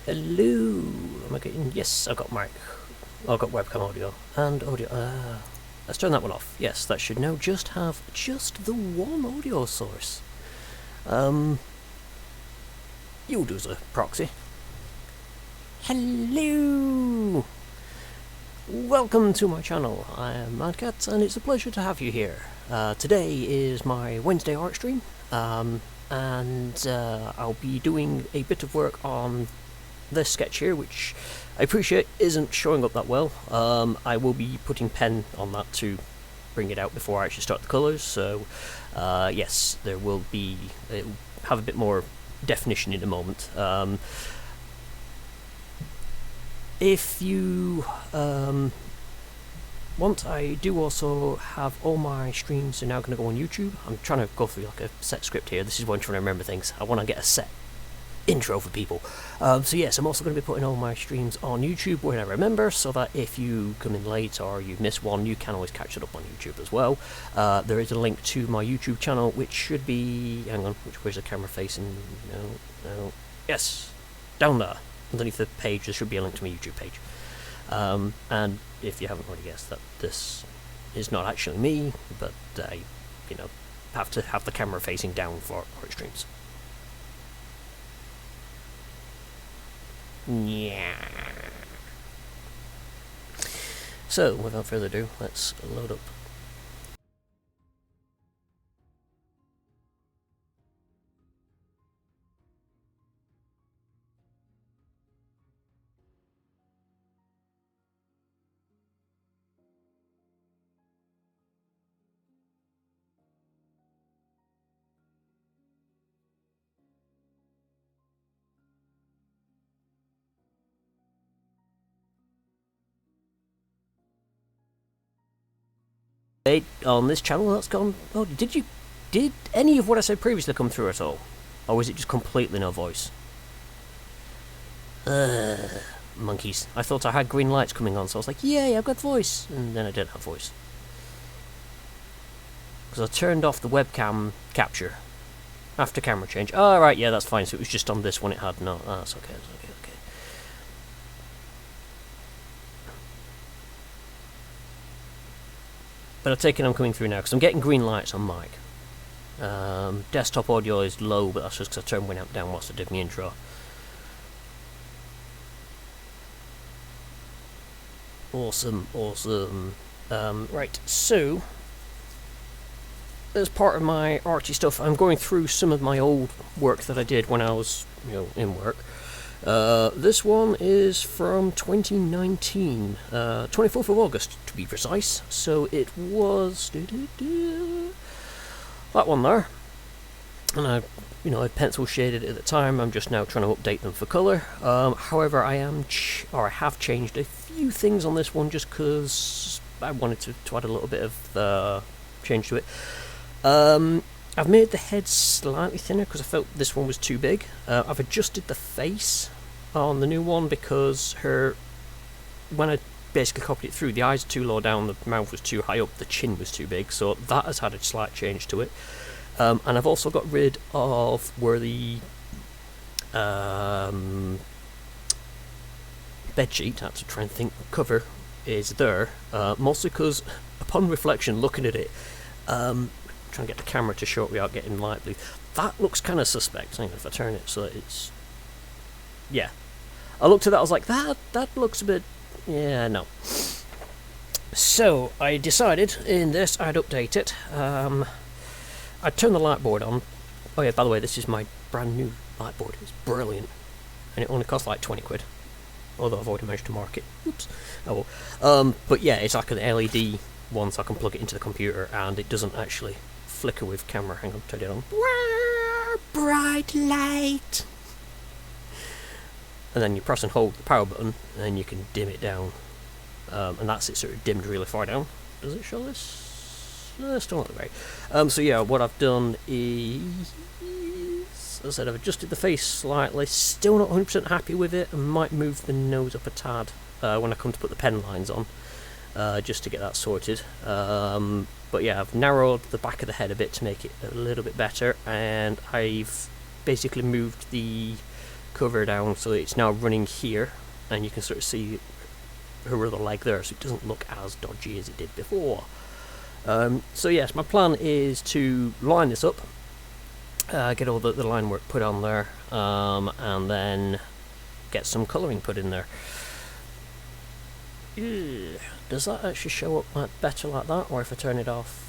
Hello. Am I getting? Yes, I've got mic. I've got webcam audio and audio. Let's turn that one off. Yes, that should now just have just the one audio source. You'll do as a proxy. Hello. Welcome to my channel. I am Madcat, and it's a pleasure to have you here. Today is my Wednesday art stream, and I'll be doing a bit of work on this sketch here, which I appreciate isn't showing up that well. I will be putting pen on that to bring it out before I actually start the colours, so yes, there will be, it'll have a bit more definition in a moment. If you want, I do also have all my streams are now going to go on YouTube. I'm trying to go through like a set script here. This is why I'm trying to remember things. I want to get a set intro for people. So yes, I'm also going to be putting all my streams on YouTube when I remember, so that if you come in late or you miss one, you can always catch it up on YouTube as well. There is a link to my YouTube channel, which should be, hang on, where's the camera facing? No, yes, down there. Underneath the page there should be a link to my YouTube page. And if you haven't already guessed, that this is not actually me, but I, have to have the camera facing down for art streams. Yeah. So, without further ado, let's load up. On this channel that's gone. Oh, did any of what I said previously come through at all, or was it just completely no voice? Monkeys. I thought I had green lights coming on, so I was like, yay, I've got voice, and then I didn't have voice because I turned off the webcam capture after camera change. Oh right, yeah, that's fine. So it was just on this one. It had no. Oh, that's okay. That's okay. But I take it I'm coming through now because I'm getting green lights on mic. Desktop audio is low, but that's just because I turned Winamp down whilst I did my intro. Awesome. Right, so as part of my arty stuff, I'm going through some of my old work that I did when I was, in work. This one is from 2019, 24th of August to be precise, so it was that one there, and I pencil shaded it at the time. I'm just now trying to update them for colour. However, I have changed a few things on this one just because I wanted to add a little bit of change to it. I've made the head slightly thinner because I felt this one was too big. I've adjusted the face on the new one because when I basically copied it through, the eyes are too low down, the mouth was too high up, the chin was too big, so that has had a slight change to it. And I've also got rid of where the bedsheet, I have to try and think, cover is there, mostly because upon reflection, looking at it, trying to get the camera to show it without getting light blue, that looks kind of suspect. Hang on, if I turn it so that it's, yeah, I looked at that, I was like, that looks a bit, yeah, no. So I decided in this I'd update it. I'd turn the light board on. Oh yeah, by the way, this is my brand new light board. It's brilliant, and it only costs like 20 quid, although I've already managed to mark it. Oops. Oh well. But yeah, it's like an LED one, so I can plug it into the computer, and it doesn't actually flicker with camera. Hang on, turn it on. Bright light. And then you press and hold the power button, and then you can dim it down. And that's it, sort of dimmed really far down. Does it show this? No, still not great. So yeah, what I've done is, as I said, I've adjusted the face slightly. Still not 100% happy with it. I might move the nose up a tad when I come to put the pen lines on, just to get that sorted. But yeah, I've narrowed the back of the head a bit to make it a little bit better, and I've basically moved the cover down so it's now running here, and you can sort of see her other leg there, so it doesn't look as dodgy as it did before. So yes, my plan is to line this up, get all the line work put on there, and then get some colouring put in there. Does that actually show up better like that, or if I turn it off?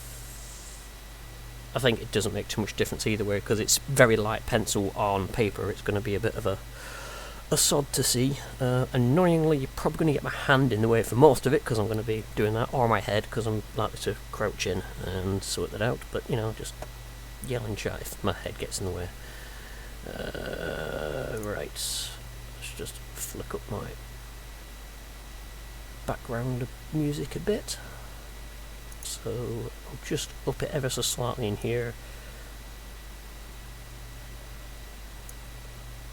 I think it doesn't make too much difference either way, because it's very light pencil on paper. It's going to be a bit of a sod to see. Annoyingly, you're probably going to get my hand in the way for most of it, because I'm going to be doing that, or my head, because I'm likely to crouch in and sort that out. But, you know, just yelling chat if my head gets in the way. Right, let's just flick up my background music a bit. So I'll just up it ever so slightly in here.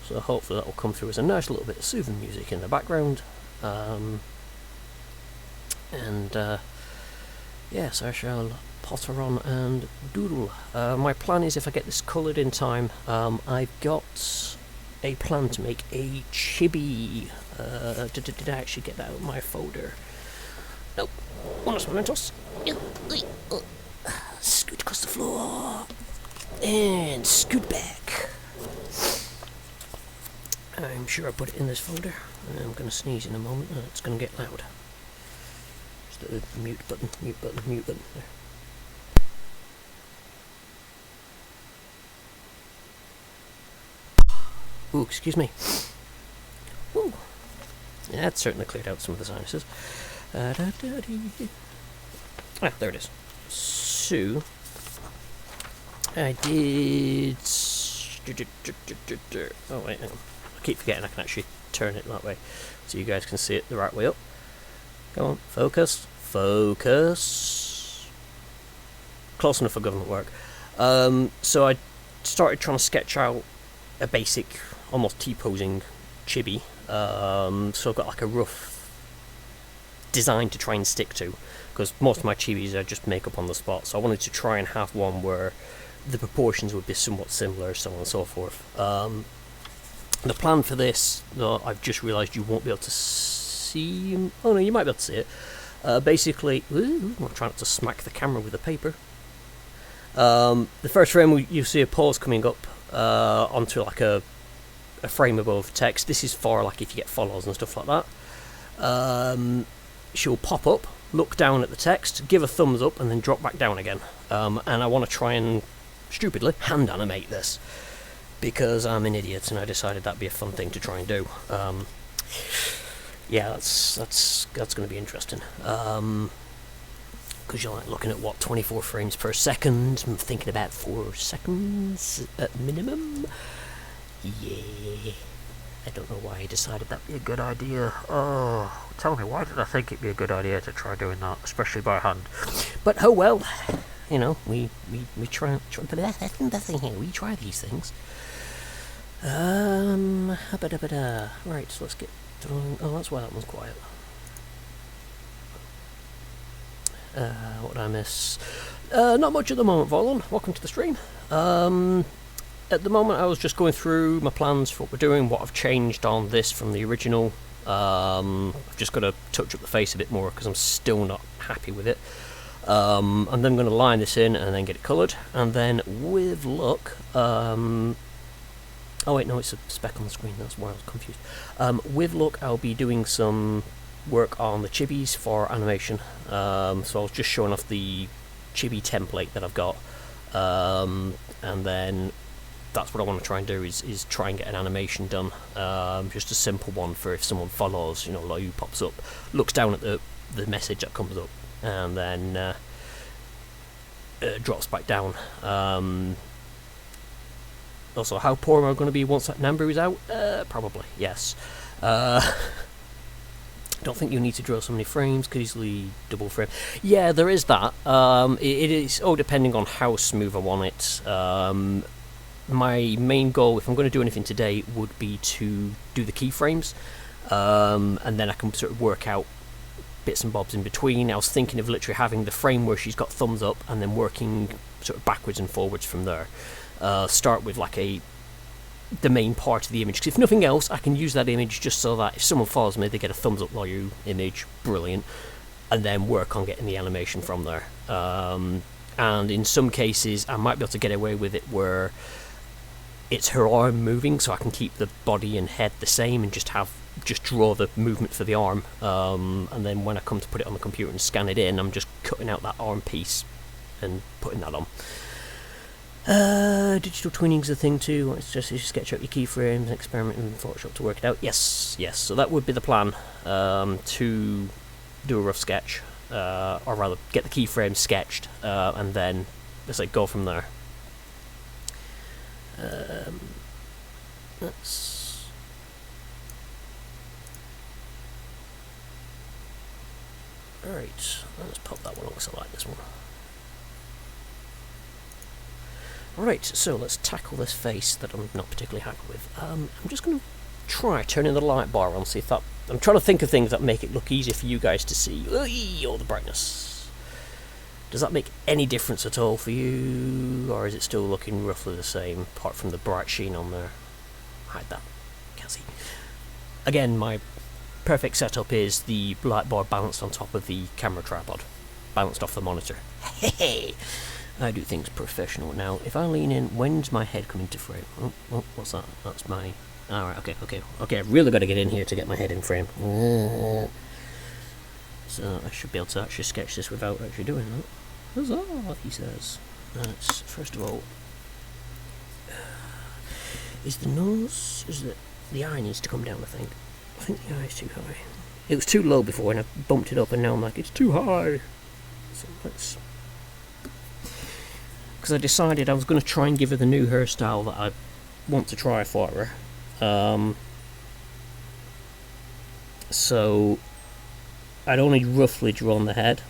So hopefully that will come through as a nice little bit of soothing music in the background. Yes, I shall potter on and doodle. My plan is, if I get this coloured in time, I've got a plan to make a chibi. Did I actually get that out of my folder? Nope. Unos momentos. Scoot across the floor. And scoot back. I'm sure I put it in this folder. I'm going to sneeze in a moment. It's going to get loud. Just the mute button, mute button, mute button. There. Ooh, excuse me. Ooh. Yeah, that certainly cleared out some of the sinuses. Ah, there it is. So, I did... Oh, wait, hang on. I keep forgetting I can actually turn it that way, so you guys can see it the right way up. Come on, focus. Focus. Close enough for government work. So I started trying to sketch out a basic, almost T-posing chibi. So I've got like a rough design to try and stick to, because most of my chibis are just makeup on the spot, so I wanted to try and have one where the proportions would be somewhat similar, so on and so forth. The plan for this, though, I've just realised you won't be able to see... Oh no, you might be able to see it. Basically... Ooh, I'm trying not to smack the camera with the paper. The first frame, you see a pause coming up onto like a frame above text. This is for like if you get follows and stuff like that. She'll pop up, look down at the text, give a thumbs up, and then drop back down again. And I want to try and, stupidly, hand animate this, because I'm an idiot and I decided that'd be a fun thing to try and do. Yeah, that's going to be interesting. Because you're like looking at what, 24 frames per second. I'm thinking about 4 seconds at minimum. Yeah. I don't know why I decided that'd be a good idea. Oh, tell me, why did I think it'd be a good idea to try doing that, especially by hand? But oh well, you know, we try we try these things. Right, so let's get drawing. Oh, that's why that one's quiet. What did I miss? Not much at the moment, Volon. Welcome to the stream. At the moment, I was just going through my plans for what we're doing, what I've changed on this from the original. I've just got to touch up the face a bit more because I'm still not happy with it. I'm then going to line this in and then get it coloured, and then with luck... oh wait, no, it's a speck on the screen, that's why I was confused. With luck, I'll be doing some work on the chibis for animation. So I was just showing off the chibi template that I've got, and then that's what I want to try and do is try and get an animation done. Just a simple one for if someone follows, you know, like who pops up, looks down at the message that comes up, and then drops back down. Also, how poor am I going to be once that number is out? Probably, yes. Don't think you need to draw so many frames, could easily double frame. Yeah, there is that. It is all depending on how smooth I want it. My main goal, if I'm going to do anything today, would be to do the keyframes, and then I can sort of work out bits and bobs in between. I was thinking of literally having the frame where she's got thumbs up, and then working sort of backwards and forwards from there. Start with like a the main part of the image. Because if nothing else, I can use that image just so that if someone follows me, they get a thumbs up value image. Brilliant. And then work on getting the animation from there. And in some cases, I might be able to get away with it where it's her arm moving, so I can keep the body and head the same and just draw the movement for the arm. And then when I come to put it on the computer and scan it in, I'm just cutting out that arm piece and putting that on. Digital twinning is a thing too. It's just you sketch out your keyframes and experiment in Photoshop to work it out. Yes. So that would be the plan, to do a rough sketch, or rather get the keyframes sketched, and then just like go from there. That's alright. Let's pop that one on because I like this one. Right, so let's tackle this face that I'm not particularly happy with. I'm just going to try turning the light bar on, see if that... I'm trying to think of things that make it look easier for you guys to see. All the brightness. Does that make any difference at all for you? Or is it still looking roughly the same, apart from the bright sheen on there? Hide that. Can't see. Again, my perfect setup is the light bar balanced on top of the camera tripod. Balanced off the monitor. Hey! I do things professional. Now, if I lean in, when's my head coming to frame? Oh, what's that? That's my... Alright, okay, I've really got to get in here to get my head in frame. So, I should be able to actually sketch this without actually doing that. Huzzah, he says. That's, first of all... is the nose... the eye needs to come down, I think. I think the eye's too high. It was too low before and I bumped it up and now I'm like, it's too high. So, let's... because I decided I was going to try and give her the new hairstyle that I want to try for her. So I'd only roughly drawn the head.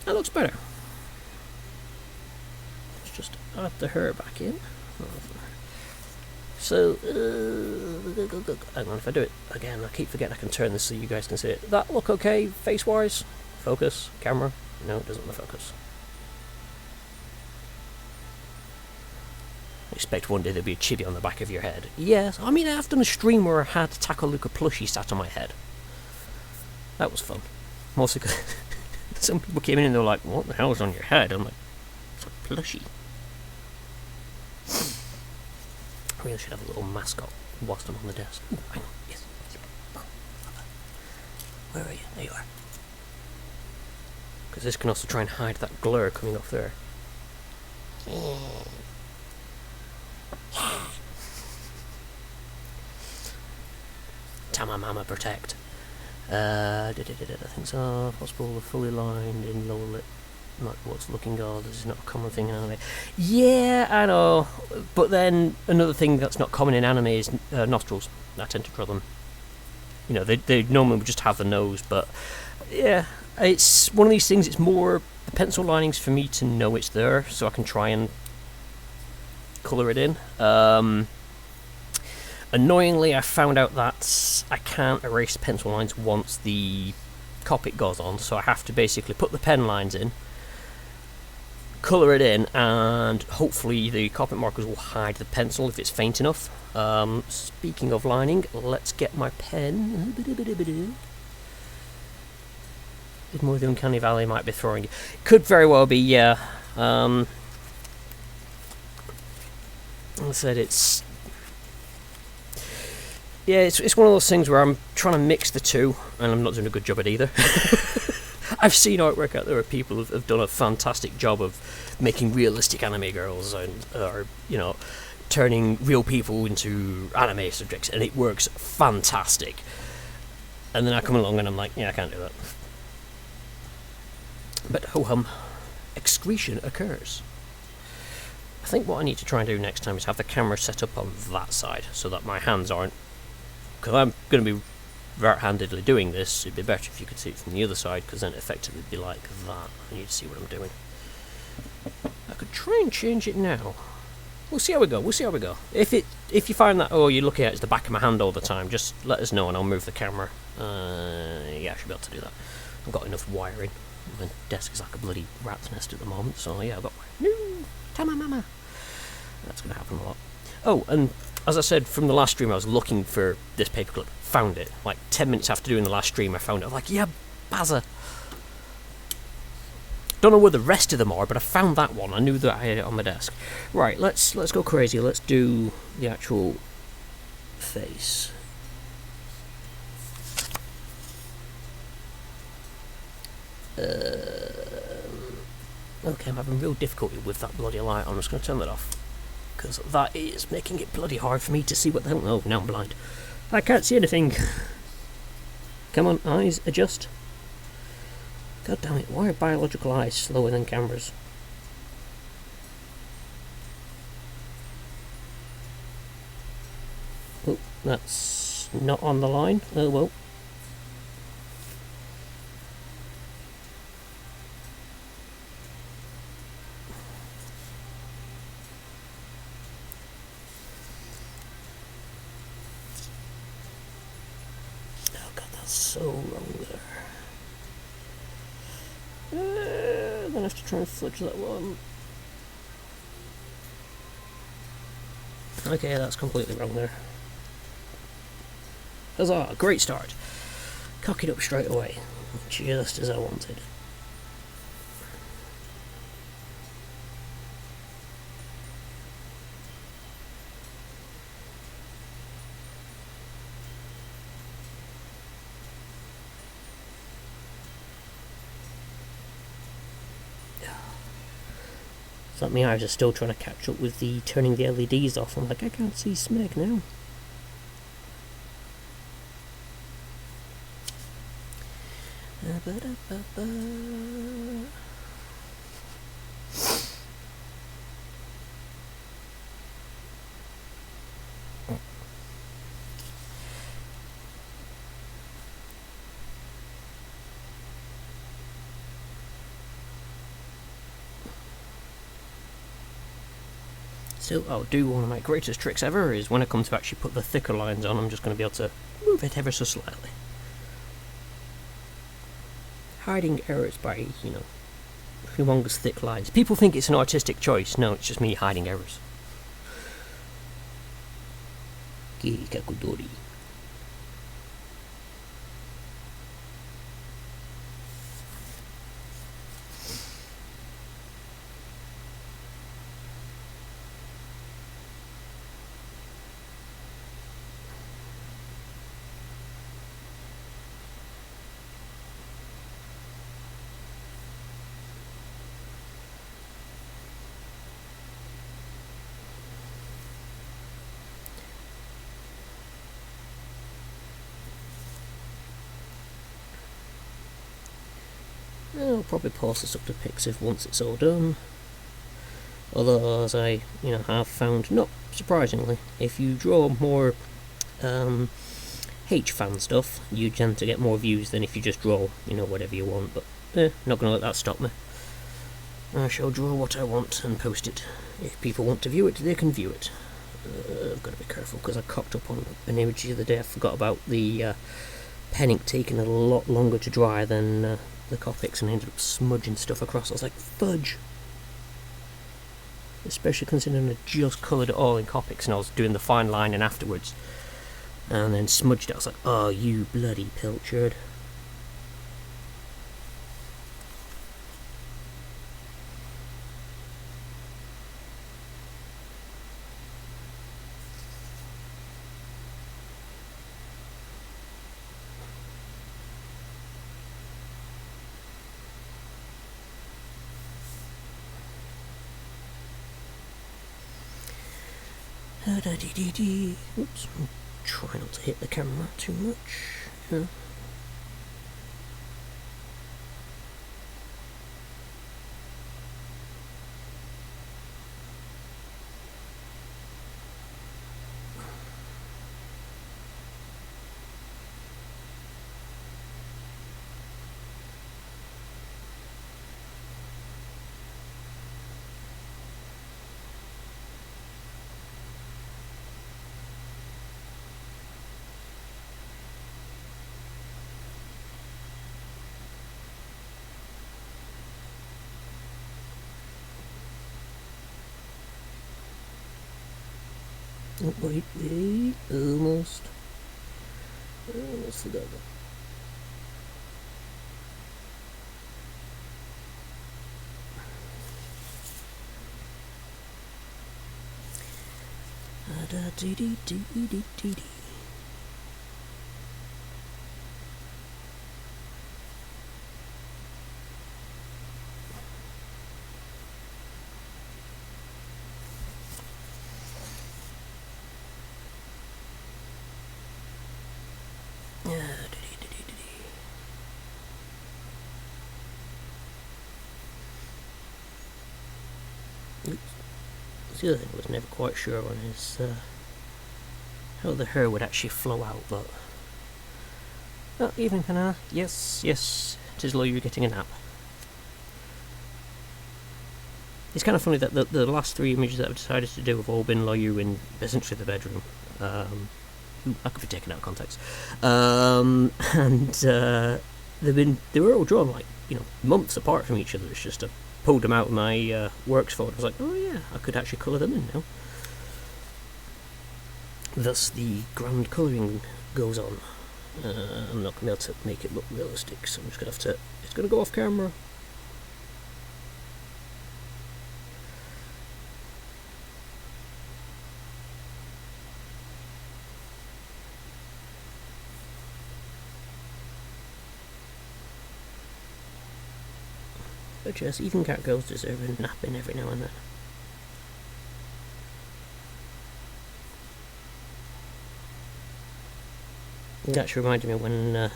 That looks better. Let's just add the hair back in. So, hang on, if I do it again, I keep forgetting I can turn this so you guys can see it. That look okay, face-wise? Focus, camera? No, it doesn't want to focus. I expect one day there'll be a chibi on the back of your head. Yes, I mean, I've done a stream where I had Takaluka plushie sat on my head. That was fun. Mostly because some people came in and they were like, what the hell's on your head? I'm like, it's a plushie. I really should have a little mascot whilst I'm on the desk. Ooh, hang on, yes. Where are you? There you are. Because this can also try and hide that glare coming off there. Tamamama protect. I think so. Possible fully lined in lower lip. Not what's looking odd. This is not a common thing in anime. Yeah, I know. But then another thing that's not common in anime is nostrils. I tend to draw them. You know, they normally would just have the nose, but yeah, it's one of these things. It's more the pencil linings for me to know it's there, so I can try and colour it in. Annoyingly, I found out that I can't erase pencil lines once the Copic goes on, so I have to basically put the pen lines in, colour it in, and hopefully the Copic markers will hide the pencil if it's faint enough. Speaking of lining, let's get my pen. It's more the Uncanny Valley might be throwing. Could very well be, yeah. Like I said, it's... yeah, it's one of those things where I'm trying to mix the two, and I'm not doing a good job at either. I've seen artwork out there where people have done a fantastic job of making realistic anime girls, and or you know, turning real people into anime subjects, and it works fantastic. And then I come along and I'm like, yeah, I can't do that. But ho-hum, excretion occurs. I think what I need to try and do next time is have the camera set up on that side, so that my hands aren't... because I'm going to be right-handedly doing this. It'd be better if you could see it from the other side, because then it effectively would be like that. I need to see what I'm doing. I could try and change it now. We'll see how we go. If it if you find that, oh, you're looking at the back of my hand all the time, just let us know and I'll move the camera. Yeah, I should be able to do that. I've got enough wiring. My desk is like a bloody rat's nest at the moment, so yeah, I've got wiring. No, tell my mama. That's going to happen a lot. Oh, and as I said from the last stream, I was looking for this paperclip. Found it. Like 10 minutes after doing the last stream, I found it. I was like, yeah, bazza. Don't know where the rest of them are, but I found that one. I knew that I had it on my desk. Right, let's go crazy. Let's do the actual face. Okay, I'm having real difficulty with that bloody light. I'm just going to turn that off, because that is making it bloody hard for me to see what the hell. Oh, now I'm blind. I can't see anything. Come on, eyes, adjust. God damn it, why are biological eyes slower than cameras? Oh, that's not on the line. Oh well. Oh god, that's so wrong there. Then I have to try and fudge that one. Okay, that's completely wrong there. Huzzah, great start. Cock it up straight away, just as I wanted. It's like my eyes are still trying to catch up with the turning the LEDs off. I'm like, I can't see Smeg now. So I'll do one of my greatest tricks ever, is when I come to actually put the thicker lines on, I'm just going to be able to move it ever so slightly. Hiding errors by, you know, humongous thick lines. People think it's an artistic choice. No, it's just me hiding errors. Kakudori. I'll probably post this up to Pixiv once it's all done. Although, as I have found, not surprisingly, if you draw more H-fan stuff, you tend to get more views than if you just draw, whatever you want. But not going to let that stop me. I shall draw what I want and post it. If people want to view it, they can view it. I've got to be careful because I cocked up on an image the other day. I forgot about the pen ink taking a lot longer to dry than the Copics, and I ended up smudging stuff across. I was like, fudge! Especially considering I just coloured it all in Copics and I was doing the fine lining afterwards. And then smudged it. I was like, oh, you bloody pilchard. Oops, try not to hit the camera too much. Yeah. Oh, wait, almost forgot that. The other thing I was never quite sure on is how the hair would actually flow out, but... Oh, evening, Hannah. Yes, it is Lawyer getting a nap. It's kind of funny that the last 3 images that I've decided to do have all been Lawyer in essentially the bedroom. That could be taken out of context. They were all drawn like, months apart from each other. It's just I pulled them out of my works folder. I was like, oh yeah, I could actually colour them in now. Thus the grand colouring goes on. I'm not going to be able to make it look realistic, so I'm just going to have to... It's going to go off camera. But yes, even cat girls deserve a napping every now and then. It actually reminded me when I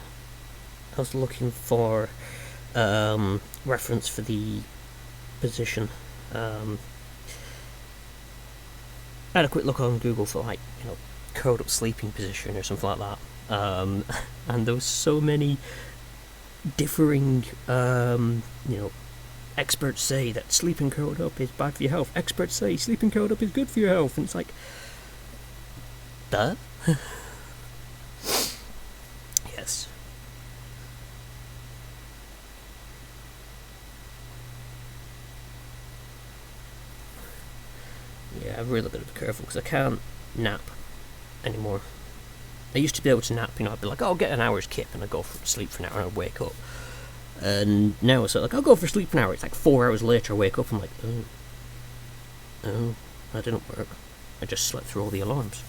was looking for reference for the position. I had a quick look on Google for curled up sleeping position or something like that. And there was so many differing, experts say that sleeping curled up is bad for your health. Experts say sleeping curled up is good for your health. And it's like, duh? Yes. Yeah, I've really got to be careful because I can't nap anymore. I used to be able to nap, I'd be like, oh, I'll get an hour's kip and I'd go for sleep for an hour and I'd wake up. And now it's like, I'll go for sleep for an hour. It's like 4 hours later I wake up, I'm like, oh, that didn't work. I just slept through all the alarms.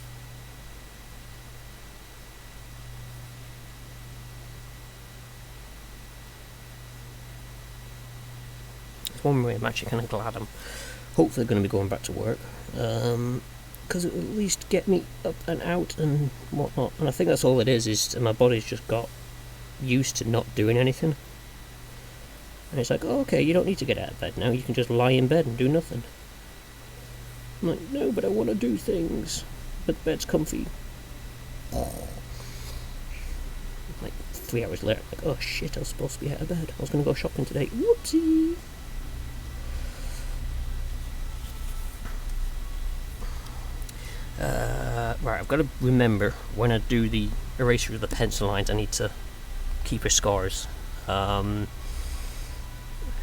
It's one way I'm actually kind of glad I'm hopefully going to be going back to work. Because it will at least get me up and out and whatnot. And I think that's all it is my body's just got used to not doing anything. And it's like, oh, okay, you don't need to get out of bed now, you can just lie in bed and do nothing. I'm like, no, but I want to do things. But the bed's comfy. Like 3 hours later, I'm like, oh shit, I was supposed to be out of bed. I was going to go shopping today. Whoopsie! Right, I've got to remember when I do the eraser of the pencil lines, I need to keep her scars.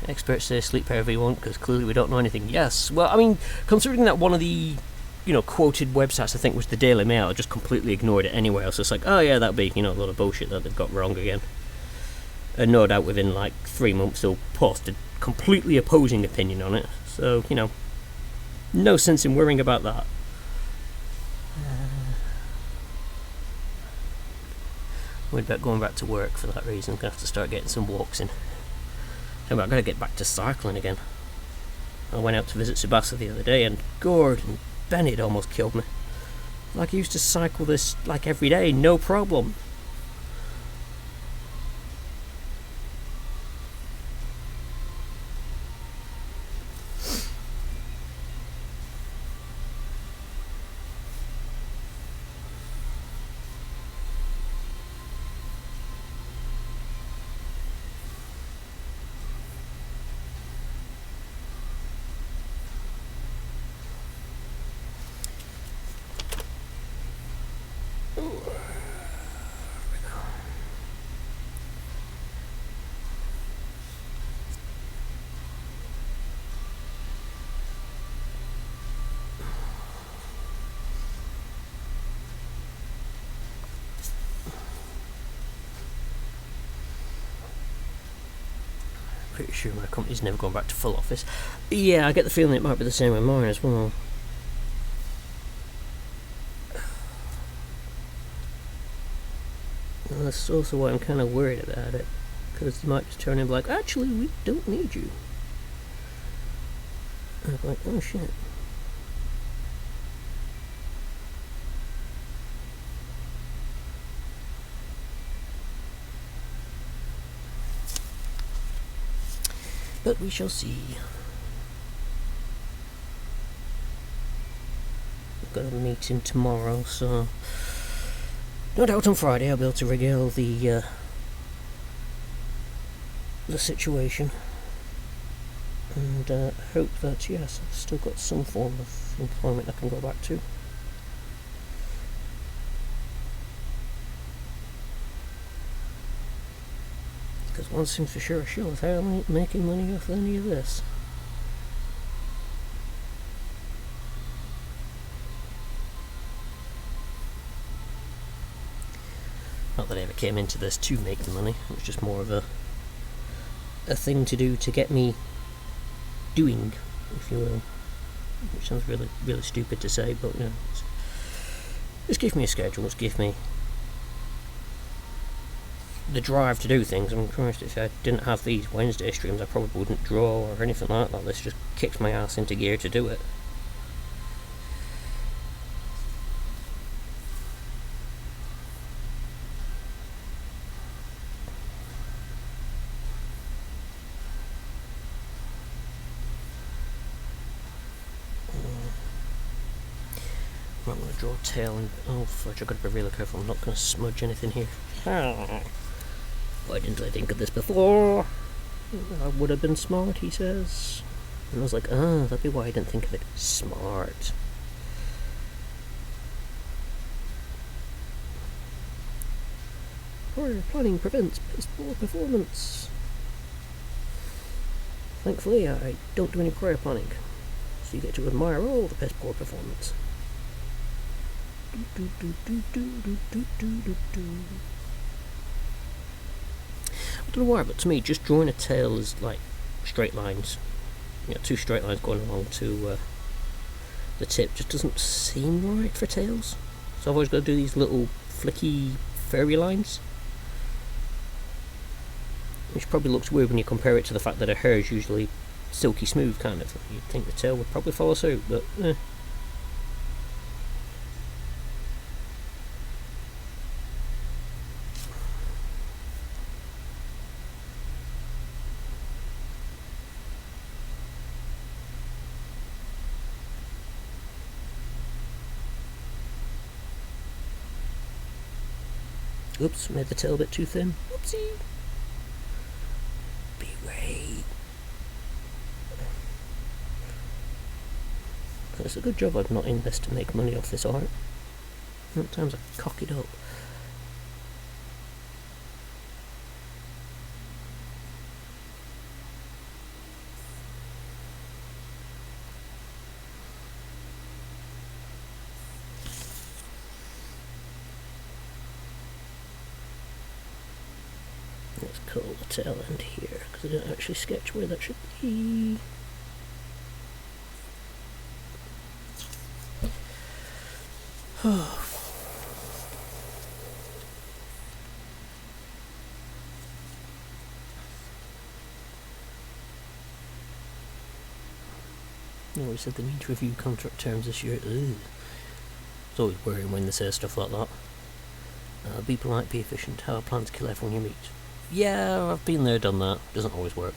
Experts say sleep however you want, because clearly we don't know anything. Yes, well, I mean, considering that one of the, quoted websites, I think, was the Daily Mail, I just completely ignored it anyway. So it's like, oh yeah, that'd be, a lot of bullshit that they've got wrong again. And no doubt within, 3 months they'll post a completely opposing opinion on it. So, no sense in worrying about that. Worried about going back to work for that reason. I'm going to have to start getting some walks in. I've got to get back to cycling again. I went out to visit Subasa the other day and Gordon Bennett almost killed me. I used to cycle this every day, no problem. Pretty sure my company's never gone back to full office. Yeah, I get the feeling it might be the same with mine as well. And that's also why I'm kind of worried about it, because they might just turn in like, actually, we don't need you. And I'm like, oh shit. But we shall see. I've got a meeting tomorrow, so no doubt on Friday I'll be able to regale the situation, and hope that, yes, I've still got some form of employment I can go back to. Because one thing's for sure is how I ain't making money off any of this. Not that I ever came into this to make the money, it was just more of a thing to do to get me doing, if you will. Which sounds really, really stupid to say, but you know, it's give me a schedule, it's give me the drive to do things. I mean, Christ, if I didn't have these Wednesday streams, I probably wouldn't draw or anything like that. This just kicks my ass into gear to do it. I'm going to draw a tail and... oh fudge, I've got to be really careful, I'm not going to smudge anything here. Why didn't I think of this before? I would have been smart, he says. And I was like, that'd be why I didn't think of it. Smart. Prior planning prevents piss poor performance. Thankfully, I don't do any prior planning, so you get to admire all the piss poor performance. I don't know why, but to me, just drawing a tail is like straight lines. You know, two straight lines going along to the tip just doesn't seem right for tails. So I've always got to do these little flicky furry lines, which probably looks weird when you compare it to the fact that a hair is usually silky smooth, kind of. You'd think the tail would probably follow suit, but eh. Oops, made the tail a bit too thin. Whoopsie. Be great. It's a good job I'm not in this to make money off this art. Sometimes I cock it up. Let's call the tail end here, because I didn't actually sketch where that should be. No, we said they need to review contract terms this year. Ugh. It's always worrying when they say stuff like that. Be polite, be efficient. How I plan to kill everyone you meet. Yeah, I've been there, done that. Doesn't always work.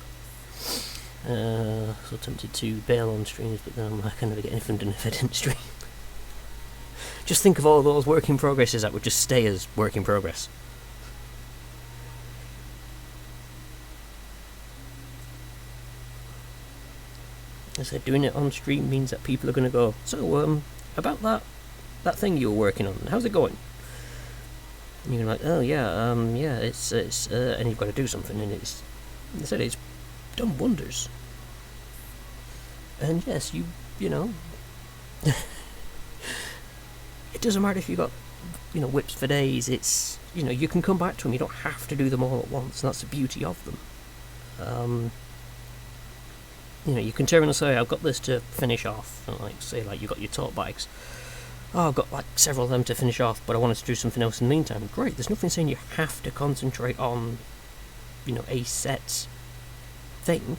So tempted to bail on streams, but then I can never get anything done if I didn't stream. Just think of all those work in progresses that would just stay as work in progress. I said doing it on stream means that people are going to go, so about that thing you were working on, how's it going? And you're like, oh yeah, yeah, it's and you've got to do something, and they said it's done wonders. And yes, you know, it doesn't matter if you got, you know, whips for days. It's, you know, you can come back to them. You don't have to do them all at once. And that's the beauty of them. You know, you can turn around and say, I've got this to finish off. And like, say, like, you've got your tote bikes. Oh, I've got like several of them to finish off, but I wanted to do something else in the meantime. Great, there's nothing saying you have to concentrate on, you know, a set thing.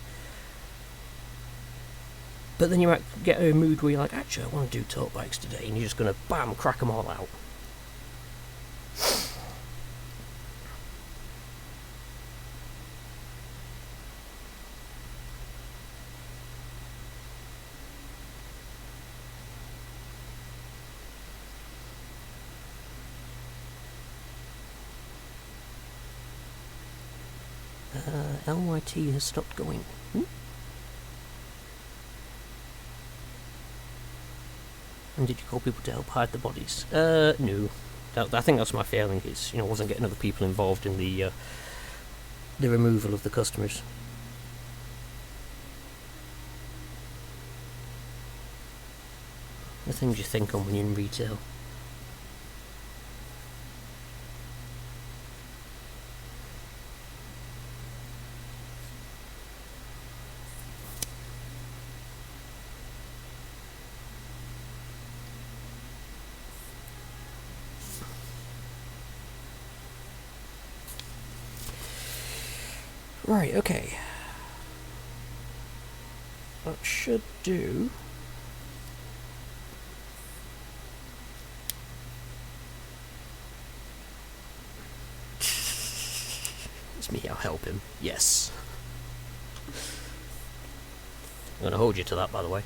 But then you might get a mood where you're like, actually, I want to do tote bikes today, and you're just going to, bam, crack them all out. LYT has stopped going. And did you call people to help hide the bodies? No. I think that's my failing, is, you know, wasn't getting other people involved in the removal of the customers. The things you think on when you're in retail. Right, okay. That should do. It's me, I'll help him. Yes. I'm going to hold you to that, by the way.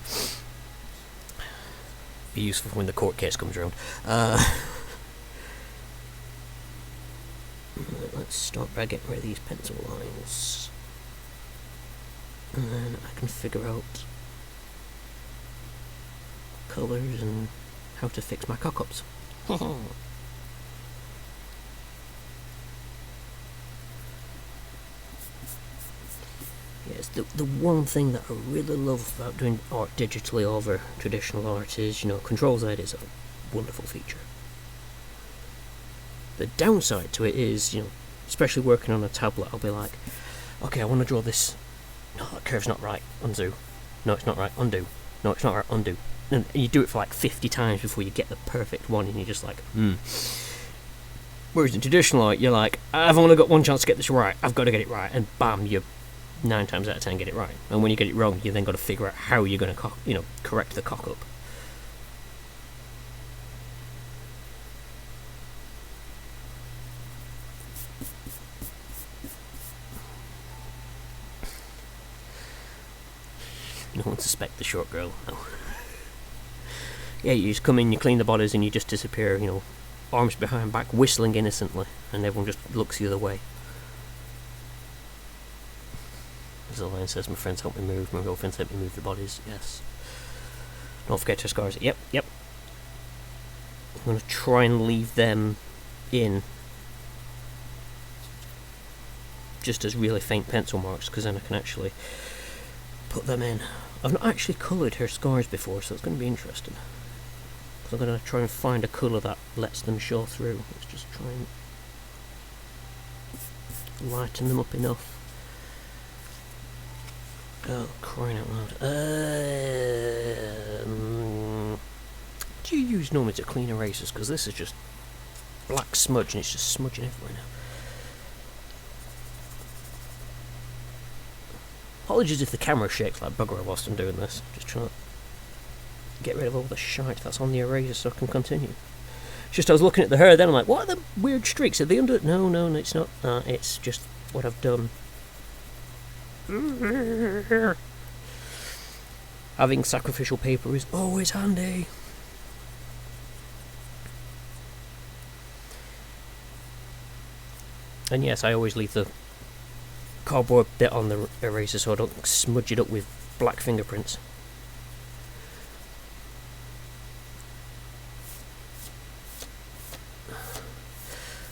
Be useful when the court case comes around. Let's start by getting rid of these pencil lines. And then I can figure out colours and how to fix my cock-ups. Yes, the one thing that I really love about doing art digitally over traditional art is, you know, Control Z is a wonderful feature. The downside to it is, you know, especially working on a tablet, I'll be like, okay, I want to draw this. No, that curve's not right. Undo. No, it's not right. Undo. No, it's not right. Undo. And you do it for like 50 times before you get the perfect one, and you're just like, Whereas in traditional art, you're like, I've only got one chance to get this right. I've got to get it right, and bam, you 9 times out of 10 get it right. And when you get it wrong, you then got to figure out how you're going to, correct the cock up. No one suspect the short girl. No. Yeah, you just come in, you clean the bodies, and you just disappear, you know, arms behind back, whistling innocently, and everyone just looks the other way. As the line says, my friends help me move, my girlfriends help me move the bodies, yes. Don't forget your scars. Yep. I'm going to try and leave them in just as really faint pencil marks, because then I can actually put them in. I've not actually coloured her scars before, so it's going to be interesting. So I'm going to try and find a colour that lets them show through. Let's just try and lighten them up enough. Oh, crying out loud. What do you use normally to clean erasers? Because this is just black smudge and it's just smudging everywhere now. Apologies if the camera shakes like bugger whilst I'm doing this. Just trying to get rid of all the shite that's on the eraser so I can continue. It's just I was looking at the hair then I'm like, what are the weird streaks? Are they under... No, it's not. It's just what I've done. Having sacrificial paper is always handy. And yes, I always leave the cardboard bit on the eraser so I don't smudge it up with black fingerprints.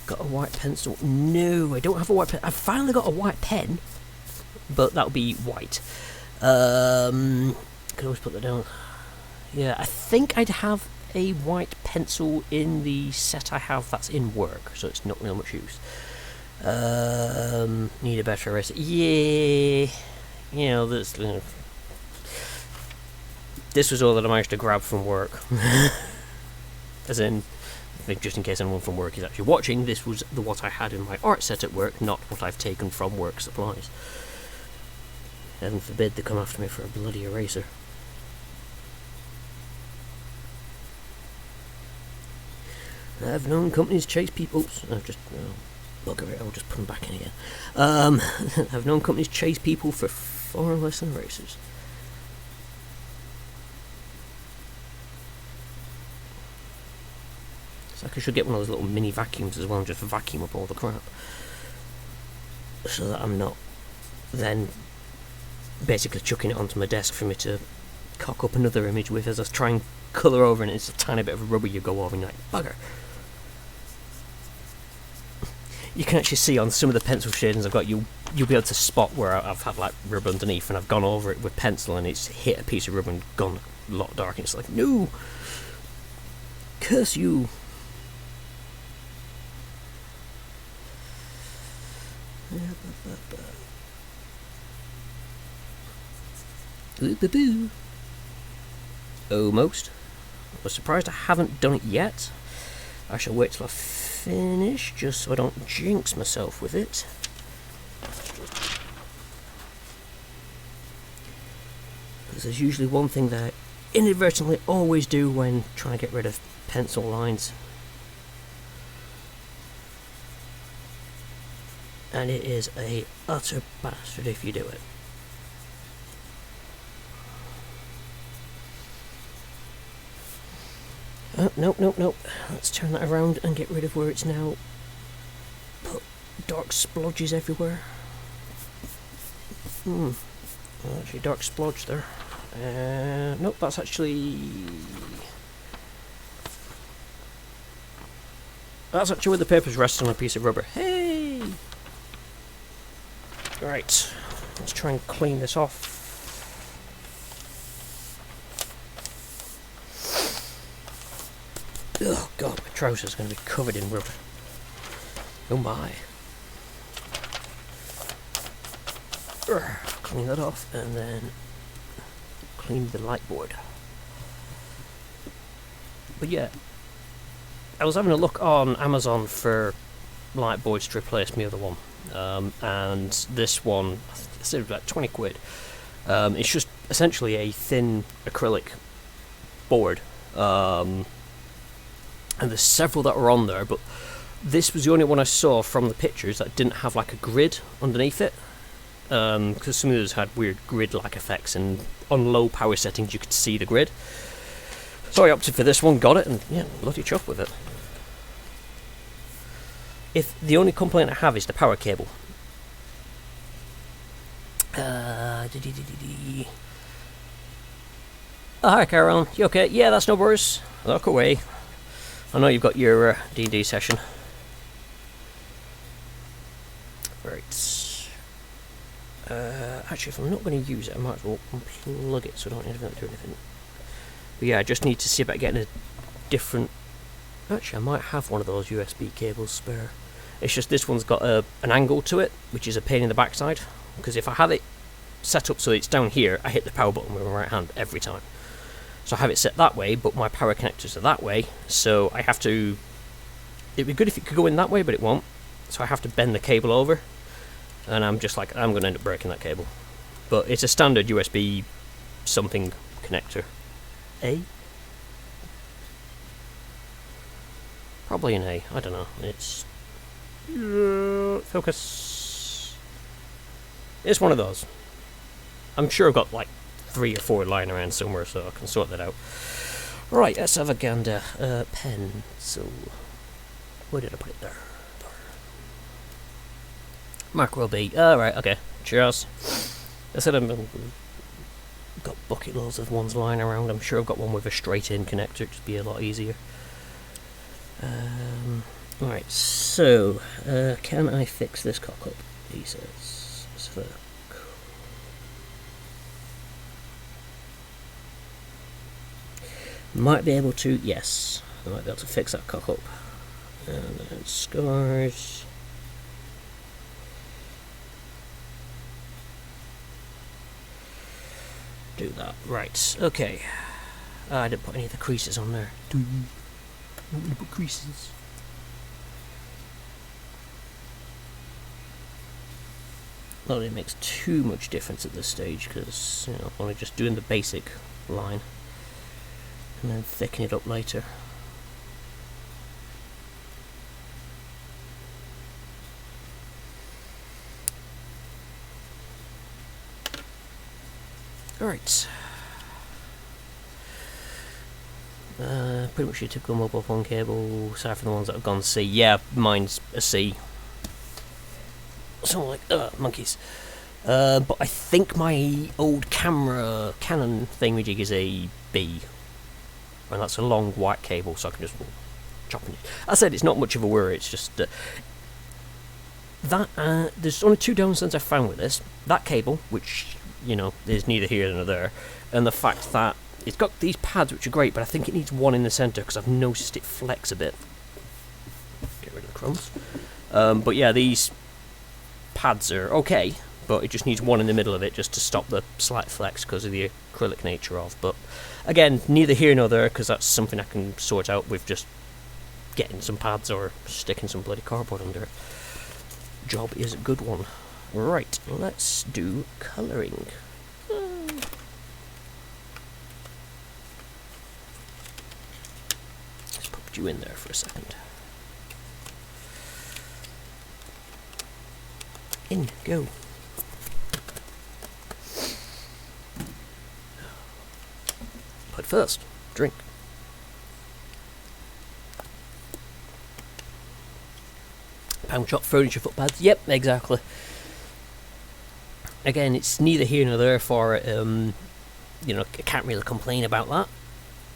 Got a white pencil? No, I don't have a white pen. I've finally got a white pen, but that'll be white. Could always put that down. Yeah, I think I'd have a white pencil in the set I have that's in work, so it's not real much use. Need a better eraser. Yeah, you know, this was all that I managed to grab from work. As in, just in case anyone from work is actually watching, this was what I had in my art set at work, not what I've taken from work supplies. Heaven forbid they come after me for a bloody eraser. I've known companies chase people. I've just bugger it. I'll just put them back in again. I've known companies chase people for far less than erasers. It's like I should get one of those little mini vacuums as well and just vacuum up all the crap, so that I'm not then basically chucking it onto my desk for me to cock up another image with as I try and colour over, and it's a tiny bit of rubber you go over and you're like, bugger. You can actually see on some of the pencil shadings I've got, you'll be able to spot where I've had like rubber underneath and I've gone over it with pencil and it's hit a piece of rubber and gone a lot dark, and it's like, no, curse you. Almost. I was surprised I haven't done it yet. I shall wait till I finish, just so I don't jinx myself with it. Because there's usually one thing that I inadvertently always do when trying to get rid of pencil lines. And it is a utter bastard if you do it. Oh, nope. Let's turn that around and get rid of where it's now put dark splodges everywhere. Actually, dark splodge there. Nope, that's actually... That's actually where the paper's resting on a piece of rubber. Hey! Right, let's try and clean this off. Oh god, my trousers are going to be covered in rubber. Oh my. Clean that off and then clean the light board. But yeah, I was having a look on Amazon for light boards to replace my other one. And this one, I said about 20 quid. It's just essentially a thin acrylic board. And there's several that are on there, but this was the only one I saw from the pictures that didn't have like a grid underneath it. Because some of those had weird grid-like effects, and on low power settings you could see the grid. So I opted for this one, got it, and yeah, bloody chuffed with it. If the only complaint I have is the power cable. Oh, hi Carol, you okay? Yeah, that's no worries. Look away. I know you've got your D&D session. Right. Actually, if I'm not going to use it, I might as well unplug it so I don't need to do anything. But yeah, I just need to see about getting a different... Actually, I might have one of those USB cables spare. It's just this one's got an angle to it, which is a pain in the backside. Because if I have it set up so it's down here, I hit the power button with my right hand every time. So I have it set that way, but my power connectors are that way, so I have to... It'd be good if it could go in that way, but it won't. So I have to bend the cable over, and I'm just like, I'm going to end up breaking that cable. But it's a standard USB something connector. A? Probably an A, I don't know. It's... focus. It's one of those. I'm sure I've got like 3 or 4 lying around somewhere, so I can sort that out. Right, let's have a gander. Pencil. Where did I put it? There. Macro B. Alright, okay. Cheers. I said I've got bucket loads of ones lying around. I'm sure I've got one with a straight in connector, it'd just be a lot easier. Right, so, can I fix this cock up? He says. So, might be able to, yes. I might be able to fix that cock up. And then scars. do that. Right, okay. I didn't put any of the creases on there. Do you want me to put creases? Well, it makes too much difference at this stage because, you know, I'm only just doing the basic line and then thicken it up later. Alright. Pretty much your typical mobile phone cable, aside from the ones that have gone C. Yeah, mine's a C. Something like, monkeys. But I think my old camera, Canon thingamajig is a B. And that's a long white cable, so I can just chop it. I said it's not much of a worry, it's just that there's only two downsides I found with this. That cable, which, you know, is neither here nor there, and the fact that it's got these pads which are great, but I think it needs one in the centre because I've noticed it flex a bit. Get rid of the crumbs. But yeah, these pads are okay, but it just needs one in the middle of it just to stop the slight flex because of the acrylic nature of. But again, neither here nor there because that's something I can sort out with just getting some pads or sticking some bloody cardboard under it. Job is a good one. Right, let's do colouring. Let's put you in there for a second. In, go. But first, drink. Pound shop furniture footpads. Yep, exactly. Again, it's neither here nor there for you know, I can't really complain about that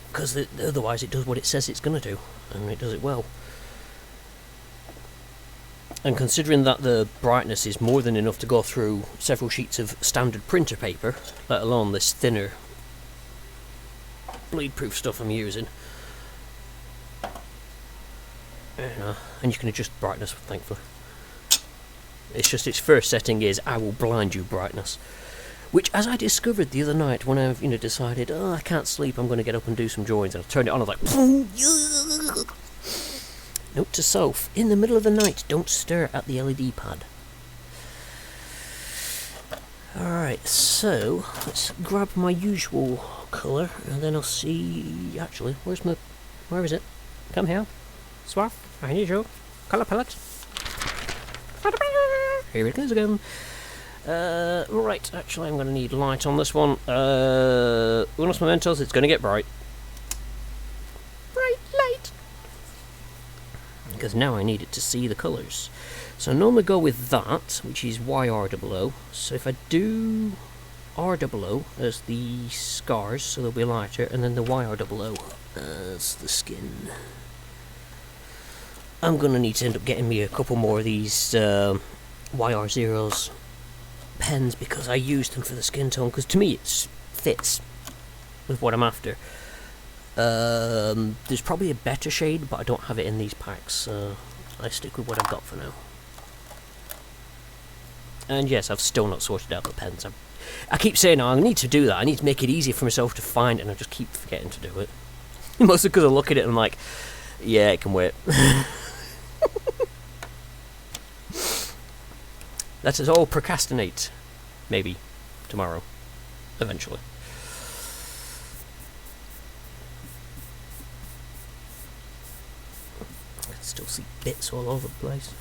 because otherwise it does what it says it's going to do, and it does it well. And considering that the brightness is more than enough to go through several sheets of standard printer paper, let alone this thinner bleed-proof stuff I'm using, you know, and you can adjust brightness, thankfully. It's just its first setting is I will blind you brightness, which, as I discovered the other night when I've, you know, decided, oh, I can't sleep, I'm going to get up and do some drawings, and I turned it on, I was like, note to self, in the middle of the night, don't stare at the LED pad. Alright, so let's grab my usual colour, and then I'll see. Actually, where is it? Come here. Swap, I need your colour palette. Here it goes again. Right, actually I'm going to need light on this one. Unos momentos, it's going to get bright. Bright light! Because now I need it to see the colours. So I normally go with that, which is YROO. So if I do ROO as the scars, so they'll be lighter, and then the YROO as the skin. I'm going to need to end up getting me a couple more of these YR0s pens because I used them for the skin tone, because to me it fits with what I'm after. There's probably a better shade, but I don't have it in these packs, so I stick with what I've got for now. And yes, I've still not sorted out the pens. I keep saying, oh, I need to do that, I need to make it easier for myself to find, and I just keep forgetting to do it. Mostly because I look at it and I'm like, yeah, it can wait. Let us all procrastinate. Maybe tomorrow. Eventually. I can still see bits all over the place.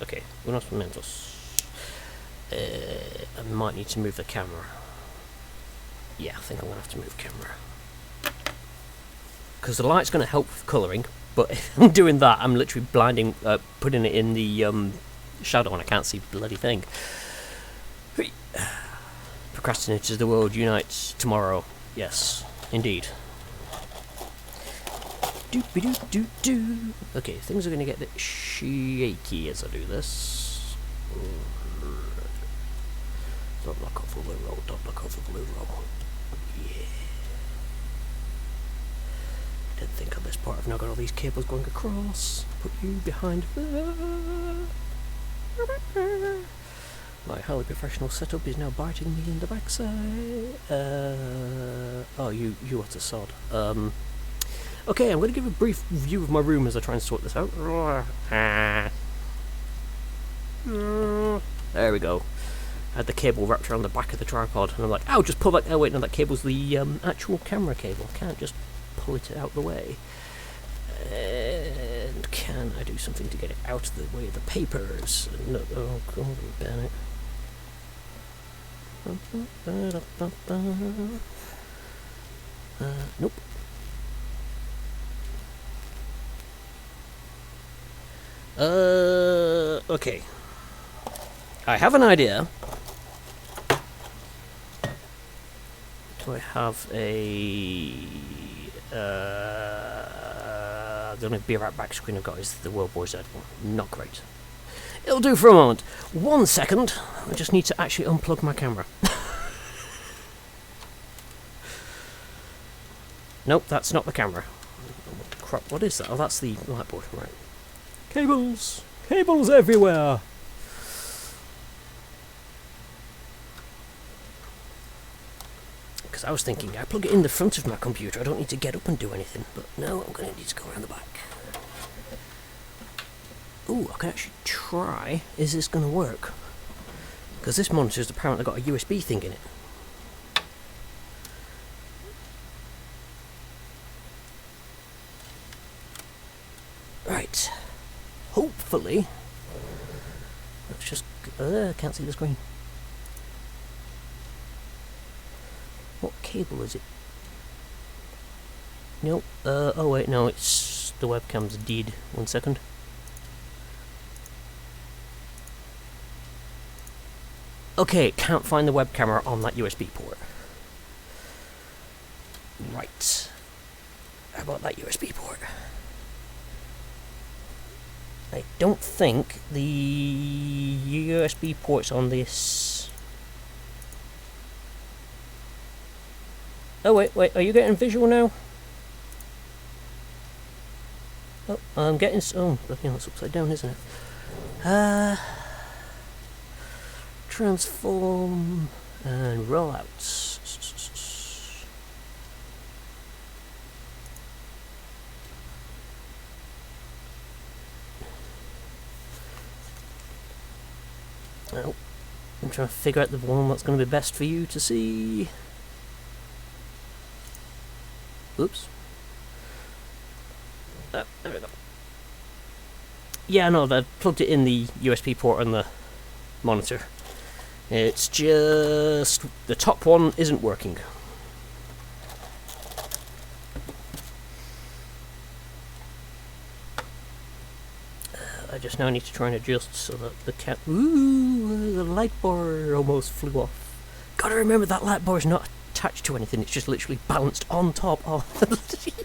Okay, unos momentos. I might need to move the camera. Yeah, I think I'm going to have to move camera. Because the light's going to help with colouring, but if I'm doing that, I'm literally blinding, putting it in the shadow and I can't see the bloody thing. Procrastinators, the world unites tomorrow. Yes, indeed. Doop-a-doo-doo-doo. Okay, things are going to get a bit shaky as I do this. Don't knock off a blue roll, don't knock off a blue roll. Yeah. didn't think of this part. I've now got all these cables going across. Put you behind the... My highly professional setup is now biting me in the backside. Oh, you what a sod. Okay, I'm going to give a brief view of my room as I try and sort this out. There we go. I had the cable wrapped around the back of the tripod, and I'm like, "Ow, just pull back." Oh wait, no, that cable's the actual camera cable. Can't just pull it out the way. And can I do something to get it out of the way of the papers? No, oh, God damn it. Nope. Okay. I have an idea. Do I have a... the only Be Right Back screen I've got is the World War Z one. Not great. It'll do for a moment. 1 second. I just need to actually unplug my camera. Nope, that's not the camera. Crap, what is that? Oh, that's the light board, right. Cables! Cables everywhere! Because I was thinking, I plug it in the front of my computer, I don't need to get up and do anything. But no, I'm going to need to go around the back. Ooh, I can actually try. Is this going to work? Because this monitor's apparently got a USB thing in it. Right. Hopefully. Let's just... can't see the screen. What cable is it? Nope. Oh wait, no, it's... the webcam's dead. 1 second. Okay, can't find the web camera on that USB port. Right. How about that USB port? I don't think the USB ports on this... Oh wait, are you getting visual now? Oh, I'm getting... oh, that's upside down, isn't it? Transform and roll out. Oh, I'm trying to figure out the one that's going to be best for you to see. Oops. There we go. Yeah, no, they've plugged it in the USB port on the monitor. It's just the top one isn't working. I just now need to try and adjust so that the cat... Ooh, the light bar almost flew off. Gotta remember that light bar is not attached to anything, it's just literally balanced on top of the thing.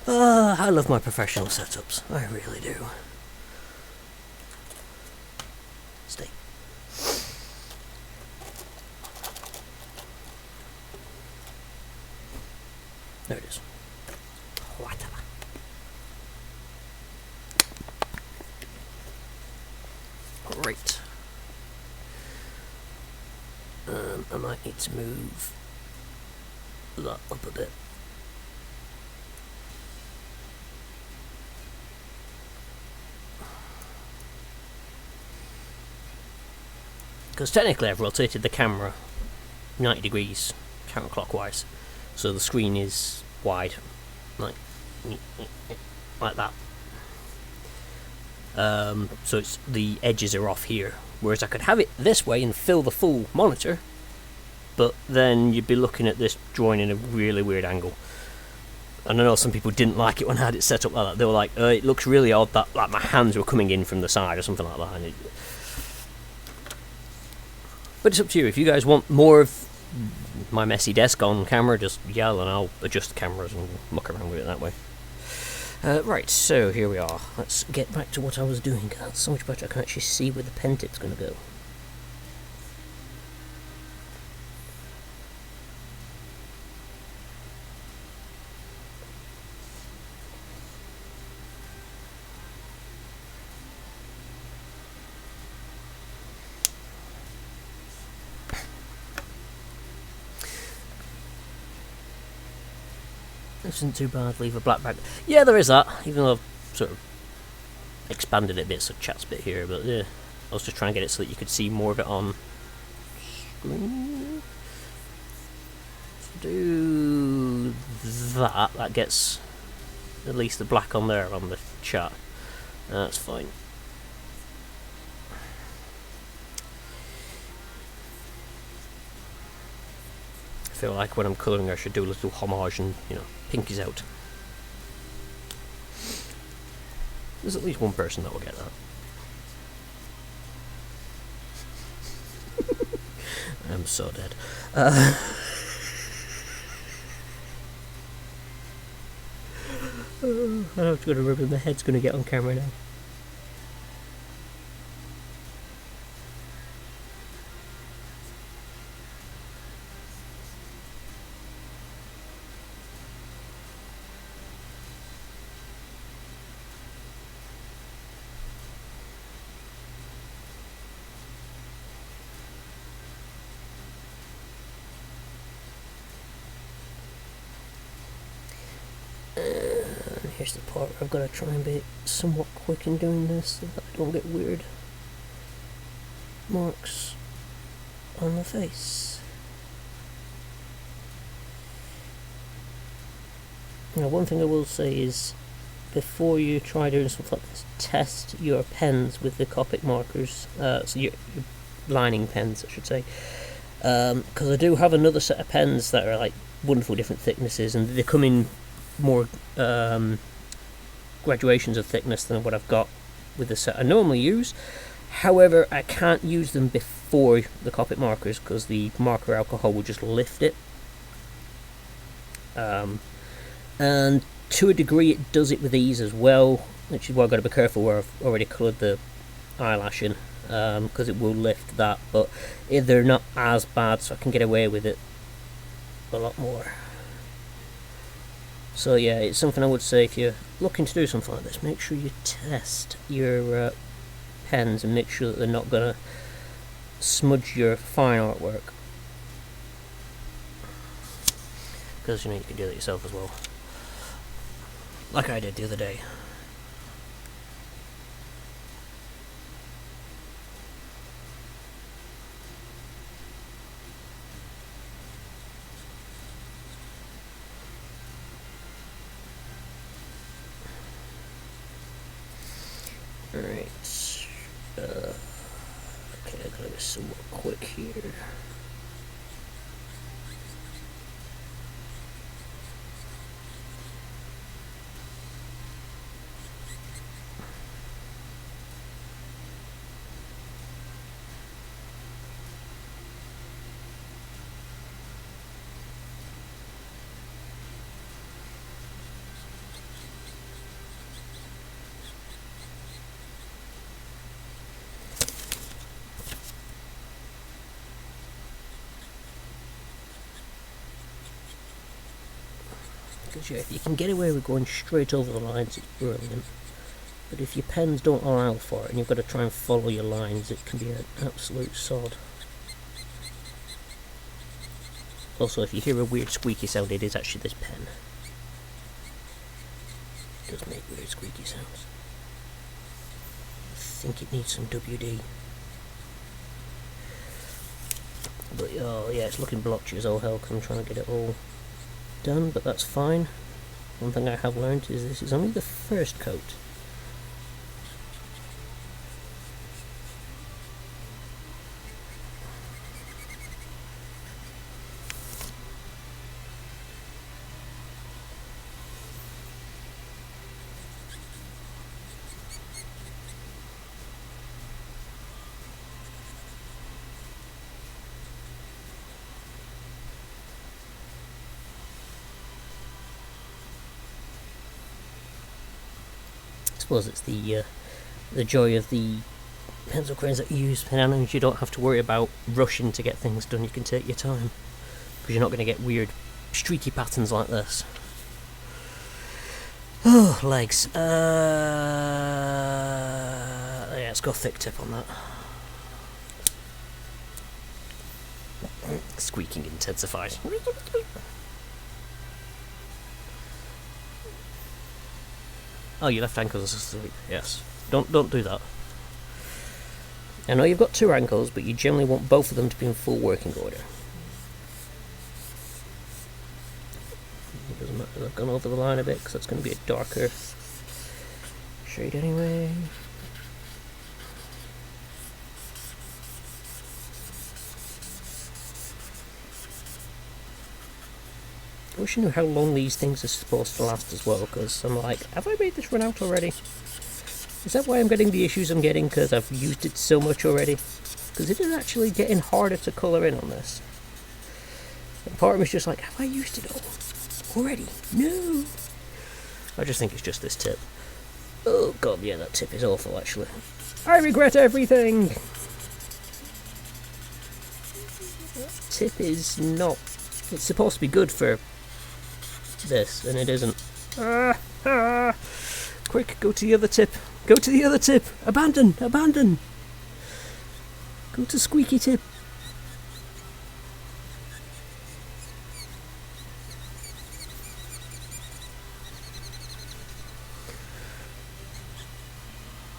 I love my professional setups, I really do. Stay. There it is. Right. I might need to move that up a bit. Because technically I've rotated the camera 90 degrees counterclockwise, so the screen is wide, like that. So it's the edges are off here, whereas I could have it this way and fill the full monitor, but then you'd be looking at this drawing in a really weird angle. And I know some people didn't like it when I had it set up like that. They were like, it looks really odd that like my hands were coming in from the side or something like that. And but it's up to you. If you guys want more of my messy desk on camera, just yell and I'll adjust the cameras and muck around with it that way. Right, so here we are. Let's get back to what I was doing. That's so much better. I can actually see where the pen tip's going to go. isn't too bad. Leave a black back. Yeah, there is that. Even though I've sort of expanded it a bit, so chat's a bit here, but yeah, I was just trying to get it so that you could see more of it on screen. Do that. That gets at least the black on there on the chat. That's fine. I feel like when I'm colouring I should do a little homage and, you know, pink is out. There's at least one person that will get that. I'm so dead. I'm going to remember my head's going to get on camera now. Here's the part where I've got to try and be somewhat quick in doing this so that I don't get weird marks on the face. Now, one thing I will say is, before you try doing something like this, test your pens with the Copic markers, so your lining pens, I should say, because I do have another set of pens that are like wonderful different thicknesses, and they come in more graduations of thickness than what I've got with the set I normally use. However, I can't use them before the Copic markers because the marker alcohol will just lift it. And to a degree it does it with these as well, which is why I've got to be careful where I've already coloured the eyelash in, because it will lift that, but they're not as bad, so I can get away with it a lot more. So yeah, it's something I would say if you're looking to do something like this, make sure you test your pens and make sure that they're not going to smudge your fine artwork. Because, you know, you can do that yourself as well. Like I did the other day. Alright, okay, I gotta be somewhat quick here. Because yeah, if you can get away with going straight over the lines, it's brilliant. But if your pens don't allow for it and you've got to try and follow your lines, it can be an absolute sod. Also, if you hear a weird squeaky sound, it is actually this pen. It does make weird squeaky sounds. I think it needs some WD. But oh yeah, it's looking blotchy as all hell because I'm trying to get it all done, but that's fine. One thing I have learned is this is only the first coat. I suppose it's the joy of the pencil crayons that you use, and you don't have to worry about rushing to get things done. You can take your time because you're not going to get weird streaky patterns like this. Oh, legs. Yeah, let's go thick tip on that. Squeaking intensifies. Oh, your left ankle's asleep. Yes. Don't do that. I know you've got two ankles, but you generally want both of them to be in full working order. It doesn't matter, I've gone over the line a bit, because that's going to be a darker shade anyway. I wish I knew how long these things are supposed to last as well, because I'm like, have I made this run out already? Is that why I'm getting the issues I'm getting, because I've used it so much already? Because it is actually getting harder to colour in on this. And part of me is just like, have I used it all already? No! I just think it's just this tip. Oh god, yeah, that tip is awful actually. I regret everything! That tip is not... It's supposed to be good for this, and it isn't. Quick, go to the other tip. Go to the other tip. Abandon. Abandon. Go to squeaky tip.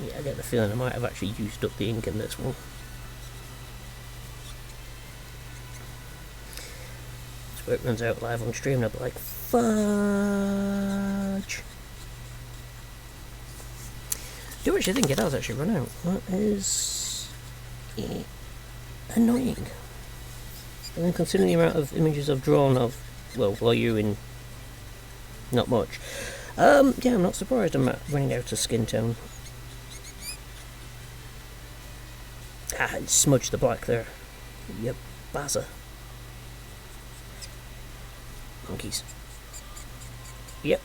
Yeah, I get the feeling I might have actually used up the ink in this one. So it runs out live on stream and I'll be like, fudge. I do actually think it has actually run out. That is annoying. And then considering the amount of images I've drawn of, well, while you're in not much. Yeah, I'm not surprised I'm running out of skin tone. Ah, it smudged the black there. Yep, bazza. Monkeys. Yep.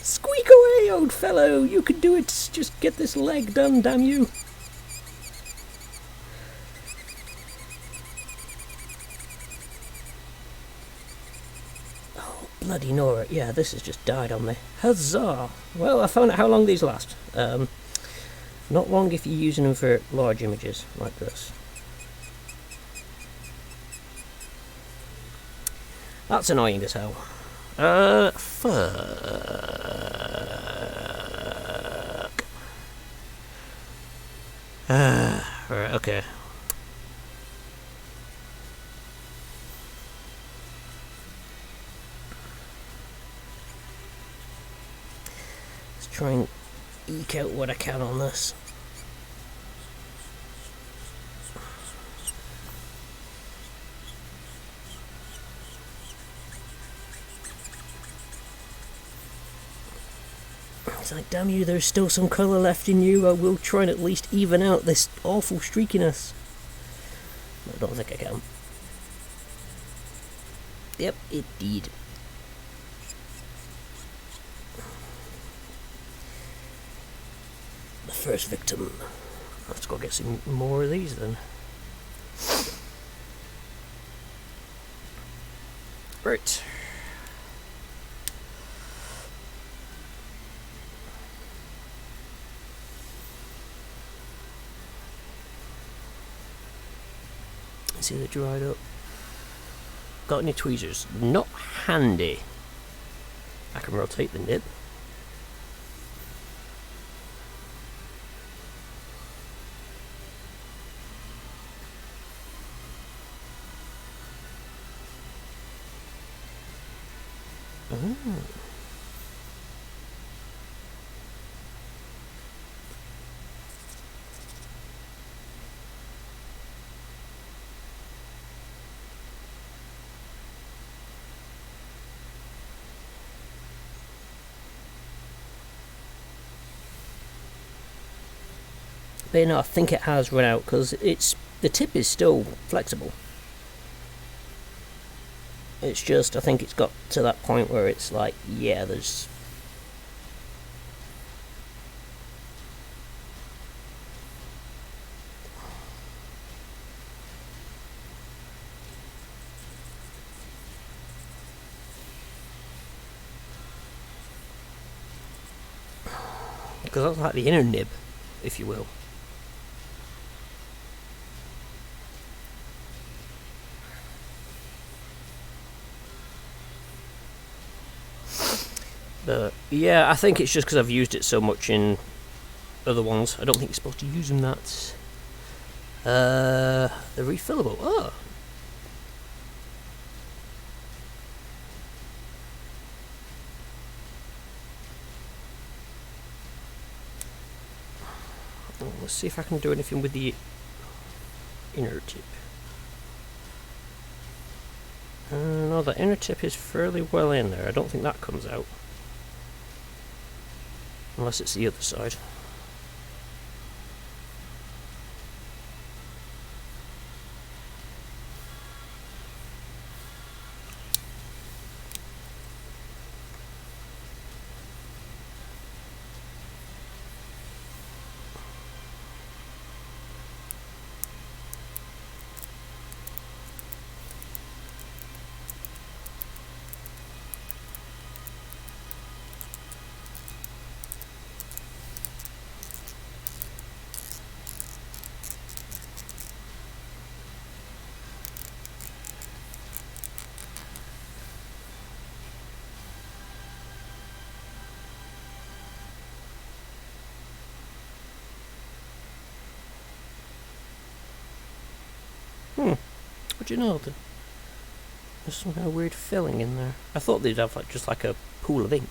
Squeak away, old fellow! You can do it! Just get this leg done, damn you! Oh, bloody Nora. Yeah, this has just died on me. Huzzah! Well, I found out how long these last. Not long if you're using them for large images, like this. That's annoying as hell. Fuck. Right, okay. Let's try and eke out what I can on this. It's like, damn you, there's still some colour left in you. I will try and at least even out this awful streakiness. I don't think I can. Yep, it did. The first victim. Let's go get some more of these then. Right. See, they dried up. Got any tweezers? Not handy. I can rotate the nib. Oh. But you know, I think it has run out because the tip is still flexible. It's just, I think it's got to that point where it's like, yeah, there's... Because that's like the inner nib, if you will. But yeah, I think it's just because I've used it so much in other ones. I don't think you're supposed to use them that. The refillable. Oh. Let's see if I can do anything with the inner tip. No, the inner tip is fairly well in there. I don't think that comes out. Unless it's the other side. What do you know? There's some kind of weird filling in there. I thought they'd have just like a pool of ink.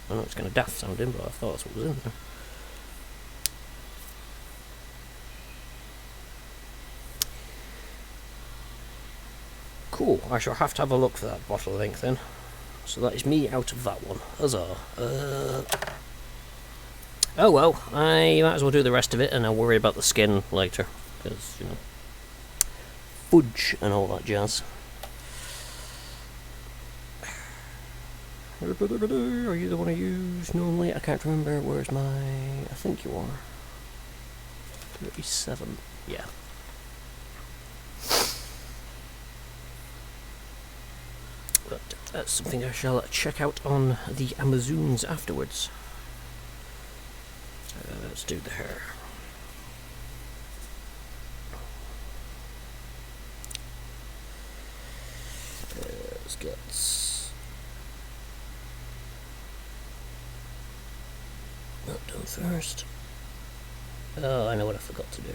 I know it's kind of daft sounding, but I thought that's what was in there. Cool. I shall have to have a look for that bottle of ink then. So that is me out of that one. Huzzah. Oh well, I might as well do the rest of it and I'll worry about the skin later. Because, you know, fudge and all that jazz. Are you the one I use normally? I can't remember. Where's my... I think you are. 37. Yeah. But that's something I shall check out on the Amazons afterwards. Let's do the hair. Let's get... Not done first. Oh, I know what I forgot to do.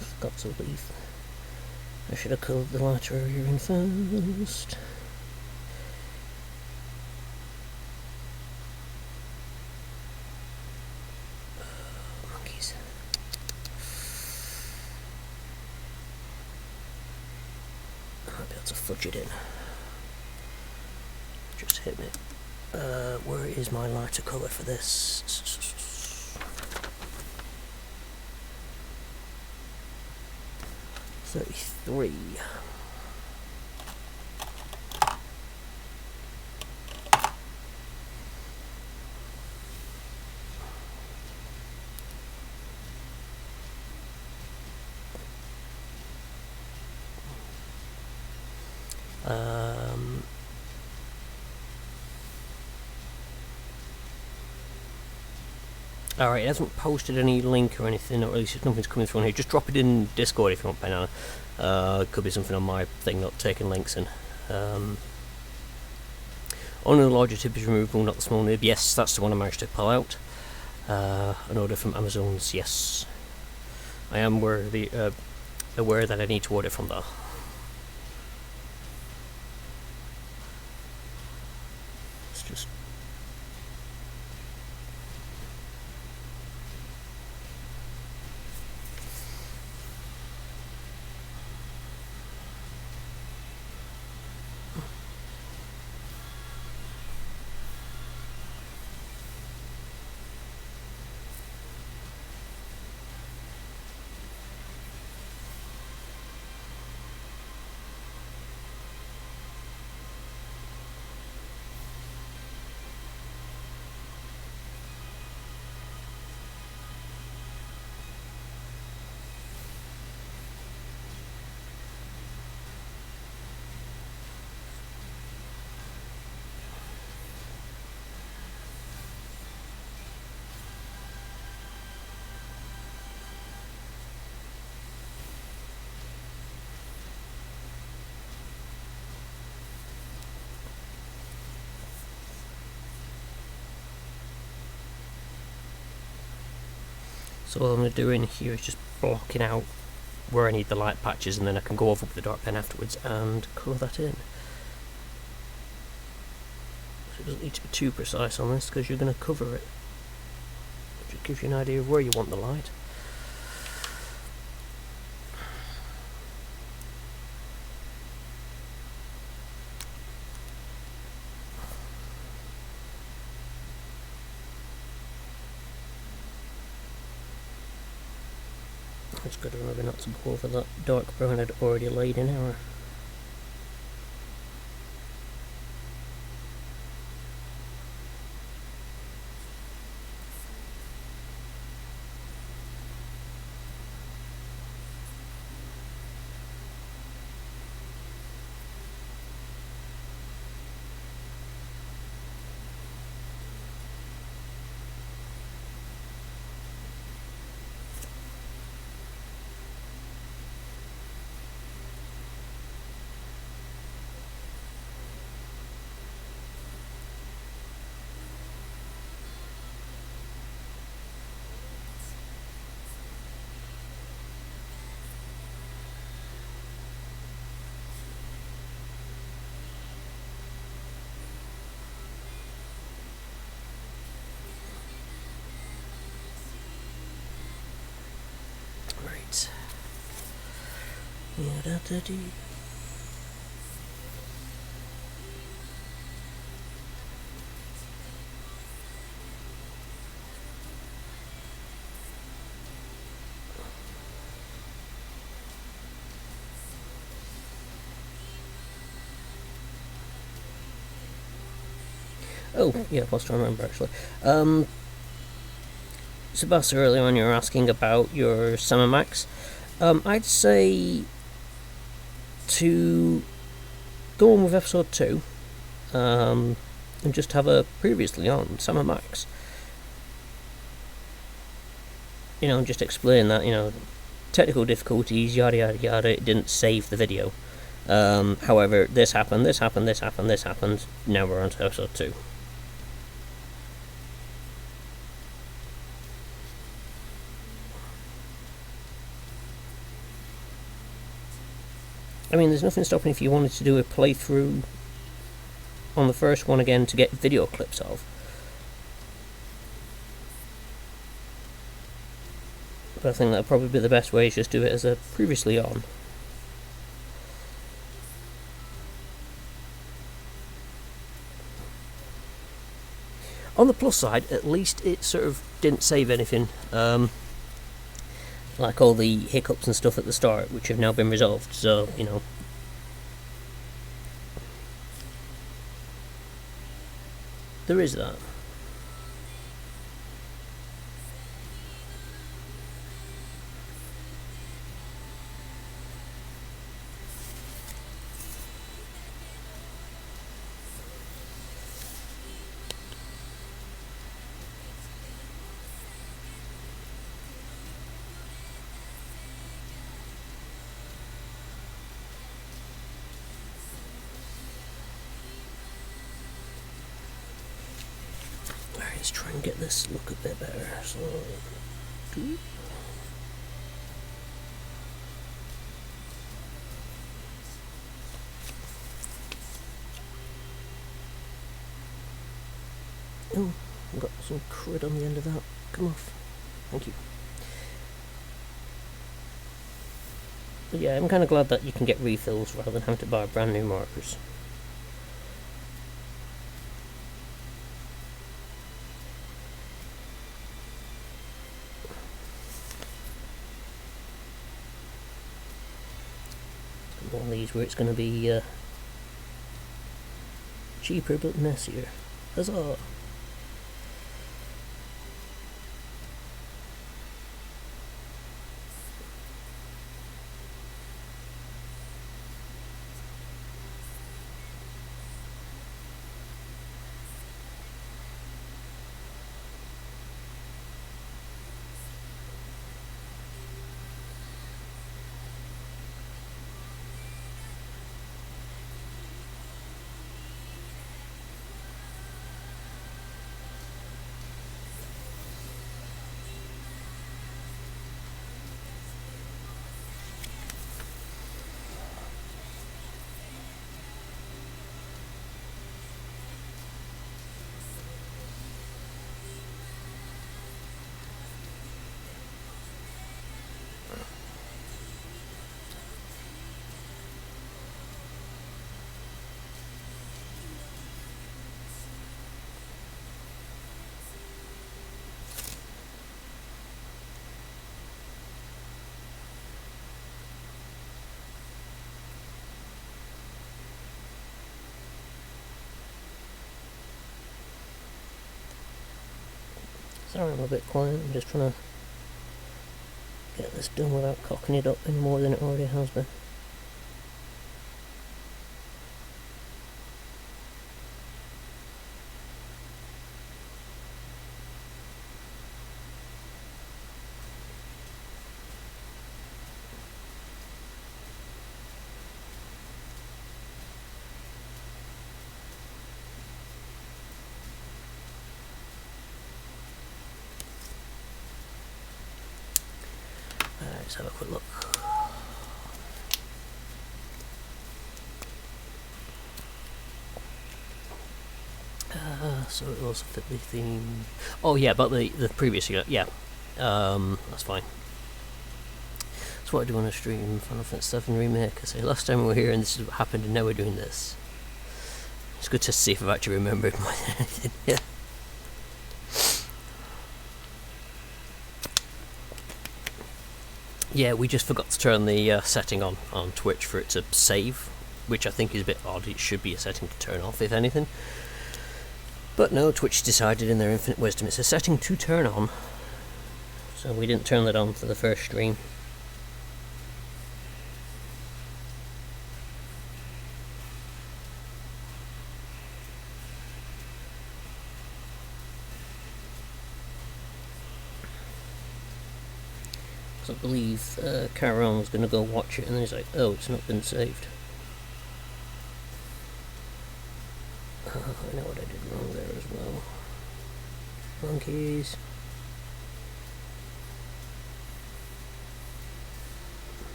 I forgot to leave. I should have coloured the lighter area in first. Monkeys. I might be able to fudge it in. Just hit me. Where is my lighter colour for this? 33. Alright, it hasn't posted any link or anything, or at least nothing's coming through on here. Just drop it in Discord if you want, Banana. It could be something on my thing not taking links in. Only the larger tip is removable, not the small nib. Yes, that's the one I managed to pull out. An order from Amazon's, yes. I am aware that I need to order from there. It's just... So all I'm going to do in here is just blocking out where I need the light patches, and then I can go over with the dark pen afterwards and colour that in. So it doesn't need to be too precise on this because you're going to cover it. It just gives you an idea of where you want the light. It's good to remember not to go over that dark brown I'd already laid in error. Right. Yeah-da-da-dee. Oh, yeah, whilst I remember actually. Sebastian, earlier on you were asking about your Summer Max. I'd say to go on with episode 2 and just have a previously on Summer Max. You know, just explain that, you know, technical difficulties, yada yada yada, it didn't save the video. However, this happened, now we're on to episode 2. I mean, there's nothing stopping if you wanted to do a playthrough on the first one again to get video clips of. But I think that'd probably be the best way, is just do it as a previously on. On the plus side, at least it sort of didn't save anything. Like all the hiccups and stuff at the start, which have now been resolved, so, you know. There is that. Let's try and get this look a bit better. So, oh, I've got some crud on the end of that. Come off. Thank you. But yeah, I'm kind of glad that you can get refills rather than having to buy brand new markers. One of these where it's going to be cheaper but messier. Huzzah! Sorry I'm a bit quiet, I'm just trying to get this done without cocking it up any more than it already has been. Let's have a quick look. So it also fit the theme. Oh yeah, but the previous year, yeah. That's fine. That's what I do on a stream. Final Fantasy VII Remake. I say last time we were here and this is what happened, and now we're doing this. It's good to see if I've actually remembered more than anything. Yeah. Yeah, we just forgot to turn the setting on Twitch for it to save, which I think is a bit odd. It should be a setting to turn off, if anything. But no, Twitch decided in their infinite wisdom it's a setting to turn on. So we didn't turn that on for the first stream. I believe Caron was going to go watch it and then he's like, oh, it's not been saved. I know what I did wrong there as well. Monkeys.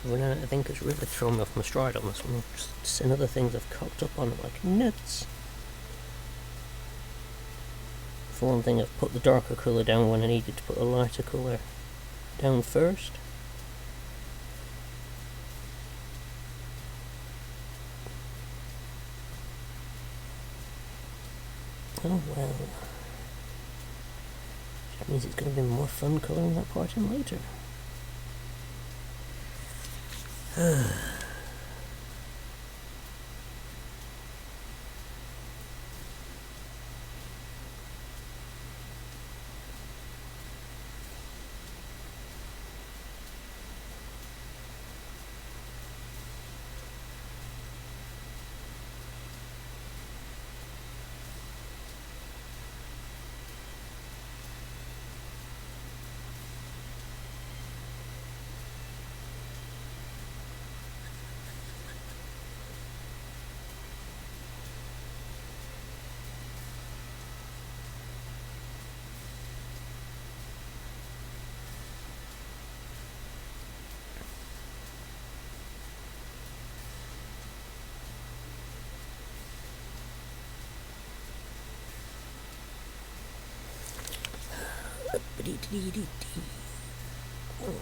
I think it's really thrown me off my stride on this one. Just seeing other things I've cocked up on it like nuts. For one thing, I've put the darker colour down when I needed to put a lighter colour down first. Oh well. That means it's going to be more fun colouring that part in later. Oh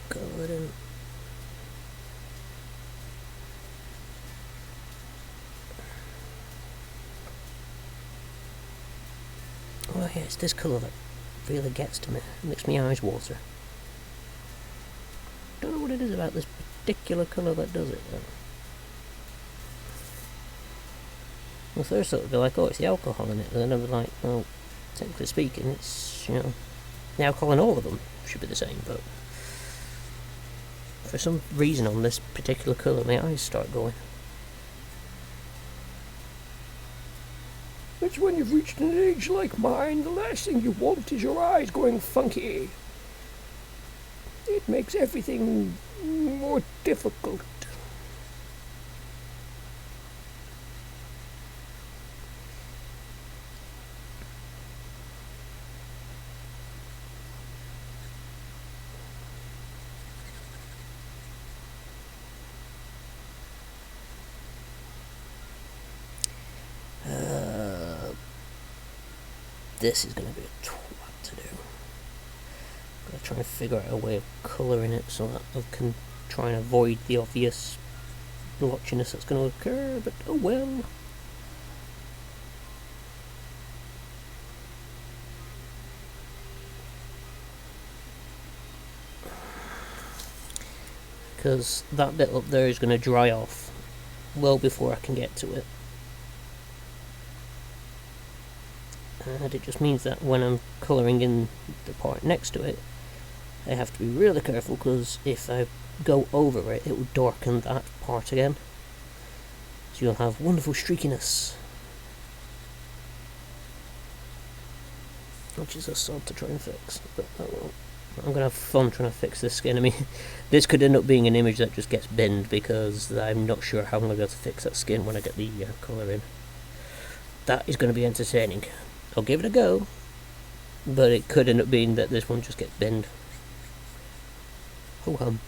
god. Oh yeah, it's this colour that really gets to me. It makes my eyes water. Don't know what it is about this particular colour that does it though. Well, first it would be like, oh, it's the alcohol in it, and then I'd be like, well, technically speaking, it's, you know, the alcohol in all of them should be the same, but for some reason on this particular colour, my eyes start going. It's when you've reached an age like mine, the last thing you want is your eyes going funky. It makes everything more difficult. This is going to be a twat to do. Gotta try and figure out a way of colouring it so that I can try and avoid the obvious blotchiness that's going to occur, but oh well. Because that bit up there is going to dry off well before I can get to it. And it just means that when I'm colouring in the part next to it, I have to be really careful, because if I go over it, it will darken that part again. So you'll have wonderful streakiness, which is a sod to try and fix, but oh well. I'm going to have fun trying to fix this skin. I mean, this could end up being an image that just gets binned, because I'm not sure how I'm going to be able to fix that skin when I get the colour in. That is going to be entertaining. I'll give it a go, but it could end up being that this one just gets binned. Ho hum.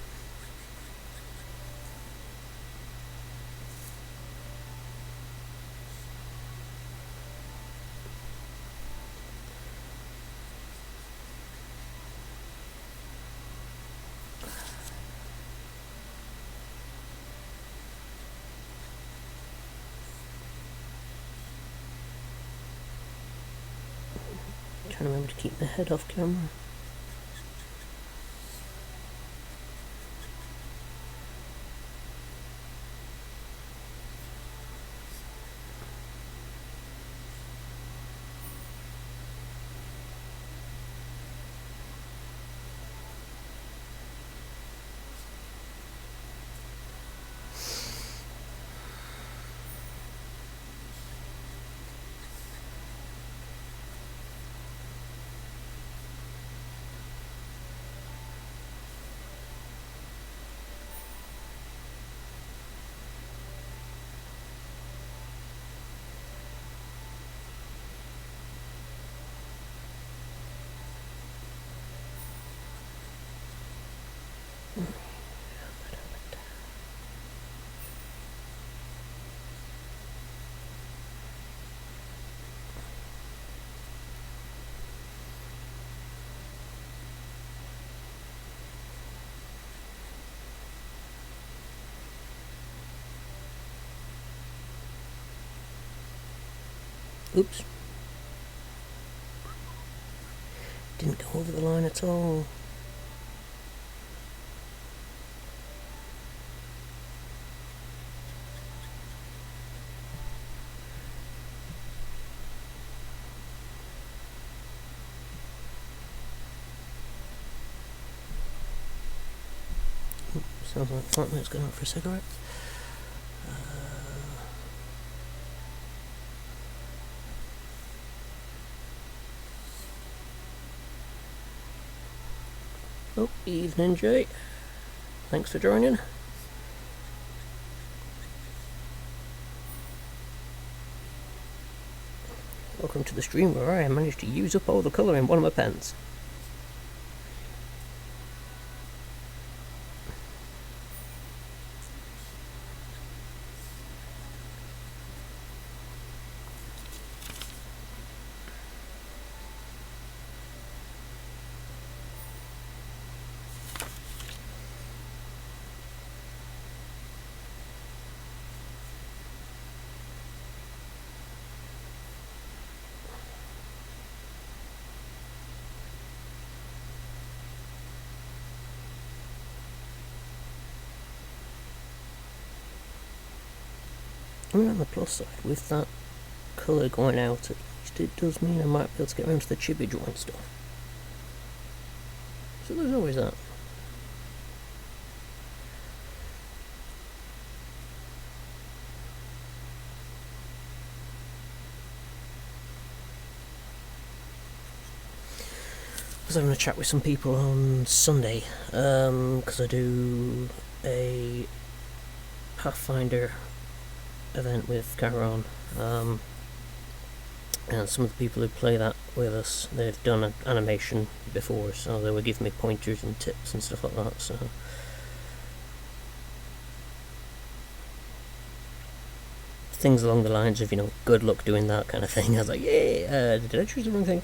Trying to remember to keep the head off camera. Oops. Didn't go over the line at all. Sounds like flatmate's going out for a cigarette. Oh, evening, Jay. Thanks for joining. Welcome to the stream where I managed to use up all the colour in one of my pens. I mean, on the plus side, with that colour going out, at least it does mean I might be able to get around to the chibi drawing stuff. So there's always that. I was having a chat with some people on Sunday, because I do a Pathfinder event with Caron, and some of the people who play that with us, they've done an animation before, so they were giving me pointers and tips and stuff like that. So things along the lines of, you know, good luck doing that kind of thing. I was like, yeah, did I choose the wrong thing?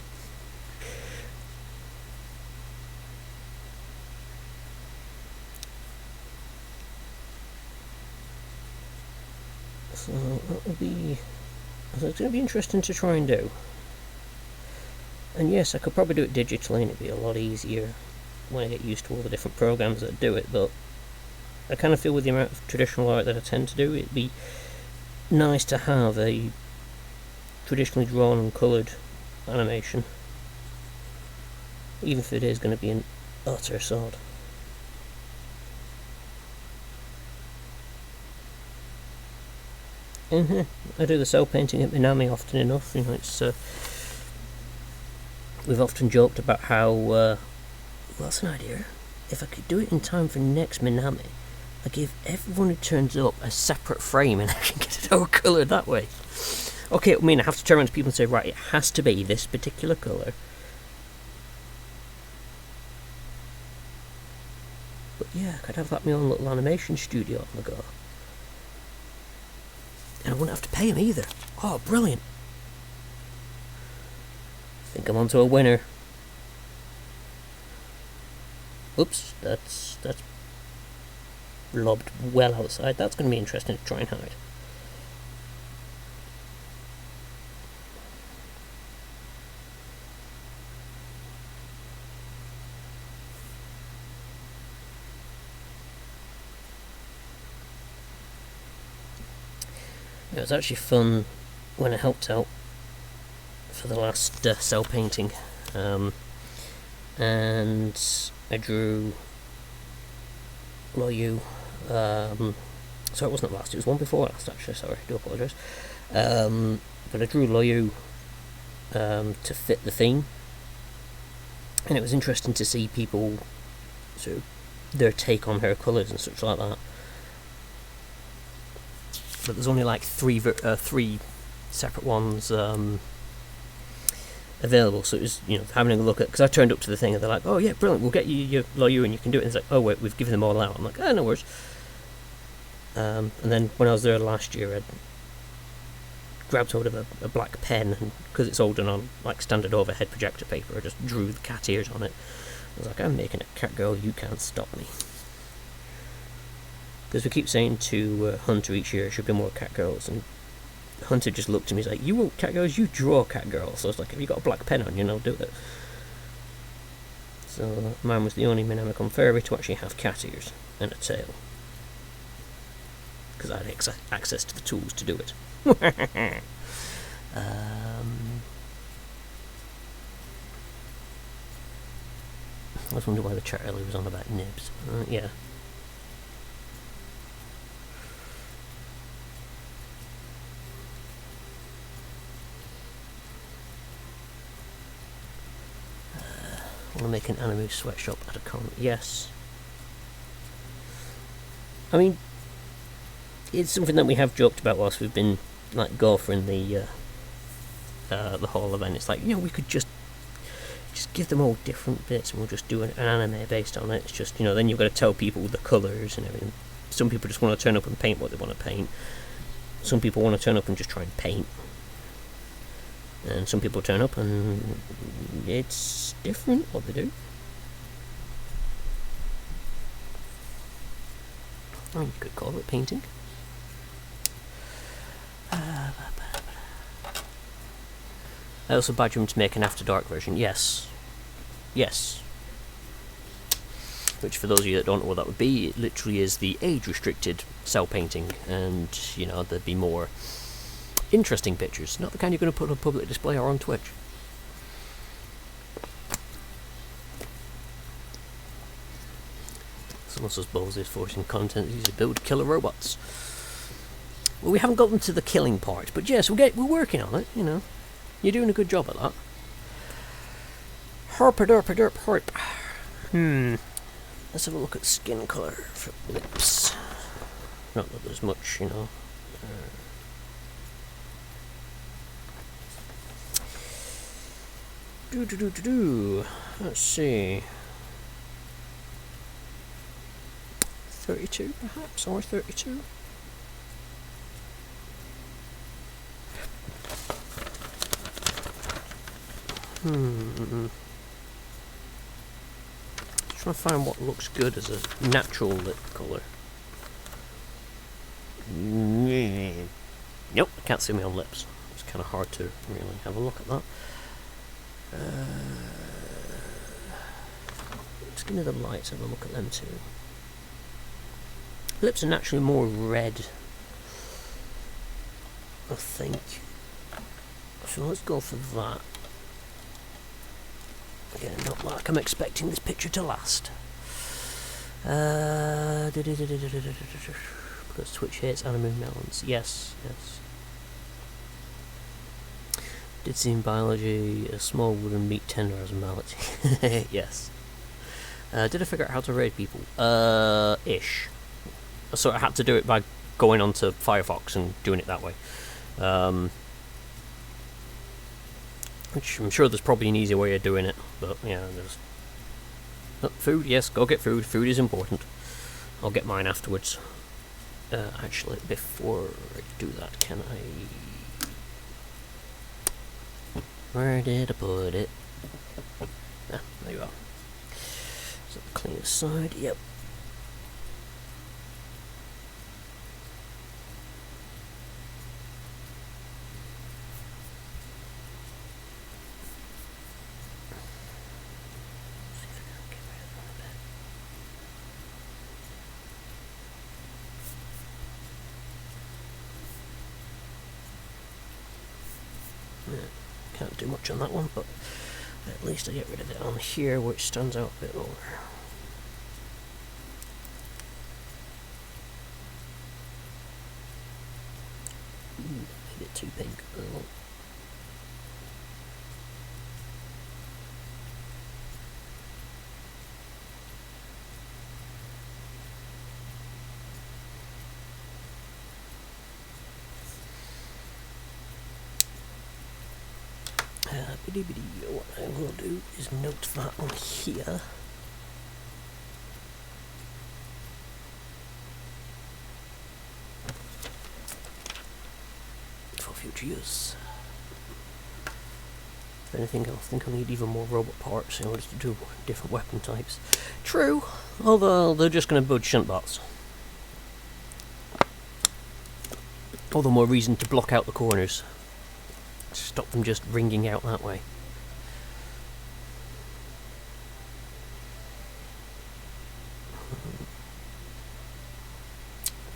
that will be... It's going to be interesting to try and do. And yes, I could probably do it digitally and it'd be a lot easier when I get used to all the different programs that do it, but I kind of feel with the amount of traditional art that I tend to do, it'd be nice to have a traditionally drawn and coloured animation, even if it is going to be an utter sod. I do the cell painting at Minami often enough. You know, it's we've often joked about how well, that's an idea. If I could do it in time for next Minami, I give everyone who turns up a separate frame and I can get it all coloured that way. Okay, I mean, I have to turn around to people and say, right, it has to be this particular colour. But yeah, I could have like my own little animation studio on the go. And I wouldn't have to pay him either. Oh, brilliant. I think I'm onto a winner. Oops, that's lobbed well outside. That's going to be interesting to try and hide. It was actually fun when I helped out for the last cell painting, and I drew Loyu. So it wasn't last, it was one before last actually, sorry, I do apologise. But I drew Loyu to fit the theme, and it was interesting to see people, sort of, their take on her colours and such like that. But there's only like three separate ones available, so it was, you know, having a look at, because I turned up to the thing and they're like, oh yeah, brilliant, we'll get you your Loyu and you can do it, and it's like, oh wait, we've given them all out. I'm like, oh, no worries. And then when I was there last year, I grabbed hold of a black pen, and because it's all done on like standard overhead projector paper, I just drew the cat ears on it. I was like, I'm making a cat girl, you can't stop me. Because we keep saying to Hunter each year, there should be more cat girls, and Hunter just looked at me, he's like, you want cat girls, you draw cat girls. So I was like, have you got a black pen on you, and I'll do it. So mine was the only Minamicon fairy to actually have cat ears and a tail, because I had access to the tools to do it. I was wondering why the chat earlier was on about nibs. Yeah. I want to make an anime sweatshop at a con. Yes. I mean, it's something that we have joked about whilst we've been like golfing the whole event. It's like, you know, we could just give them all different bits and we'll just do an anime based on it. It's just, you know, then you've got to tell people the colours and everything. Some people just want to turn up and paint what they want to paint. Some people want to turn up and just try and paint. And some people turn up and it's different what they do. Oh, you could call it painting. I also badgered him to make an After Dark version. Yes. Yes. Which, for those of you that don't know what that would be, it literally is the age-restricted cell painting, and, you know, there'd be more interesting pictures, not the kind you're going to put on public display or on Twitch. Someone says Bowles is forcing content to build killer robots. Well, we haven't gotten to the killing part, but yes, we're working on it, you know. You're doing a good job at that. Herp. Let's have a look at skin colour for lips. Not that there's much, you know. Let's see. 32 perhaps, or 32. Just trying to find what looks good as a natural lip colour. Nope, I can't see my own lips. It's kind of hard to really have a look at that. Let's give me the lights, have a look at them too. Lips are naturally more red, I think. So let's go for that. Again, not like I'm expecting this picture to last. Because Twitch hates anime melons. Yes, yes. Did see in biology a small wooden meat tender as a mallet. Yes. Did I figure out how to raid people? Ish. So I had to do it by going onto Firefox and doing it that way. Which I'm sure there's probably an easier way of doing it, but yeah, there's... Oh, food, yes, go get food. Food is important. I'll get mine afterwards. Actually, before I do that, can I... Where did I put it? Ah, there you are. Is that the cleanest side? Yep. Can't do much on that one, but at least I get rid of it on here, which stands out a bit more. Ooh, a bit too pink. Oh. What I will do is note that on here. For future use. If anything, I think I'll need even more robot parts in order to do different weapon types. True, although they're just going to build shunt bots. All the more reason to block out the corners. Stop them just ringing out that way.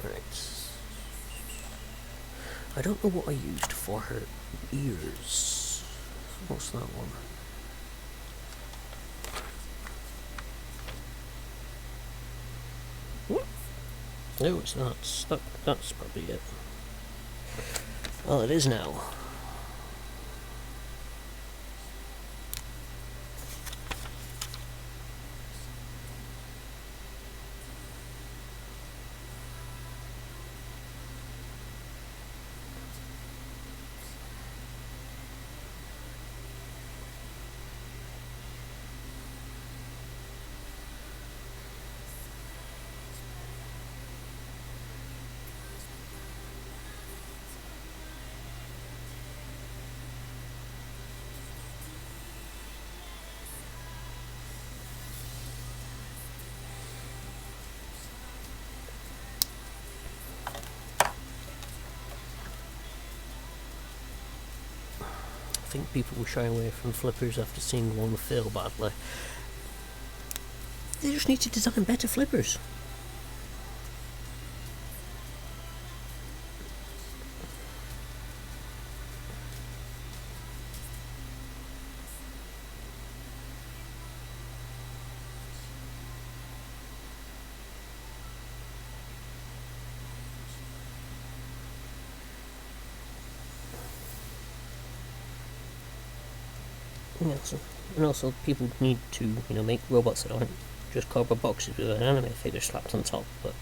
Right. I don't know what I used for her ears. What's that one? No, it's not. That's probably it. Well, it is now. I think people will shy away from flippers after seeing one fail badly. They just need to design better flippers. And also people need to, make robots that aren't just cardboard boxes with an anime figure slapped on top, but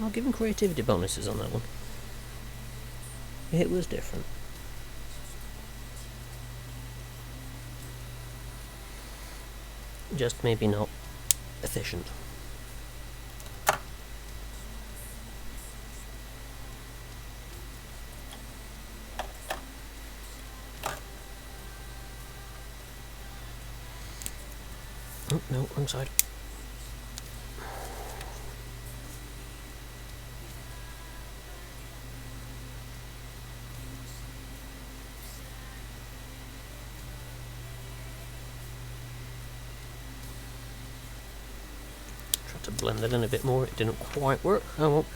I'll give them creativity bonuses on that one. It was different. Just maybe not efficient. Oh, no, wrong side. blend that in a bit more. It didn't quite work. Oh well.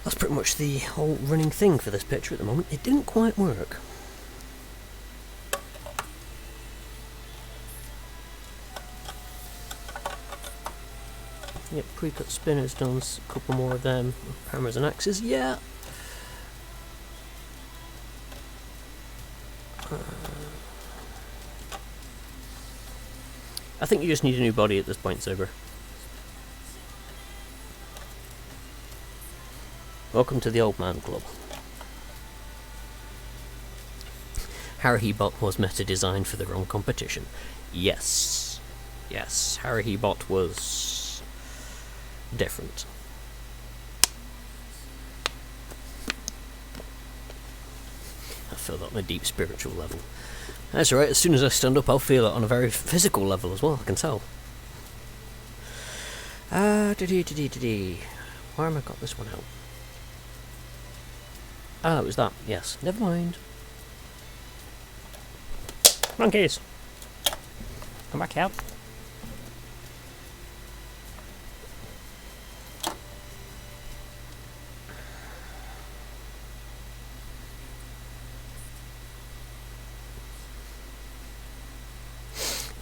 That's pretty much the whole running thing for this picture at the moment. It didn't quite work. Yep, pre-cut spinners done, a couple more of them. Hammers and axes, yeah. I think you just need a new body at this point, Saber. Welcome to the Old Man Club. Harry Bot was meta-designed for the wrong competition. Yes. Yes, Harry Bot was different. I feel that on a deep spiritual level. That's alright, as soon as I stand up I'll feel it on a very physical level as well, I can tell. Why have I got this one out? Ah, it was that, yes. Never mind. Monkeys! Come back out.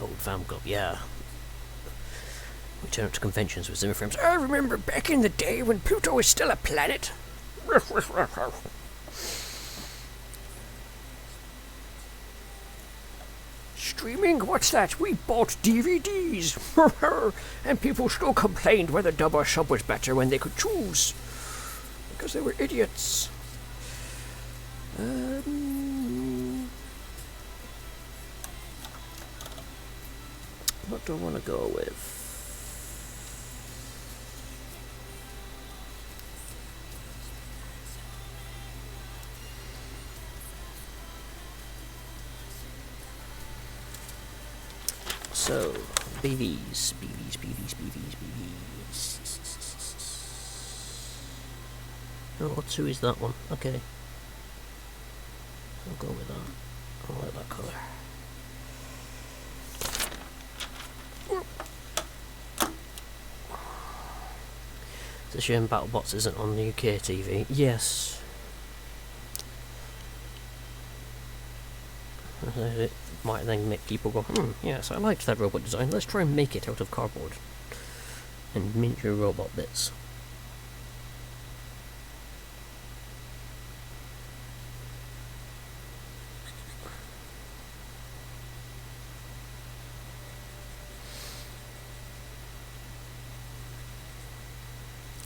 Old fam club, yeah. We turn up to conventions with Zimmer frames. I remember back in the day when Pluto was still a planet. Streaming? What's that? We bought DVDs. And people still complained whether dub or sub was better when they could choose. Because they were idiots. What do I want to go with? So, BVs. Oh, who is that one? Okay. I'll go with that. I like that colour. It's a shame BattleBots isn't on the UK TV. Yes. It might then make people go, yes, I liked that robot design, let's try and make it out of cardboard. And miniature robot bits.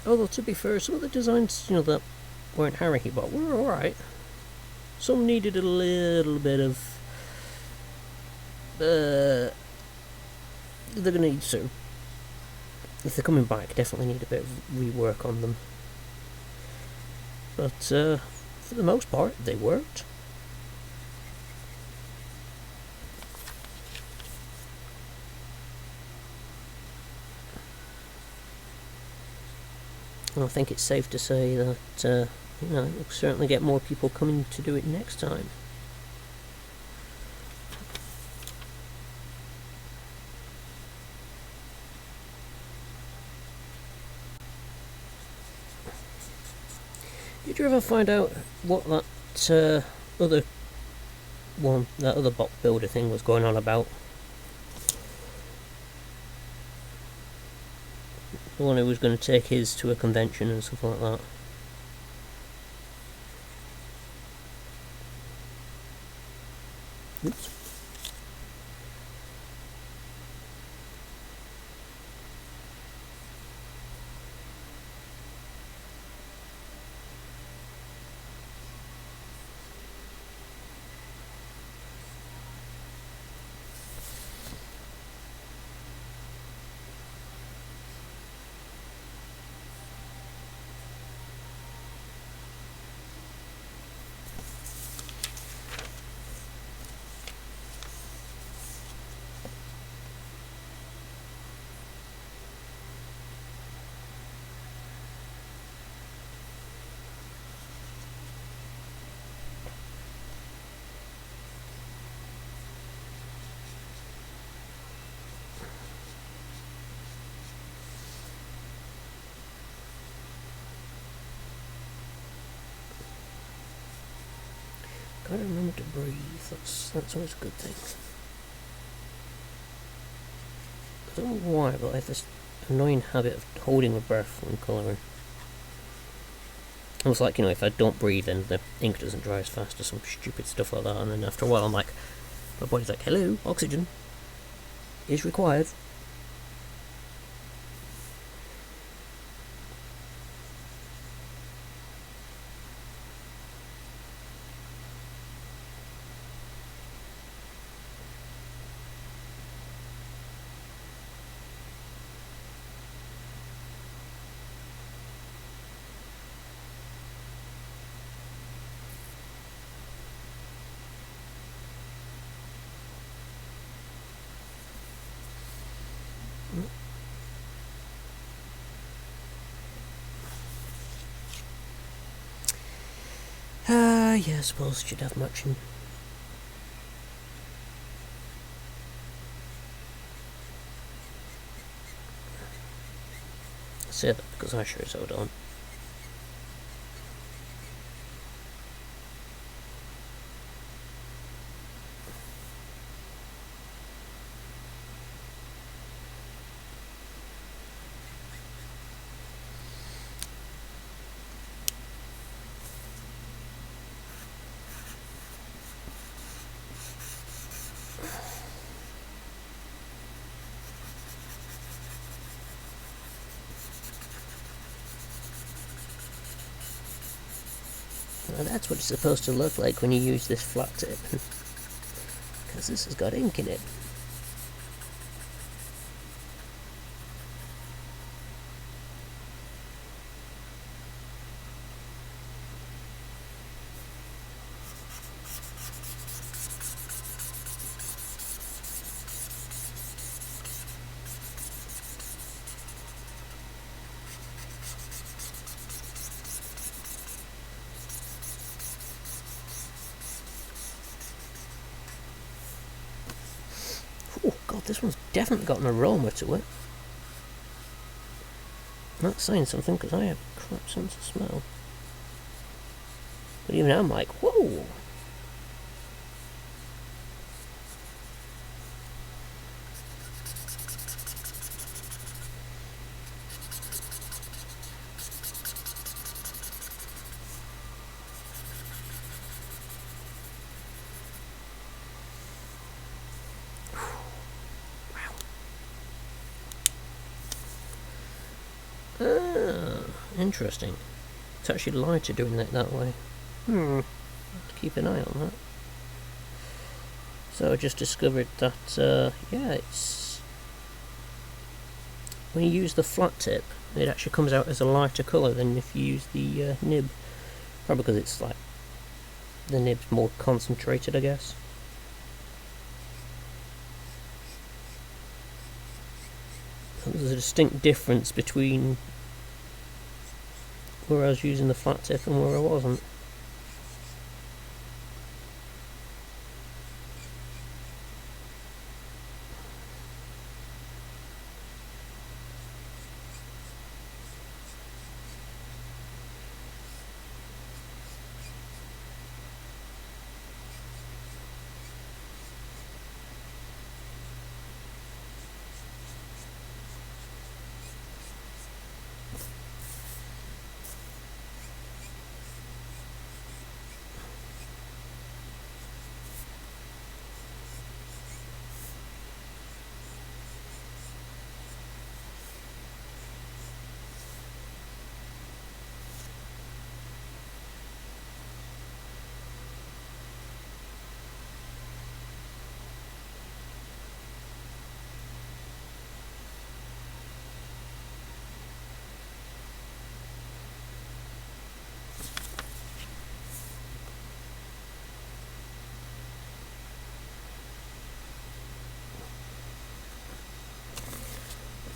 Although, to be fair, some of the designs, that weren't Harry Bot were alright. Some needed a little bit of... they're gonna need to, if they're coming back, definitely need a bit of rework on them. But for the most part, they worked. And I think it's safe to say that we'll certainly get more people coming to do it next time. Did you ever find out what that other bot builder thing was going on about? The one who was going to take his to a convention and stuff like that. Oops. Gotta remember to breathe. That's always a good thing. I don't know why, but I have this annoying habit of holding my breath when colouring. Almost like, you know, if I don't breathe, then the ink doesn't dry as fast or some stupid stuff like that. And then after a while, I'm like, my body's like, hello, oxygen is required. Yeah, I suppose it should have matching. I say that because I sure as hell don't. Now that's what it's supposed to look like when you use this flat tip. Because this has got ink in it. Oh god, this one's definitely got an aroma to it. That's saying something because I have a crap sense of smell. But even now I'm like, whoa! Ah, interesting. It's actually lighter doing it that way. Have to keep an eye on that. So I just discovered that, yeah, it's... when you use the flat tip, it actually comes out as a lighter colour than if you use the nib. Probably because it's like, the nib's more concentrated, I guess. There's a distinct difference between where I was using the flat tip and where I wasn't.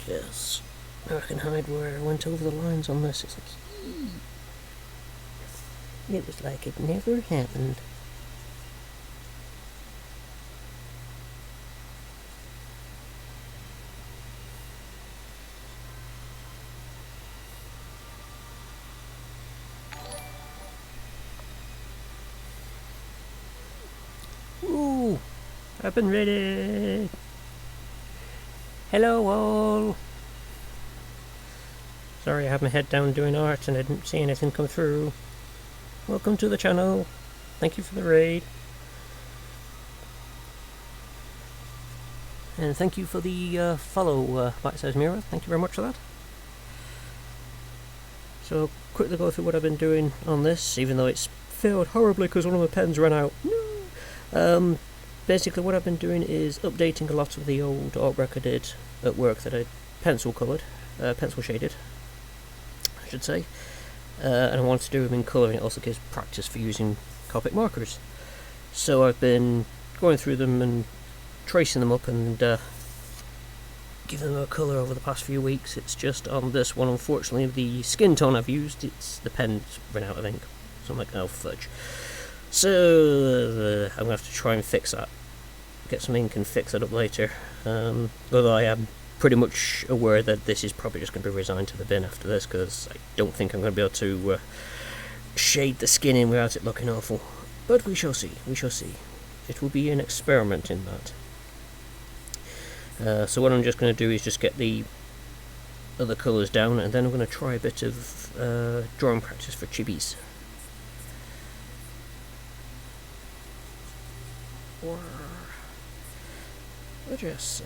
Yes. Now I can hide where I went over the lines on this. It's like, it was like it never happened. Ooh, I've been ready. Hello all. Sorry, I had my head down doing art and I didn't see anything come through. Welcome to the channel. Thank you for the raid. And thank you for the follow, Bite-Sized Mirror. Thank you very much for that. So, quickly go through what I've been doing on this, even though it's failed horribly because one of my pens ran out. No! Basically what I've been doing is updating a lot of the old artwork I did at work that I pencil shaded, I should say. And I wanted to do them in colour, and it also gives practice for using Copic markers. So I've been going through them and tracing them up and giving them a colour over the past few weeks. It's just on this one, unfortunately, the skin tone I've used, the pen's run out of ink. So I'm like, oh fudge. So I'm going to have to try and fix that. Get some ink and fix it up later. Although I am pretty much aware that this is probably just going to be resigned to the bin after this, because I don't think I'm going to be able to shade the skin in without it looking awful. But we shall see, we shall see. It will be an experiment in that. So what I'm just going to do is just get the other colours down, and then I'm going to try a bit of drawing practice for chibis. Or just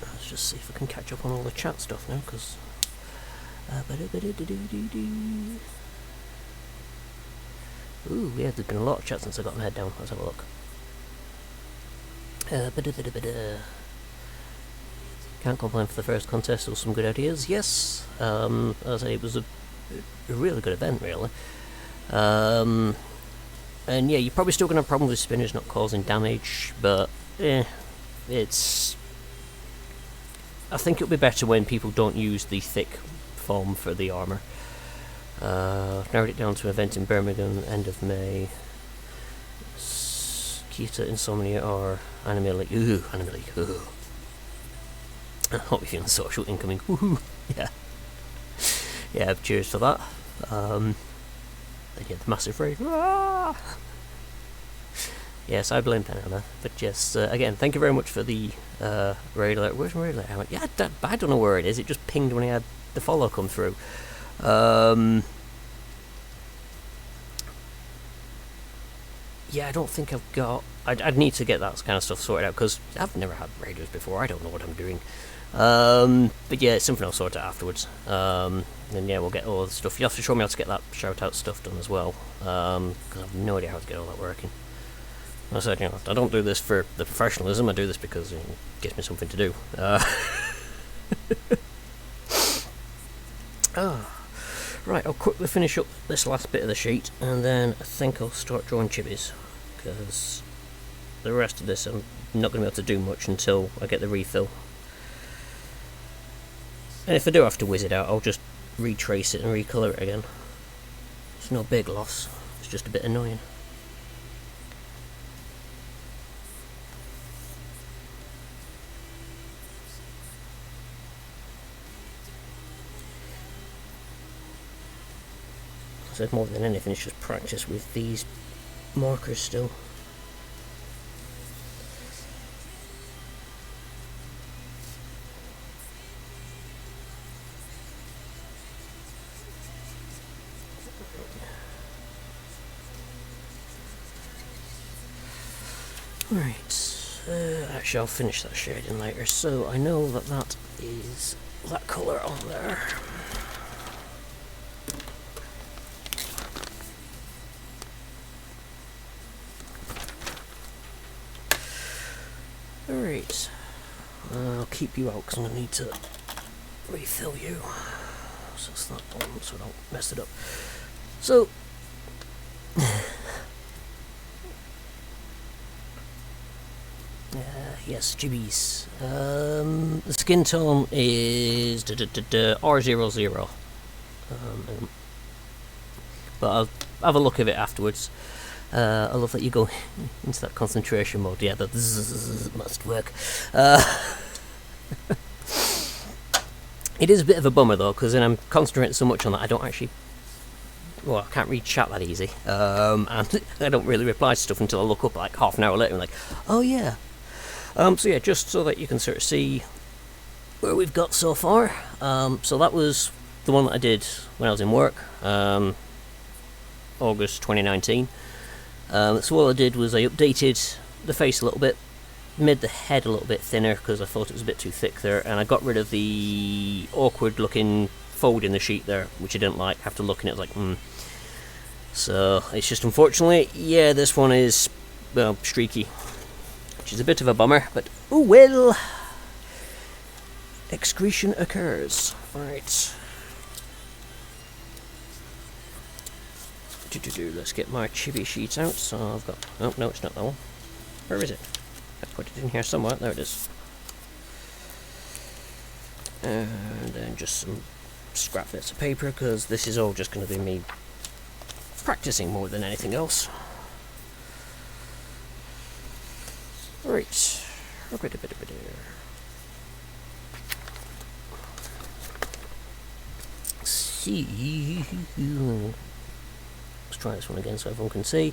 let's just see if I can catch up on all the chat stuff now, because ooh, yeah, there's been a lot of chat since I got my head down. Let's have a look. Can't complain for the first contest. There was some good ideas. Yes, as I say, it was a really good event, really. And yeah, you're probably still going to have problems with spinners not causing damage, but it's... I think it'll be better when people don't use the thick foam for the armour. Narrowed it down to an event in Birmingham, end of May. Kita, Insomnia, or Anime League. Ooh, Anime League. Ooh. I hope you're feeling social incoming. Woohoo! Yeah. Yeah, cheers for that. Then you had the massive raid. Ah! Yes, I blame Penana. But yes, again, thank you very much for the raid alert. Where's my raid alert? I went, yeah, I don't know where it is. It just pinged when I had the follow come through. Yeah, I don't think I've got... I'd need to get that kind of stuff sorted out, because I've never had raiders before. I don't know what I'm doing. But yeah, it's something I'll sort out afterwards. And yeah, we'll get all the stuff. You have to show me how to get that shout out stuff done as well, because I have no idea how to get all that working. I said, you know, I don't do this for the professionalism. I do this because it gives me something to do. Right, I'll quickly finish up this last bit of the sheet, and then I think I'll start drawing chibis, because the rest of this I'm not going to be able to do much until I get the refill. And if I do have to whiz it out, I'll just retrace it and recolour it again. It's no big loss, it's just a bit annoying. I said more than anything, it's just practice with these markers still. Right, actually I'll finish that shading later, so I know that that is that colour on there. Alright, I'll keep you out because I'm going to need to refill you. So it's that one, so I don't mess it up. So, yes, chibis. The skin tone is R00. But I'll have a look at it afterwards. I love that you go into that concentration mode. Yeah, that must work. It is a bit of a bummer though, because then I'm concentrating so much on that I don't actually well, I can't read chat that easy, and I don't really reply to stuff until I look up like half an hour later and like, oh yeah. So yeah, just so that you can sort of see where we've got so far. So that was the one that I did when I was in work, August 2019. So all I did was I updated the face a little bit, made the head a little bit thinner because I thought it was a bit too thick there, and I got rid of the awkward looking fold in the sheet there, which I didn't like. Have to look in it like, So it's just unfortunately, yeah, this one is, well, streaky, which is a bit of a bummer, but oh well. Excretion occurs. Right. Let's get my chibi sheet out. So I've got, oh no, it's not that one. Where is it? I put it in here somewhere. There it is. And then just some scrap bits of paper, because this is all just going to be me practicing more than anything else. Right. See. Let's try this one again so everyone can see.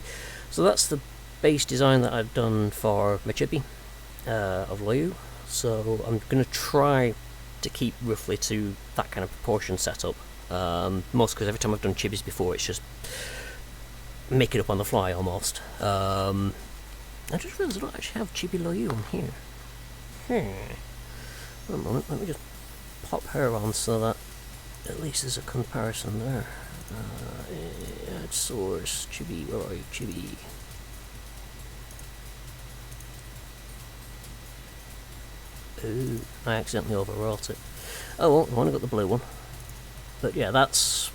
So that's the base design that I've done for my chibi of Loyu. So I'm going to try to keep roughly to that kind of proportion setup. Most because every time I've done chibis before, it's just make it up on the fly almost. I just realised I don't actually have chibi Loyu on here. One moment, let me just pop her on so that at least there's a comparison there. Add source, chibi, where are you, chibi? Ooh, I accidentally overwrought it. Oh well, I only got the blue one. But yeah, that's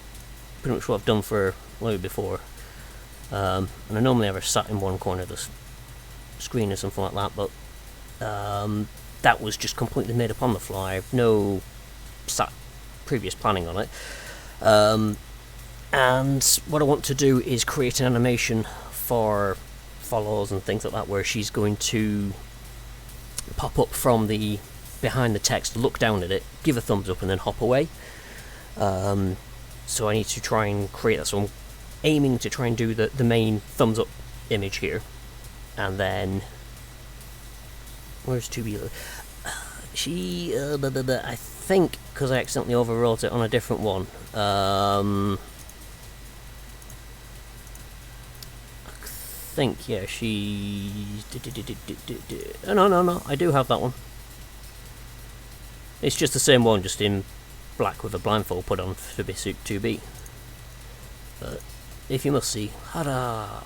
pretty much what I've done for Loyu before. And I normally have her sat in one corner of the screen or something like that, but that was just completely made up on the fly. I've no previous planning on it. And what I want to do is create an animation for follows and things like that, where she's going to pop up from the behind the text, look down at it, give a thumbs up, and then hop away. So I need to try and create that. So I'm aiming to try and do the main thumbs up image here, and then where's Tubular? She I think because I accidentally overwrote it on a different one. I think, yeah, she. No, I do have that one. It's just the same one, just in black with a blindfold put on for Suit 2B. But if you must see, hurrah!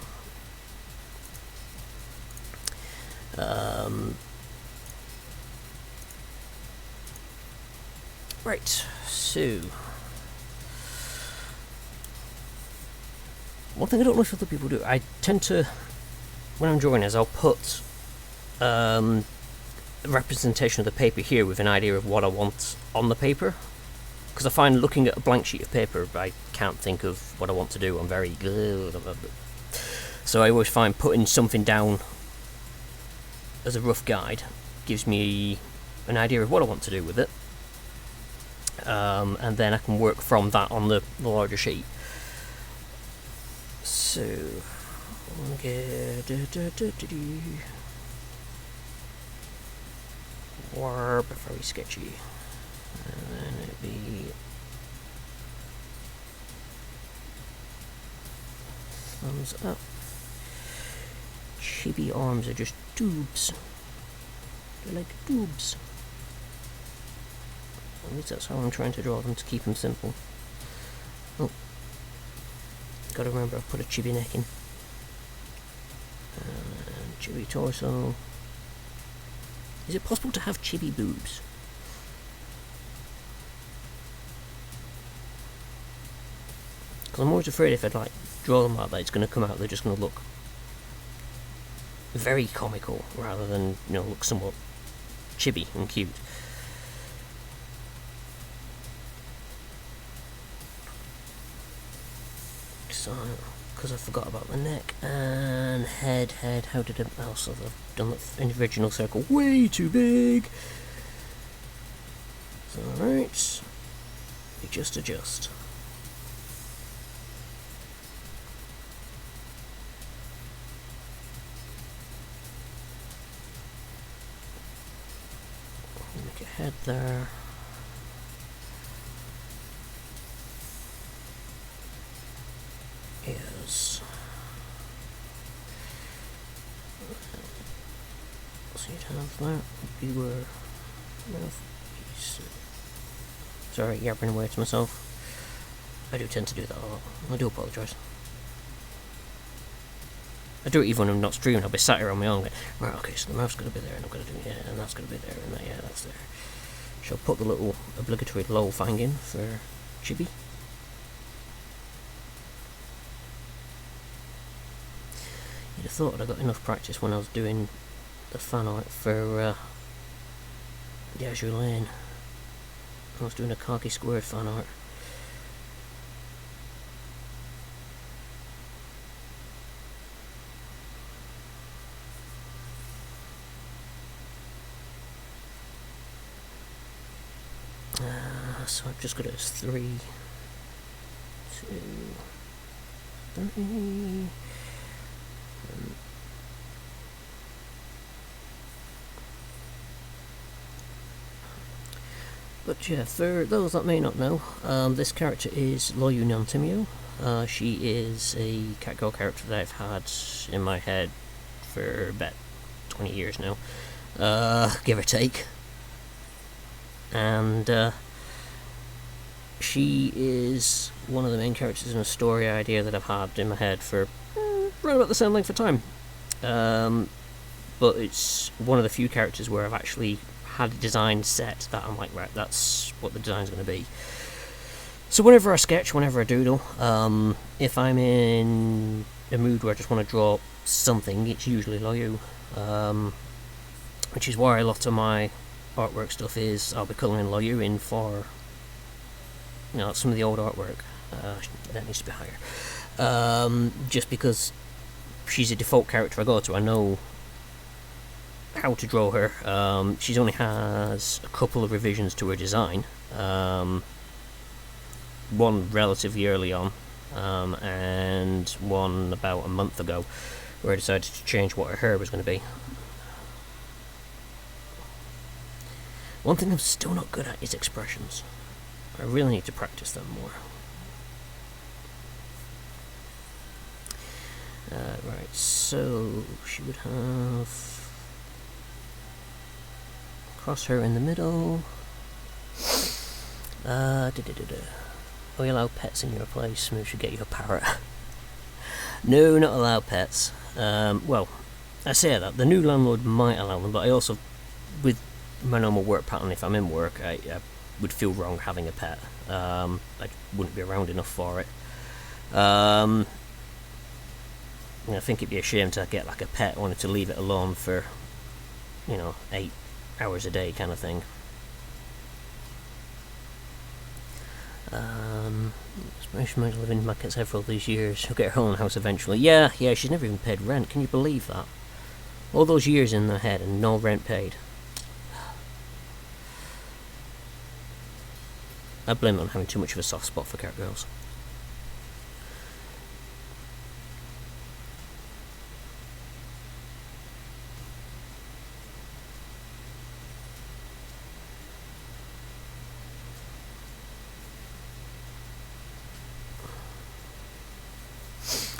Right, so one thing I don't know if other people do, I tend to, when I'm drawing, is I'll put a representation of the paper here with an idea of what I want on the paper, because I find looking at a blank sheet of paper, I can't think of what I want to do. I'm very good, so I always find putting something down as a rough guide gives me an idea of what I want to do with it, and then I can work from that on the larger sheet. So, warp, very sketchy, and then it'd be thumbs up. Chibi arms are just tubes. They're like tubes. At least that's how I'm trying to draw them, to keep them simple. Oh, gotta remember I put a chibi neck in. And chibi torso. Is it possible to have chibi boobs? Because I'm always afraid if I like draw them like that, it's going to come out, they're just going to look very comical rather than, you know, look somewhat chibi and cute. So, because I forgot about the neck and head, how did I also have done the original circle way too big. So, alright, we just adjust. head there. Is so you'd have that would be where mouthpiece. Sorry, yapping away to myself. I do tend to do that a lot. I do apologise. I do it even when I'm not streaming. I'll be sat here on my own going, right, okay, so the mouth's going to be there, and I'm going to do it, and that's going to be there, and yeah, that's there. Shall put the little obligatory low fang in for chibi. You'd have thought I got enough practice when I was doing the fan art for the Azure Lane. I was doing a khaki squared fan art. So I've just got it as 3, 2, 3. But yeah, for those that may not know, this character is Loyu Nantimio. She is a catgirl character that I've had in my head for about 20 years now, give or take. And she is one of the main characters in a story idea that I've had in my head for right about the same length of time. But it's one of the few characters where I've actually had a design set that I'm like, right, that's what the design's going to be. So whenever I sketch, whenever I doodle, if I'm in a mood where I just want to draw something, it's usually Loyu. Which is why a lot of my artwork stuff is, I'll be colouring Loyu in for, you know, some of the old artwork. That needs to be higher. Just because she's a default character I go to, I know how to draw her. She only has a couple of revisions to her design. One relatively early on, and one about a month ago, where I decided to change what her hair was going to be. One thing I'm still not good at is expressions. I really need to practice them more. Right, so she would have crosshair in the middle. We allow pets in your place. Maybe we should get you a parrot. No, not allow pets. Well, I say that the new landlord might allow them, but I also, with my normal work pattern, if I'm in work, I would feel wrong having a pet. I wouldn't be around enough for it. I think it'd be a shame to get like a pet, wanted to leave it alone for, 8 hours a day kind of thing. She might live in my cat's head for all these years. She'll get her own house eventually. Yeah, she's never even paid rent. Can you believe that? All those years in her head and no rent paid. I blame it on having too much of a soft spot for cat girls.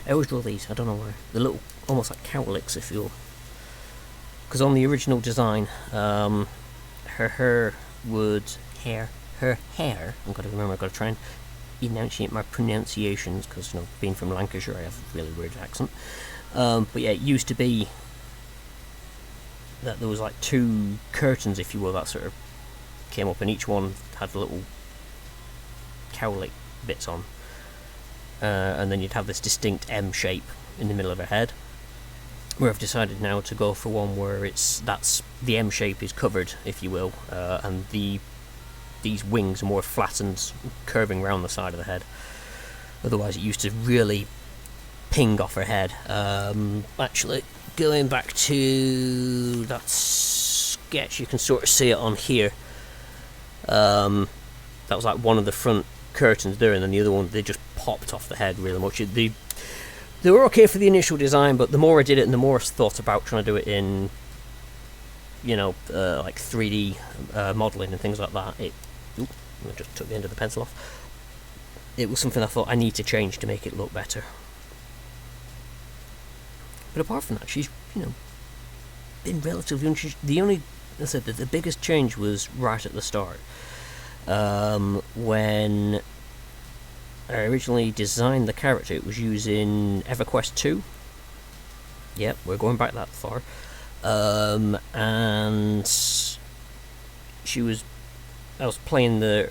I always draw these, I don't know why. They're little, almost like cowlicks, if you will. Because on the original design, her hair, I've got to remember, I've got to try and enunciate my pronunciations, because, being from Lancashire, I have a really weird accent. But yeah, it used to be that there was like 2 curtains, if you will, that sort of came up, and each one had little cowlick bits on. And then you'd have this distinct M shape in the middle of her head. Where I've decided now to go for one where the M shape is covered, if you will, and these wings are more flattened, curving round the side of the head. Otherwise, it used to really ping off her head. Actually, going back to that sketch, you can sort of see it on here. That was like one of the front curtains there, and then the other one, they just popped off the head really much. They were okay for the initial design, but the more I did it and the more I thought about trying to do it in you know, like 3D modelling and things like that, I just took the end of the pencil off. It was something I thought I need to change to make it look better. But apart from that, she's, you know, been relatively the only, I said that the biggest change was right at the start, when I originally designed the character. It was using EverQuest 2. Yep, we're going back that far. And I was playing the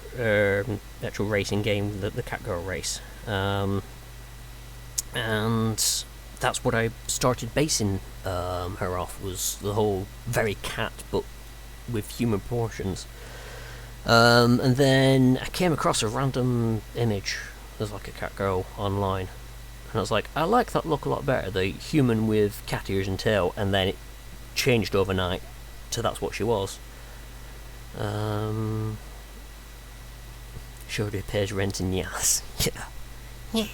actual racing game, the Catgirl race, and that's what I started basing her off, was the whole very cat but with human proportions. And then I came across a random image. There's like a Catgirl online, and I was like, I like that look a lot better, the human with cat ears and tail, and then it changed overnight to that's what she was. Surely pays rent in Yas. Yeah. And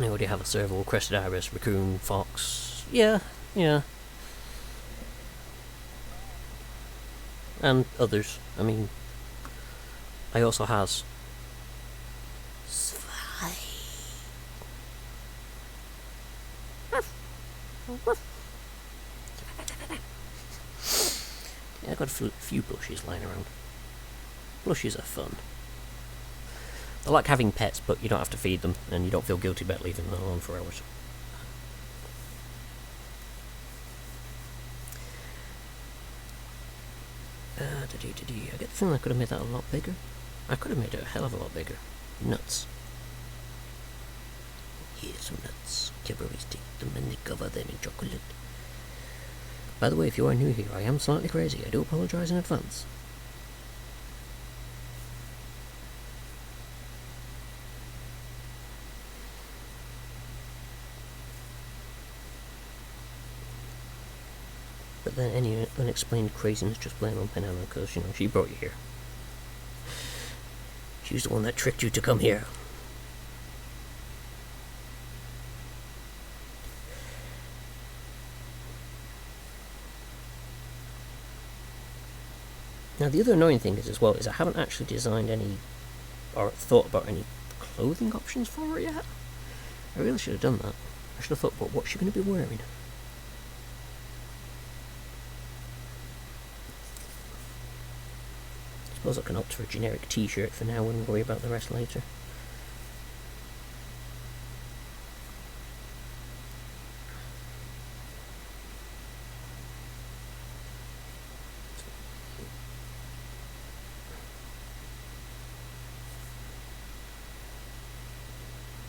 I already have a serval, crested ibis, raccoon, fox. Yeah. And others. I mean, I also has yeah, I got a few blushies lying around. Blushies are fun. I like having pets, but you don't have to feed them, and you don't feel guilty about leaving them alone for hours. I get the feeling I could have made that a lot bigger. I could have made it a hell of a lot bigger. Nuts. Here's some nuts. Cadbury's, take them and they cover them in chocolate. By the way, if you are new here, I am slightly crazy. I do apologise in advance. But then any unexplained craziness, just blame on Penana, because, you know, she brought you here. She's the one that tricked you to come here. Now, the other annoying thing is, as well, is I haven't actually designed any, or thought about any clothing options for her yet. I really should have done that. I should have thought about what she's going to be wearing. I suppose I can opt for a generic t-shirt for now and worry about the rest later.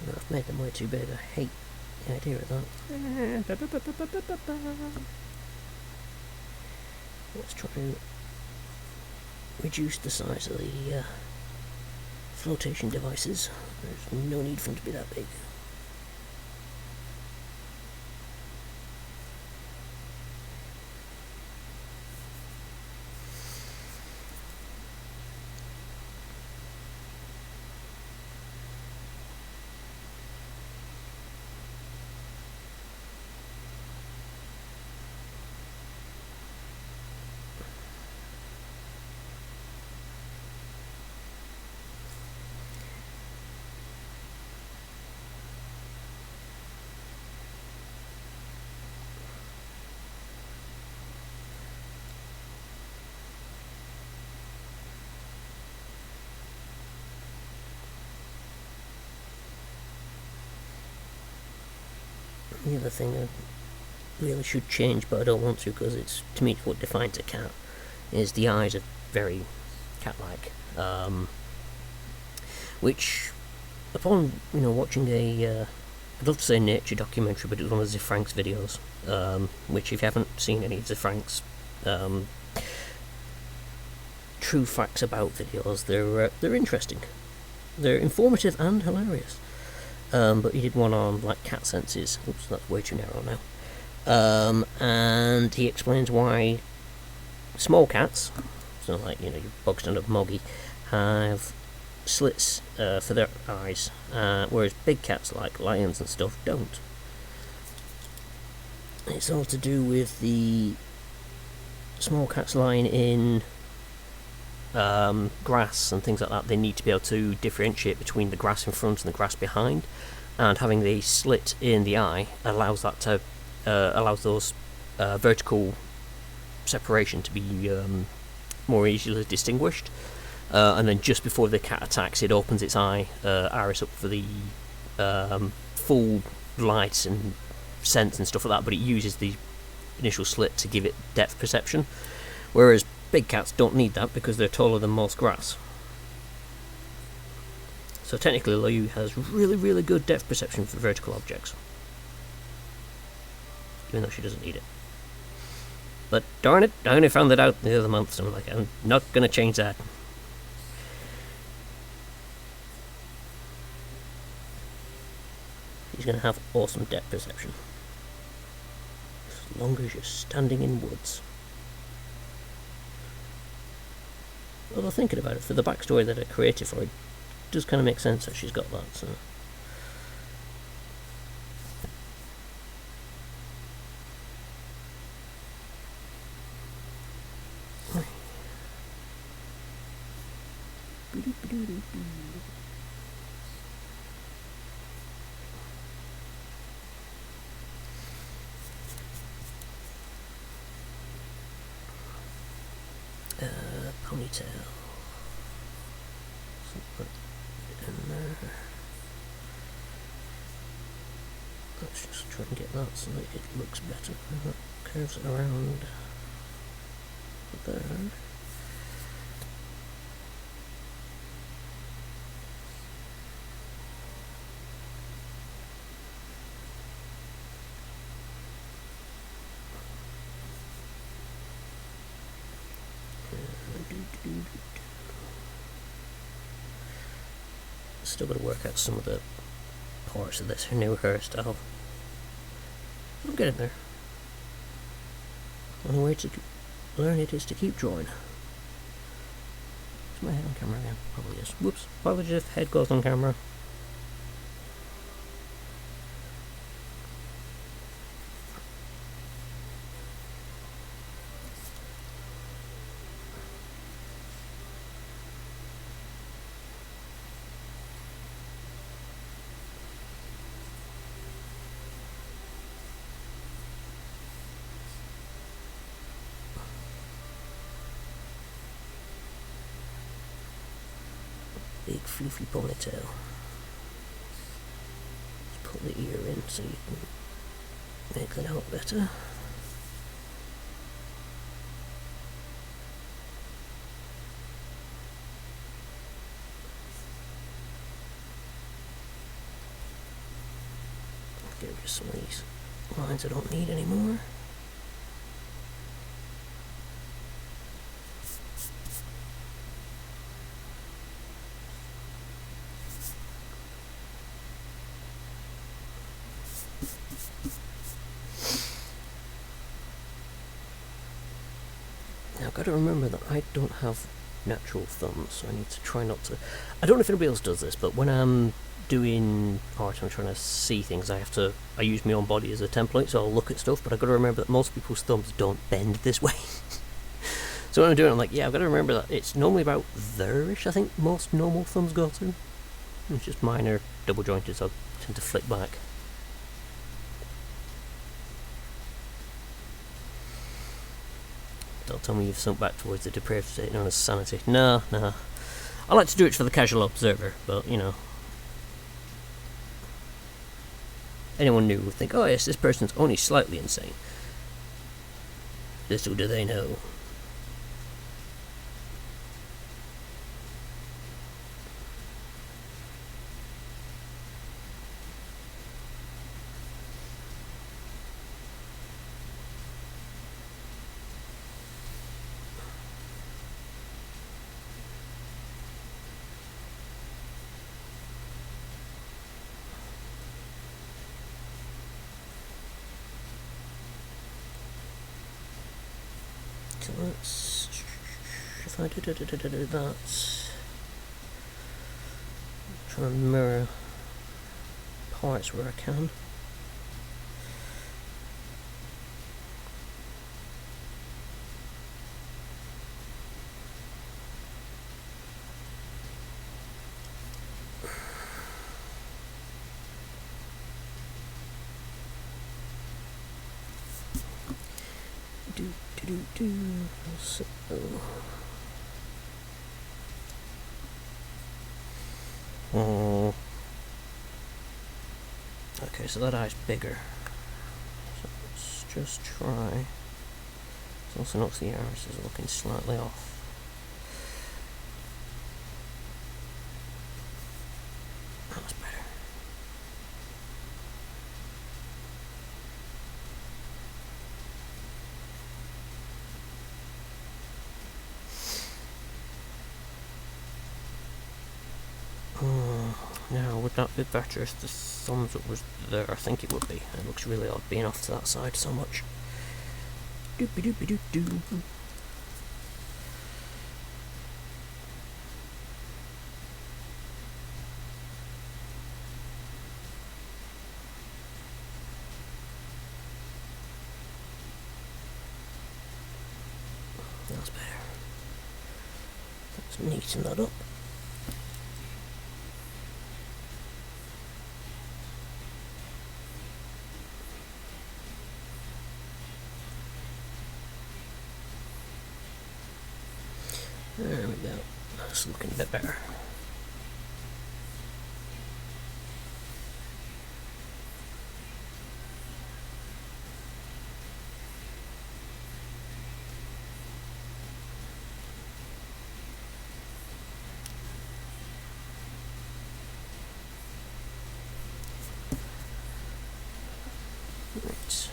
I've made them way too big. I hate the idea of that. Let's try to reduce the size of the flotation devices. There's no need for them to be that big. The other thing I really should change, but I don't want to because it's, to me, what defines a cat, is the eyes are very cat-like. Which, upon, you know, watching a, I'd love to say nature documentary, but it was one of Zifrank's videos, which, if you haven't seen any of Zifrank's true facts about videos, they're interesting. They're informative and hilarious. But he did one on, like, cat senses. Oops, that's way too narrow now. And he explains why small cats, so like, you know, your bog standard moggy, have slits for their eyes, whereas big cats, like lions and stuff, don't. It's all to do with the small cats lying in grass and things like that. They need to be able to differentiate between the grass in front and the grass behind, and having the slit in the eye allows that to allows those vertical separation to be more easily distinguished. And then just before the cat attacks, it opens its iris up for the full light and sense and stuff like that, but it uses the initial slit to give it depth perception, whereas big cats don't need that because they're taller than most grass. So technically Liu has really good depth perception for vertical objects, even though she doesn't need it. But darn it, I only found that out the other month, so I'm like, I'm not going to change that. He's going to have awesome depth perception, as long as you're standing in woods. Although thinking about it, for the backstory that I created for it, it does kind of make sense that she's got that, so... Ponytail. So put it in there. Let's just try and get that so that it looks better. That curves it around there. Still got to work out some of the parts of this new hairstyle. I'm getting there. The only way to learn it is to keep drawing. Is my head on camera again? Probably is. Whoops. Apologies if head goes on camera. Big floofy ponytail. Let's put the ear in so you can make that out better. Get rid of some of these lines I don't need anymore. I've got to remember that I don't have natural thumbs, so I need to try not to... I don't know if anybody else does this, but when I'm doing art and I'm trying to see things, I use my own body as a template, so I'll look at stuff, but I've got to remember that most people's thumbs don't bend this way. So when I'm doing it, I'm like, yeah, I've got to remember that it's normally about there-ish, I think most normal thumbs go to. It's just mine are double jointed, so I tend to flick back. Don't tell me you've sunk back towards the depraved state known as sanity. No. I like to do it for the casual observer, but, you know. Anyone new would think, oh yes, this person's only slightly insane. Little do they know. So let's, if I do that, try and mirror parts where I can. So, okay, so that eye's bigger. So let's just try. It also knocks the iris is looking slightly off. That's better. Now, would that be better if the thumbs up was there? I think it would be. It looks really odd being off to that side so much. Doopy doopy doop doo. That's better. Let's neaten that up. There we go. That's looking a bit better. Right.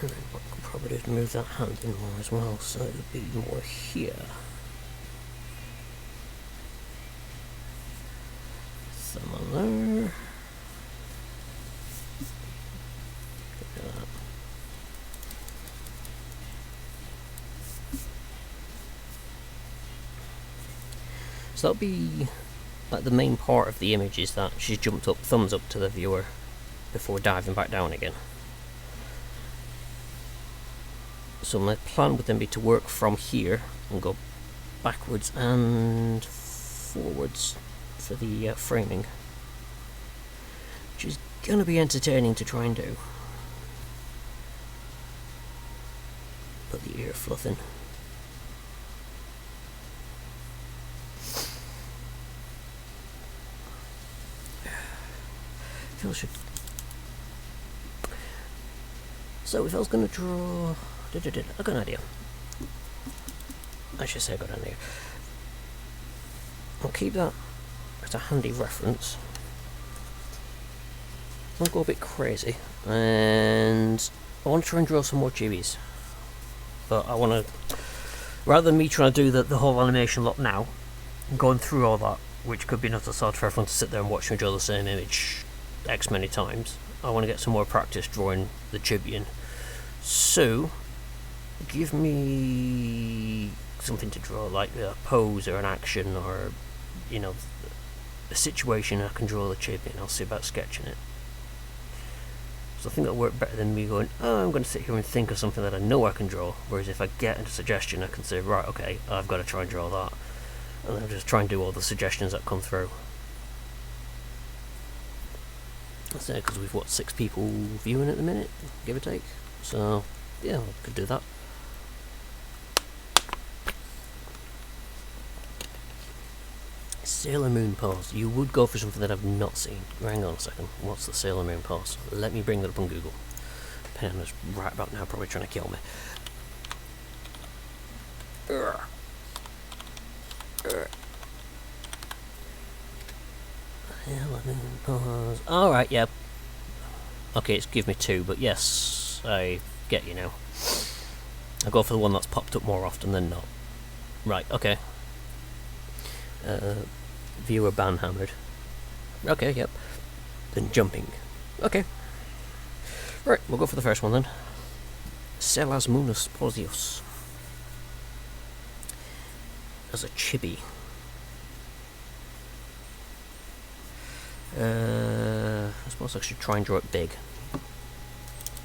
And then what I could probably do is move that hand in more as well, so it'll be more here. Thumb on there. Look at that. So that'll be like the main part of the image, is that she's jumped up, thumbs up to the viewer before diving back down again. So my plan would then be to work from here and go backwards and forwards for the framing, which is going to be entertaining to try and do. Put the ear fluff in. So if I was going to draw, I got an idea. I should say I got an idea. I'll keep that as a handy reference. I'll go a bit crazy, and I want to try and draw some more chibis. But I want to, rather than me trying to do the whole animation lot now, going through all that, which could be another sort for everyone to sit there and watch me draw the same image X many times, I want to get some more practice drawing the chibi in. So, give me something to draw, like a pose or an action, or, you know, a situation I can draw the chibi, and I'll see about sketching it. So I think that'll work better than me going, oh, I'm going to sit here and think of something that I know I can draw, whereas if I get a suggestion, I can say, right, okay, I've got to try and draw that, and I'll just try and do all the suggestions that come through. That's it, because we've, what, 6 people viewing at the minute, give or take, so yeah, I could do that. Sailor Moon pose. You would go for something that I've not seen. Hang on a second. What's the Sailor Moon pose? Let me bring that up on Google. Penna's right about now probably trying to kill me. Sailor Moon pose. Alright, yeah. Okay, it's give me 2, but yes, I get you now. I go for the one that's popped up more often than not. Right, okay. Viewer banhammered. Okay, yep. Then jumping. Okay. Right, we'll go for the first one then. Selasmunus Posios. As a chibi. I suppose I should try and draw it big.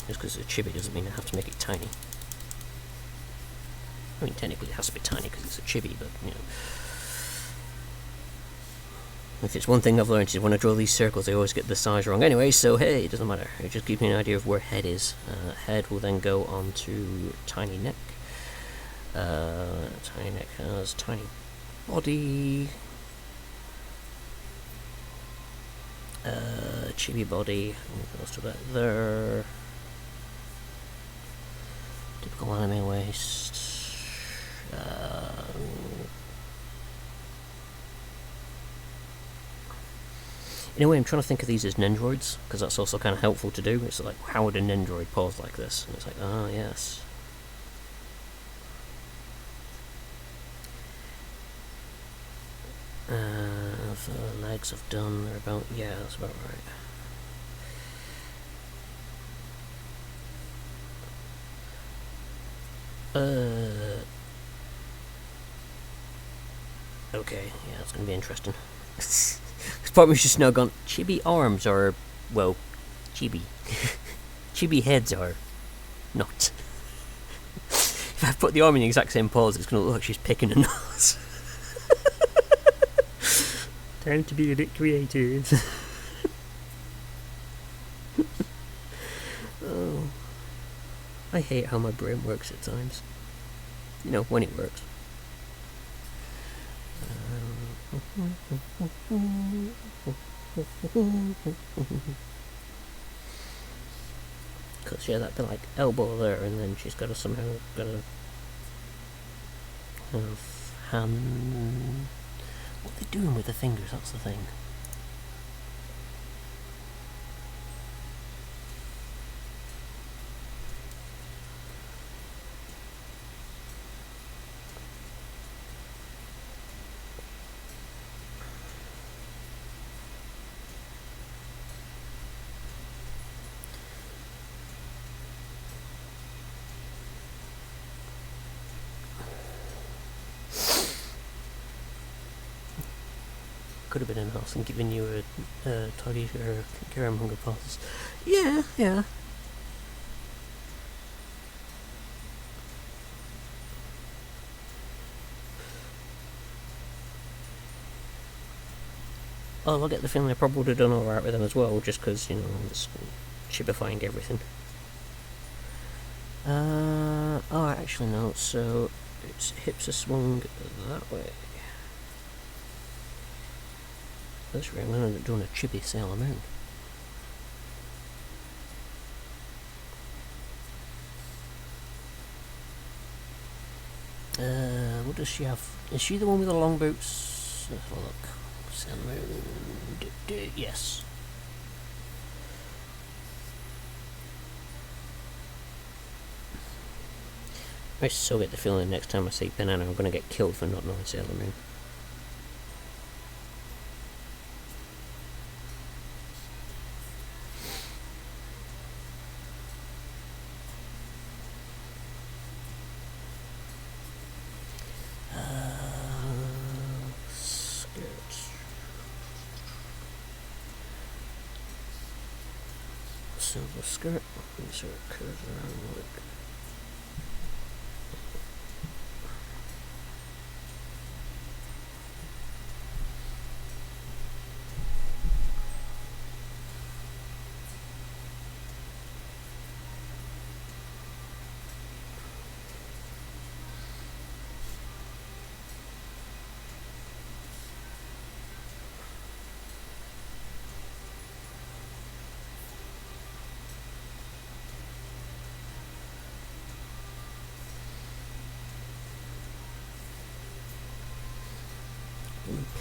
Just because it's a chibi doesn't mean I have to make it tiny. I mean, technically it has to be tiny because it's a chibi, but, you know. if it's one thing I've learned is when I draw these circles I always get the size wrong anyway, so hey, it doesn't matter. It just gives me an idea of where head is. Head will then go on to tiny neck. Tiny neck has tiny body. Chibi body, goes to that there. Typical anime waist. In a way, I'm trying to think of these as Nendroids, because that's also kind of helpful to do. It's like, how would a Nendroid pose like this? And it's like, ah, yes. The legs I've done, they're about, yeah, that's about right. Okay, yeah, that's gonna be interesting. This part was just now gone. Chibi arms are, well, chibi. Chibi heads are not. If I put the arm in the exact same pose, it's gonna look like she's picking a nose. Time to be a bit creative. Oh, I hate how my brain works at times. You know, when it works. Because yeah, that'd be like elbow there, and then she's got to somehow got to have hand. What are they doing with the fingers? That's the thing. Could have been an arse and given you a toddy or garum hunger passes. Yeah, yeah. Oh, I get the feeling I probably would have done alright with them as well, just because, you know, it's chibifying everything. Oh, actually no, so its hips are swung that way. That's right, I'm going to end up doing a chibi Sailor Moon. What does she have? Is she the one with the long boots? Let's have a look. Sailor Moon. Yes. I so get the feeling next time I see Banana I'm going to get killed for not knowing Sailor Moon. Silver skirt, insert curves around the leg.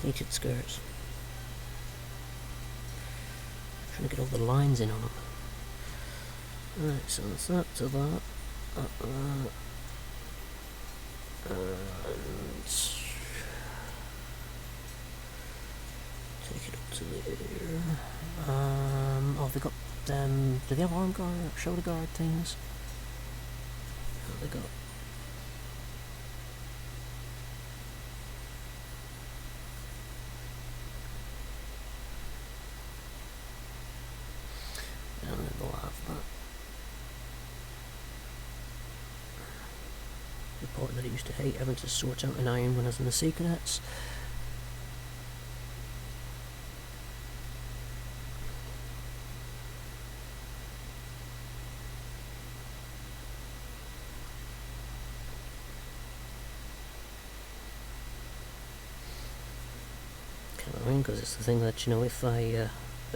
Pleated skirts. Trying to get all the lines in on them. Right, so that's that to that. And take it up to there. Oh, they got do they have arm guard, shoulder guard things? What have they got? Report that I used to hate having to sort out an iron when I was in the Sea Cadets. know what I mean? Because it's the thing that, you know, if I'd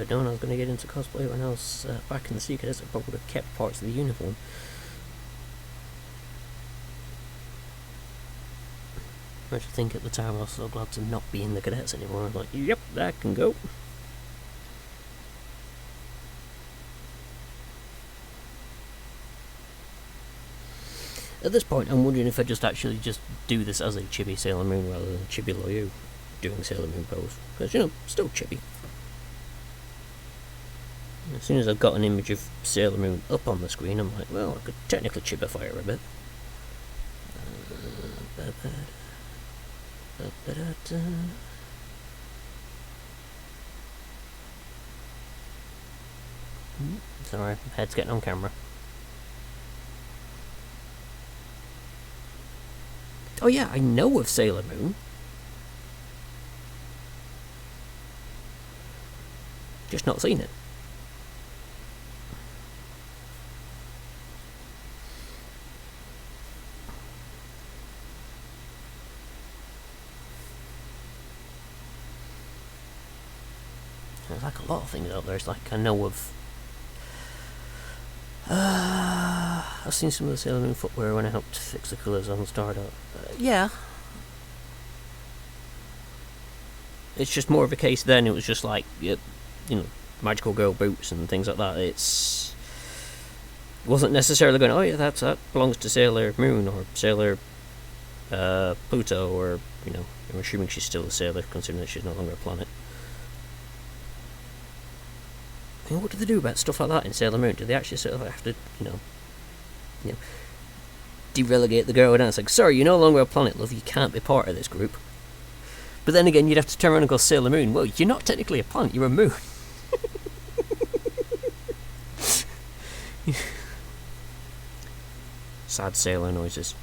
known I was going to get into cosplay when I was back in the Sea Cadets, I probably would have kept parts of the uniform. I think at the time I was so glad to not be in the cadets anymore. I was like, yep, that can go. At this point, I'm wondering if I just actually just do this as a chibi Sailor Moon rather than chibi Loyu doing Sailor Moon pose. Because, you know, still chibi. As soon as I've got an image of Sailor Moon up on the screen, I'm like, well, I could technically chibify her a bit. Sorry, head's getting on camera. Oh yeah, I know of Sailor Moon. Just not seen it. There's like a lot of things out there. It's like I know of. I've seen some of the Sailor Moon footwear when I helped fix the colours on Stardust. Yeah. It's just more of a case then. It was just like, you know, magical girl boots and things like that. It wasn't necessarily going, oh yeah, that belongs to Sailor Moon or Sailor Pluto, or, you know, I'm assuming she's still a sailor considering that she's no longer a planet. I mean, what do they do about stuff like that in Sailor Moon? Do they actually sort of have to, you know, de-relegate the girl down? It's like, sorry, you're no longer a planet, love, you can't be part of this group. But then again, you'd have to turn around and go, Sailor Moon, well, you're not technically a planet, you're a moon. Sad sailor noises.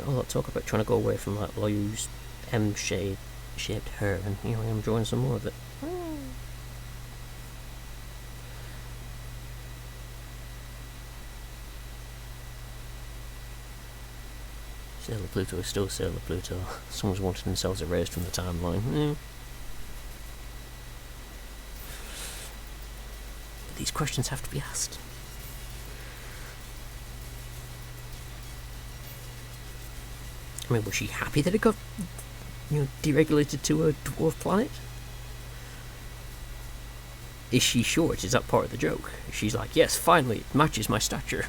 All that talk about trying to go away from that Loyu's M-shaped hair, and here I am drawing some more of it. Sailor Pluto is still Sailor Pluto. Someone's wanted themselves erased from the timeline. But these questions have to be asked. I mean, was she happy that it got, you know, deregulated to a dwarf planet? Is she short? Is that part of the joke? She's like, yes, finally, it matches my stature.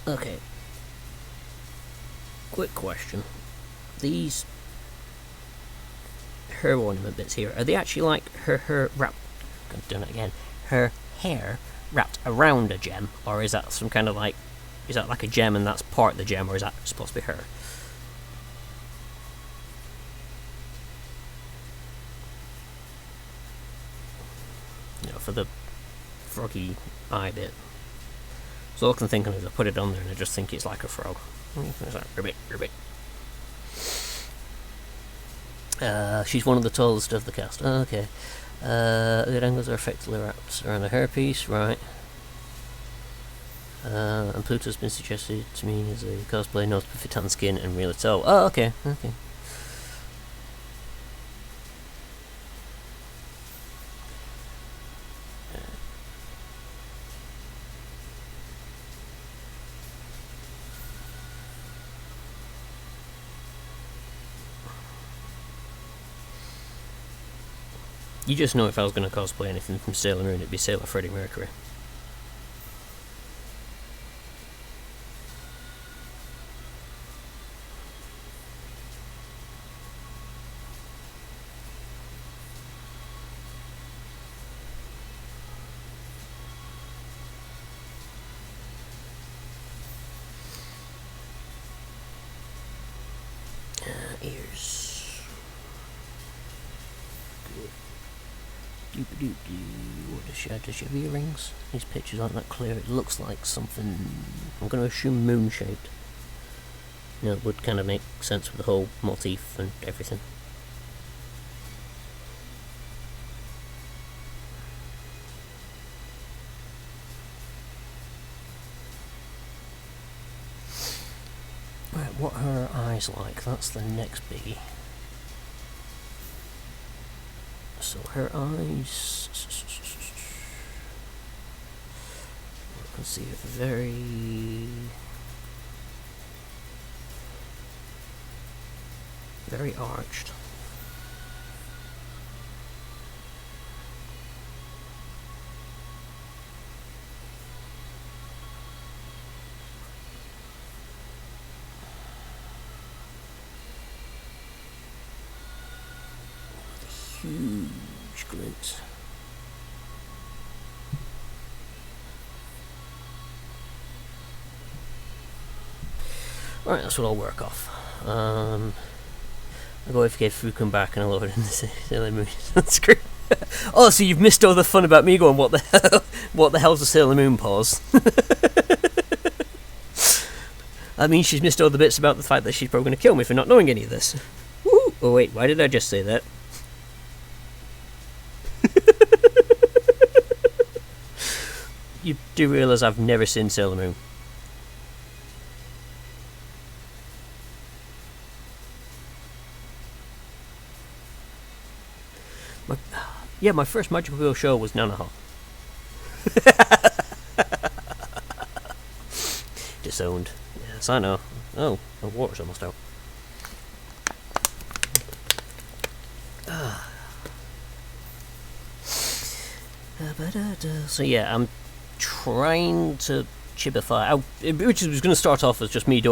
Okay. Quick question. These her ornament bits here, are they actually like her wrapped, I'm doing it again, her hair wrapped around a gem, or is that some kind of like, is that like a gem and that's part of the gem, or is that supposed to be her? You know, for the froggy eye bit. So all I'm thinking is I put it on there and I just think it's like a frog. There's that ribbit. She's one of the tallest of the cast. Okay. The angles are effectively wrapped around the hairpiece, right. And Pluto's been suggested to me as a cosplay, knows to fit tan skin and really tall. Oh, okay. You just know if I was going to cosplay anything from Sailor Moon, it'd be Sailor Freddie Mercury. Ears. What Does she have earrings? These pictures aren't that clear. It looks like something, I'm going to assume moon-shaped. You know, it would kind of make sense with the whole motif and everything. Right, what are her eyes like? That's the next biggie. So her eyes, you can see it very arched. Huge glutes. Alright, that's what I'll work off. I'll go if we come back and I'll load it in the Sailor Moon screen. Oh, so you've missed all the fun about me going, what the hell's a Sailor Moon pause? I mean, she's missed all the bits about the fact that she's probably going to kill me for not knowing any of this. Woo! Oh wait, why did I just say that? You do realise I've never seen Sailor Moon. My first Magical Girl show was Nanoha. Disowned. Yes, I know. Oh, the water's almost out. So yeah, I'm trying to chibify, which was going to start off as just me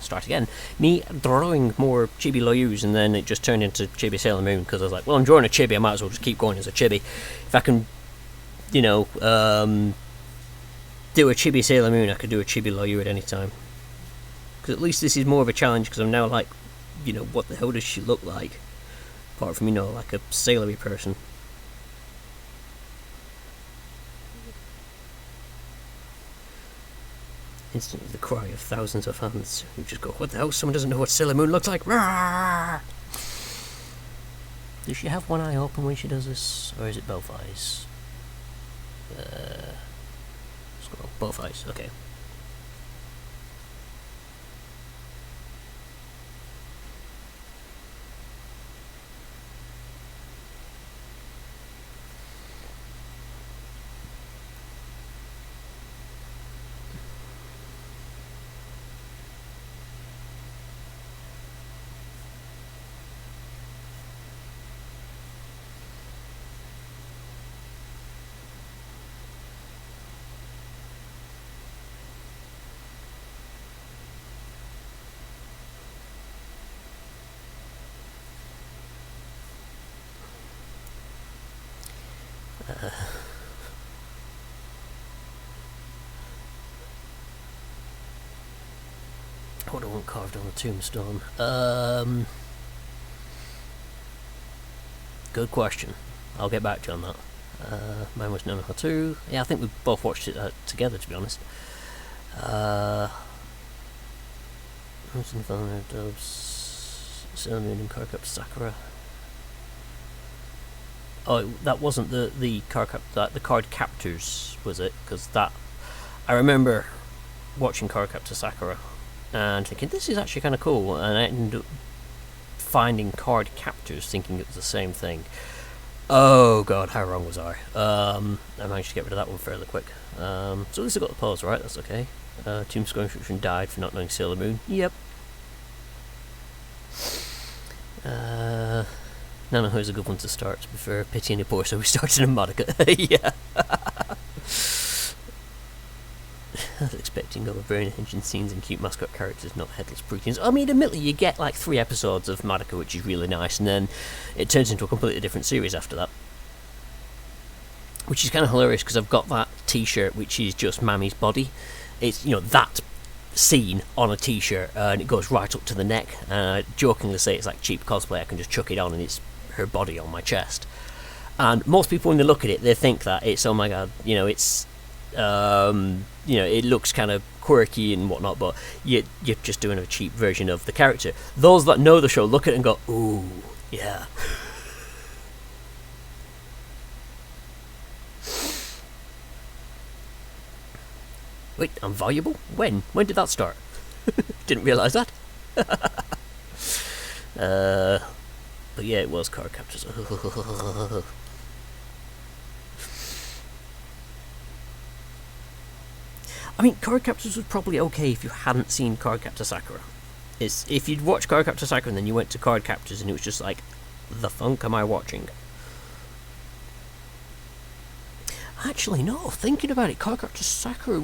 start again, me drawing more chibi Loyus, and then it just turned into chibi Sailor Moon, because I was like, well, I'm drawing a chibi, I might as well just keep going as a chibi. If I can, you know, do a chibi Sailor Moon, I could do a chibi Loyu at any time. Because at least this is more of a challenge, because I'm now like, you know, what the hell does she look like? Apart from, you know, like a sailory person. Instantly the cry of thousands of fans who just go, what the hell, someone doesn't know what Sailor Moon looks like? Rawr! Does she have one eye open when she does this, or is it both eyes? Scroll, both eyes, okay. What do I want carved on the tombstone? Good question. I'll get back to you on that. Mine was Nanoha 2. Yeah, I think we both watched it together, to be honest. Sailor Moon and Copic Sakura. Oh, that wasn't the card captors, was it? Because that, I remember watching Card Captor Sakura and thinking, this is actually kind of cool, and I ended up finding card captors thinking it was the same thing. Oh god, how wrong was I? I managed to get rid of that one fairly quick. So at least I got the pose right, that's okay. Tombstone Inscription died for not knowing Sailor Moon. Yep. Nanoha is a good one to start, to be fair. Pity any poor, so we started in Madoka. Yeah. I was expecting over brain engine scenes and cute mascot characters, not headless preteens. I mean, admittedly, you get like 3 episodes of Madoka, which is really nice, and then it turns into a completely different series after that. Which is kind of hilarious, because I've got that t-shirt, which is just Mami's body. It's, you know, that scene on a t-shirt, and it goes right up to the neck. And I jokingly say it's like cheap cosplay, I can just chuck it on and it's her body on my chest. And most people, when they look at it, they think that it's, oh my god, it's, it looks kind of quirky and whatnot, but you're just doing a cheap version of the character. Those that know the show look at it and go, ooh, yeah. Wait, I'm valuable? When? When did that start? Didn't realise that. But yeah, it was card captors. I mean, Card Captors was probably okay if you hadn't seen Card Captor Sakura. It's if you'd watched Card Captor Sakura and then you went to Card Captors and it was just like, the funk am I watching? Actually, no, thinking about it, Card Captor Sakura, I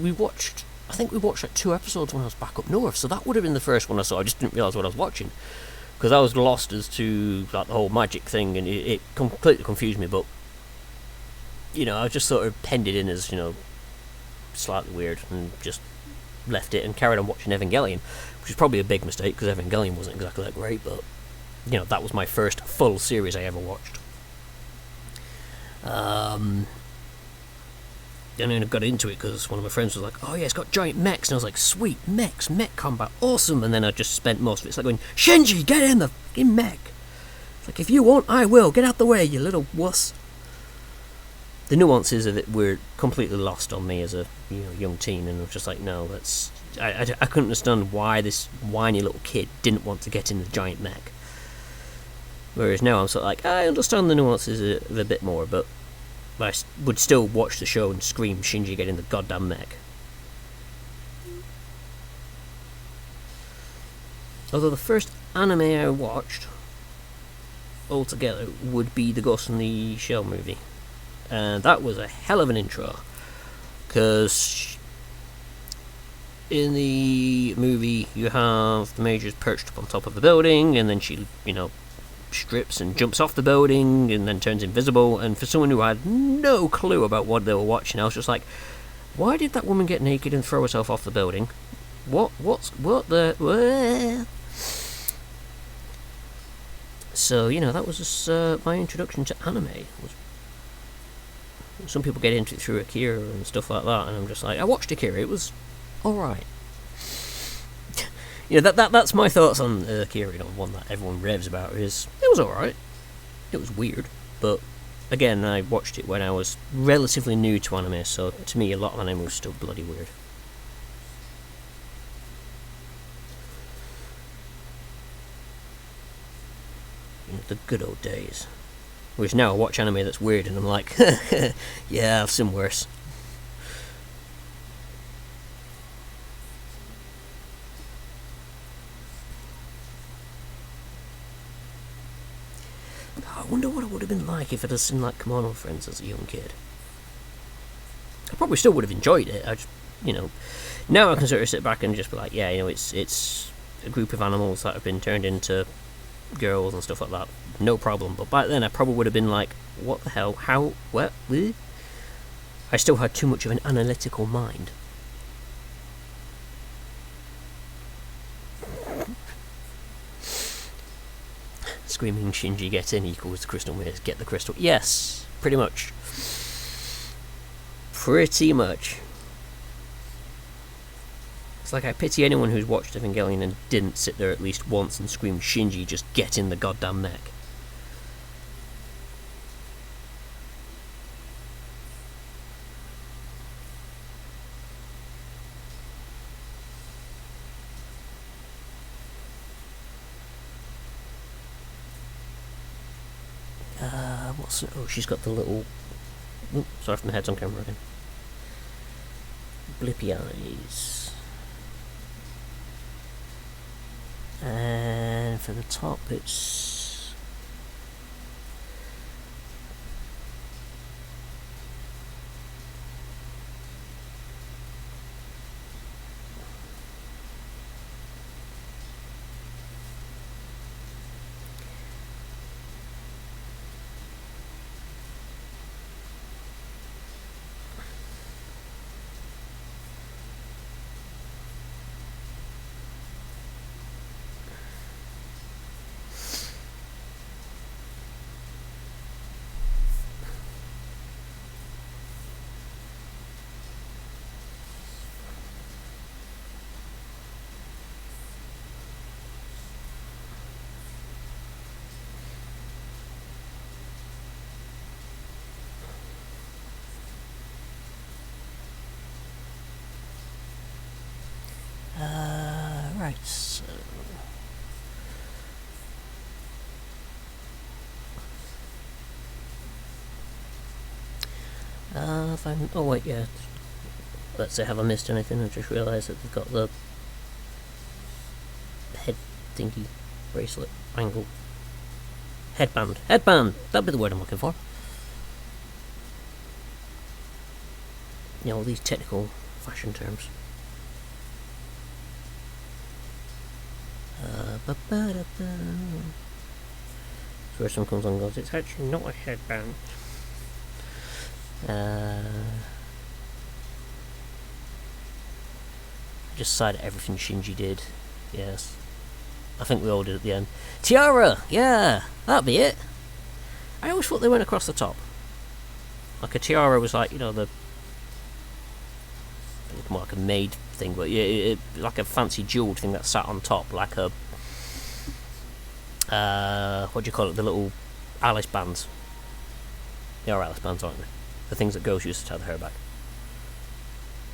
think we watched like 2 episodes when I was back up north, so that would have been the first one I saw. I just didn't realise what I was watching, because I was lost as to like, the whole magic thing, and it completely confused me, but, I just sort of penned it in as, slightly weird, and just left it and carried on watching Evangelion, which is probably a big mistake, because Evangelion wasn't exactly that great, but, that was my first full series I ever watched. And then I got into it because one of my friends was like, oh yeah, it's got giant mechs, and I was like, sweet, mech combat, awesome, and then I just spent most of it, it's like going, Shinji, get in the fucking mech! It's like, if you won't, I will, get out the way, you little wuss. The nuances of it were completely lost on me as a young teen, and I was just like, no, I couldn't understand why this whiny little kid didn't want to get in the giant mech. Whereas now I'm sort of like, I understand the nuances a bit more, but I would still watch the show and scream, Shinji, get in the goddamn mech. Although the first anime I watched altogether would be the Ghost in the Shell movie. And that was a hell of an intro. Because in the movie you have the Majors perched up on top of a building, and then she, strips and jumps off the building and then turns invisible, and for someone who had no clue about what they were watching, I was just like, why did that woman get naked and throw herself off the building? What the... So, that was just my introduction to anime. Some people get into it through Akira and stuff like that, and I'm just like, I watched Akira, it was alright. That's my thoughts on Akira, one that everyone raves about, is it was alright. It was weird, but again, I watched it when I was relatively new to anime, so to me a lot of anime was still bloody weird. The good old days. Whereas now I watch anime that's weird and I'm like, yeah, I've seen worse. I wonder what it would have been like if I'd have seen like Kimono Friends as a young kid. I probably still would have enjoyed it. I just, now I can sort of sit back and just be like, yeah, it's a group of animals that have been turned into girls and stuff like that. No problem. But back then I probably would have been like, what the hell? How? What? I still had too much of an analytical mind. Screaming Shinji get in equals the crystal mirrors, get the crystal. Yes, pretty much. Pretty much. It's like I pity anyone who's watched Evangelion and didn't sit there at least once and scream, Shinji, just get in the goddamn mech. Oh, she's got the little... Oh, sorry if my head's on camera again. Blippy eyes. And for the top it's... Right, so... oh wait, yeah. Let's say, have I missed anything? I just realised that they've got the head thingy, bracelet, angle. Headband. Headband! That'd be the word I'm looking for. You know, all these technical fashion terms. So where someone comes on and goes, it's actually not a headband. Just side everything Shinji did. Yes. I think we all did at the end. Tiara! Yeah! That'd be it! I always thought they went across the top. Like a tiara was like, you know, the... It's more like a maid thing, but yeah, like a fancy jewelled thing that sat on top, like a... what do you call it? The little Alice bands. They are Alice bands, aren't they? The things that girls used to tie their hair back.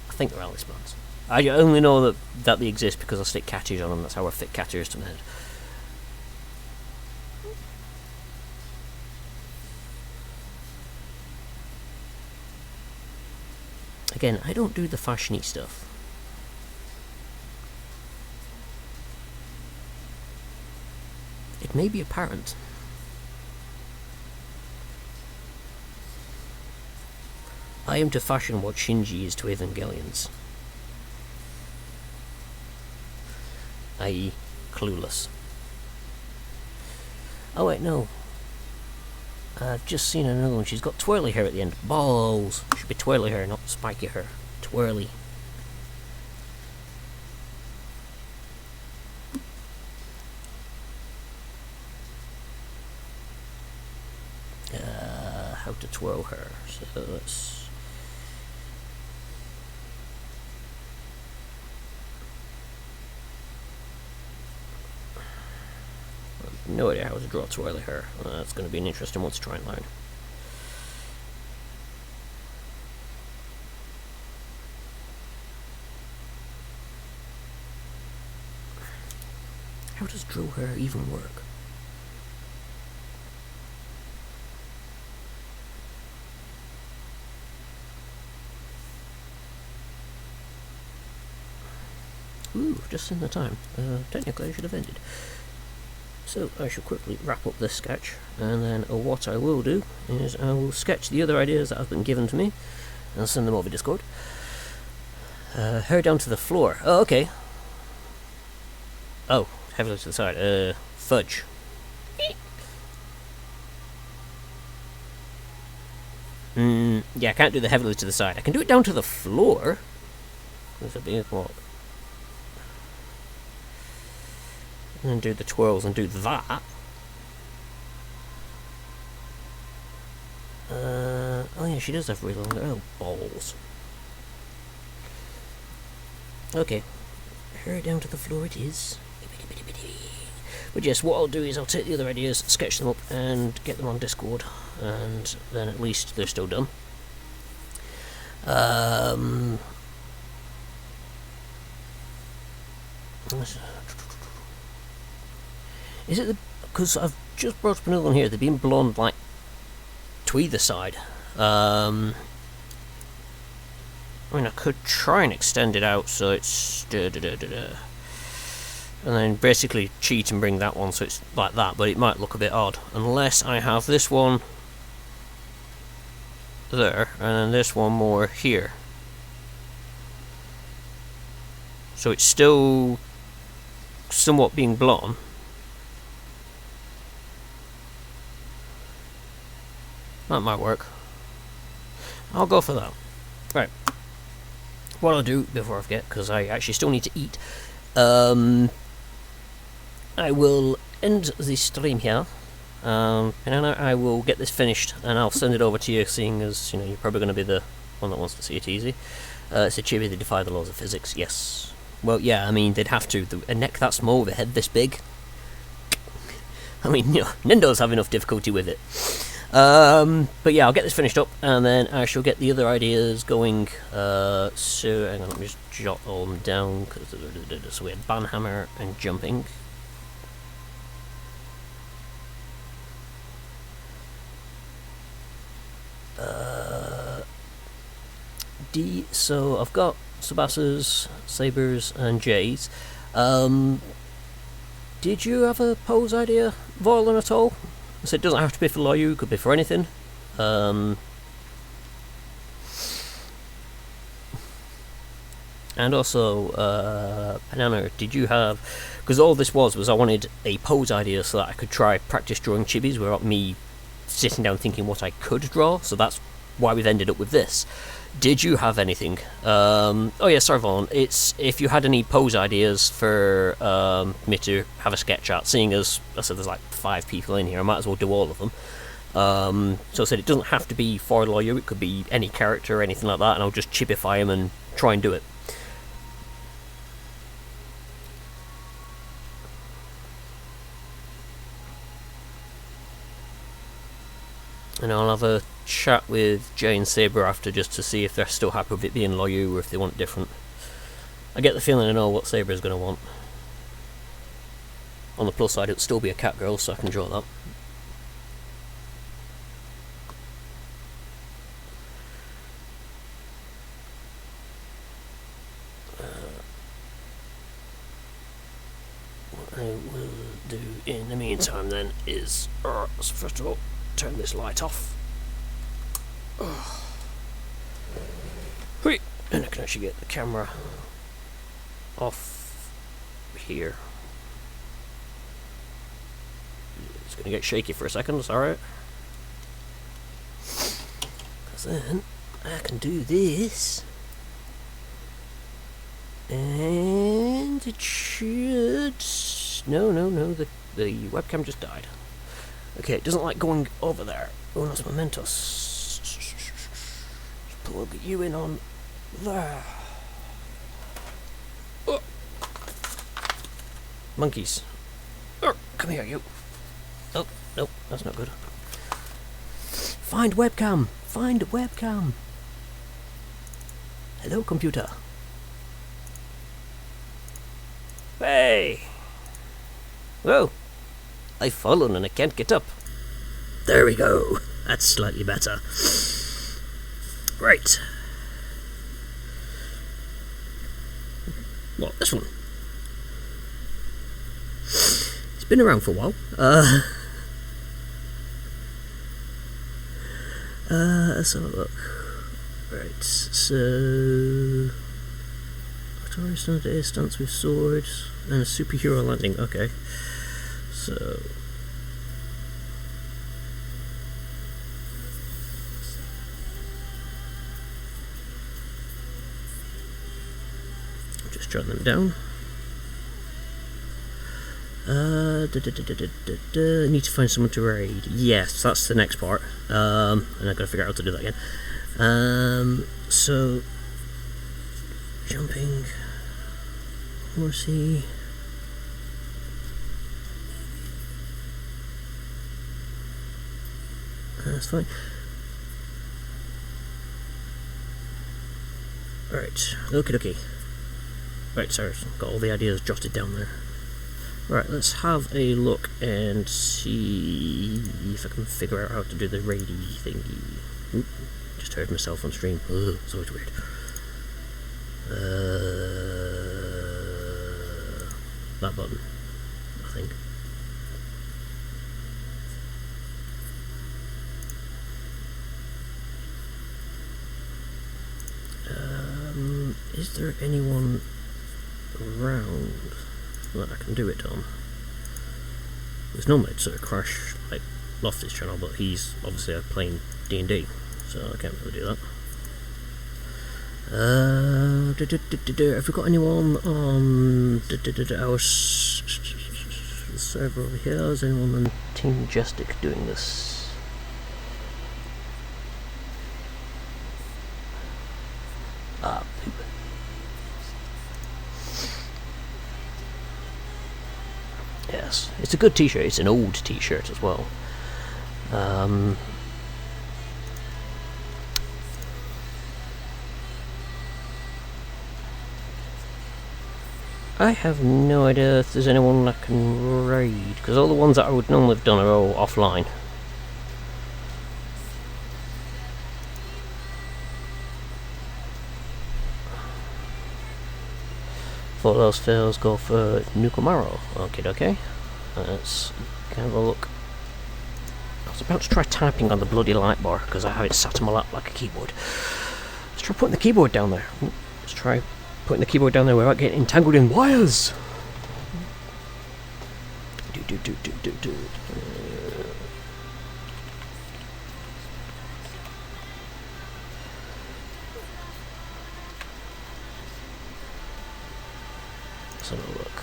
I think they're Alice bands. I only know that they exist because I stick cat ears on them. That's how I fit cat ears to my head. Again, I don't do the fashiony stuff. It may be apparent. I am to fashion what Shinji is to Evangelions. I.e. clueless. Oh wait, no. I've just seen another one. She's got twirly hair at the end. Balls! Should be twirly hair, not spiky hair. Twirly. How to twirl her. So let's... No idea how to draw twirly hair. That's going to be an interesting one to try and learn. How does draw hair even work? Ooh, just in the time. Technically I should have ended. So I shall quickly wrap up this sketch, and then what I will do is I will sketch the other ideas that have been given to me and send them over Discord. Hair down to the floor. Oh, okay. Oh, heavily to the side. Fudge. Yeah, I can't do the heavily to the side. I can do it down to the floor. There's a big what? And then do the twirls and do that. Oh yeah, she does have really long. Oh, balls. Okay, hair down to the floor it is. But yes, what I'll do is I'll take the other ideas, sketch them up, and get them on Discord, and then at least they're still done. Is it because I've just brought up another one here? They've been blonde like to either side. I mean, I could try and extend it out so it's and then basically cheat and bring that one so it's like that, but it might look a bit odd unless I have this one there and then this one more here. So it's still somewhat being blonde. That might work. I'll go for that. Right. What I'll do before I forget, because I actually still need to eat, I will end the stream here, and I will get this finished, and I'll send it over to you, seeing as you know you're probably going to be the one that wants to see it easy. It's a chibi. They defy the laws of physics. Yes. Well, yeah. I mean, they'd have to. A neck that small, with a head this big. I mean, you know, Nintendo's have enough difficulty with it. But yeah, I'll get this finished up, and then I shall get the other ideas going. So hang on, let me just jot all them down. So we had banhammer and jumping. So I've got Sabasas, Sabres, and Jays. Did you have a pose idea, Voilan, at all? So it doesn't have to be for Loyu, it could be for anything. And also, Banana, did you have... Because all this was I wanted a pose idea so that I could try practice drawing chibis without me sitting down thinking what I could draw, so that's why we've ended up with this. Did you have anything? Oh yeah, sorry Vaughn, it's if you had any pose ideas for me to have a sketch at, seeing as I said there's like 5 people in here, I might as well do all of them. So I said it doesn't have to be for Lawyer, it could be any character or anything like that, and I'll just chibify him and try and do it. And I'll have a chat with Jay and Sabre after just to see if they're still happy with it being Loyu or if they want different. I get the feeling I know what Sabre is going to want. On the plus side, it'll still be a cat girl, so I can draw that. What I will do in the meantime then is, first of all, turn this light off. Wait, and I can actually get the camera off here. It's going to get shaky for a second, it's alright. Because then I can do this. And it should... No, the webcam just died. Okay, it doesn't like going over there. Unos momentos. Plug you in on there. Oh. Monkeys. Oh, come here, you. Oh, nope, that's not good. Find webcam. Find webcam. Hello, computer. Hey. Whoa. I've fallen and I can't get up. There we go. That's slightly better. Right. What, this one? It's been around for a while. Let's have a look. Right, so... Atari standard air stance with swords and a superhero landing. Okay. So... just jot them down. Need to find someone to raid. Yes, that's the next part. And I've got to figure out how to do that again. So... jumping... horsey... that's fine. Right, okie dokie. Right, sorry, got all the ideas jotted down there. Right, let's have a look and see if I can figure out how to do the raidy thingy. Oop, just heard myself on stream. Ugh, it's always weird. That button, I think. Is there anyone around that I can do it on? Because normally it'd sort of crash like Lofty's channel, but he's obviously playing D&D, so I can't really do that. Have we got anyone on our server over here? Is anyone on Team Majestic doing this? Poop. Yes, it's a good t-shirt. It's an old t-shirt as well. I have no idea if there's anyone I can raid, because all the ones that I would normally have done are all offline. For those fails, go for Nukamaro. Okay. Let's have a look. I was about to try typing on the bloody light bar because I have it sat on my lap like a keyboard. Let's try putting the keyboard down there. Let's try putting the keyboard down there without getting entangled in wires. Let's have a look.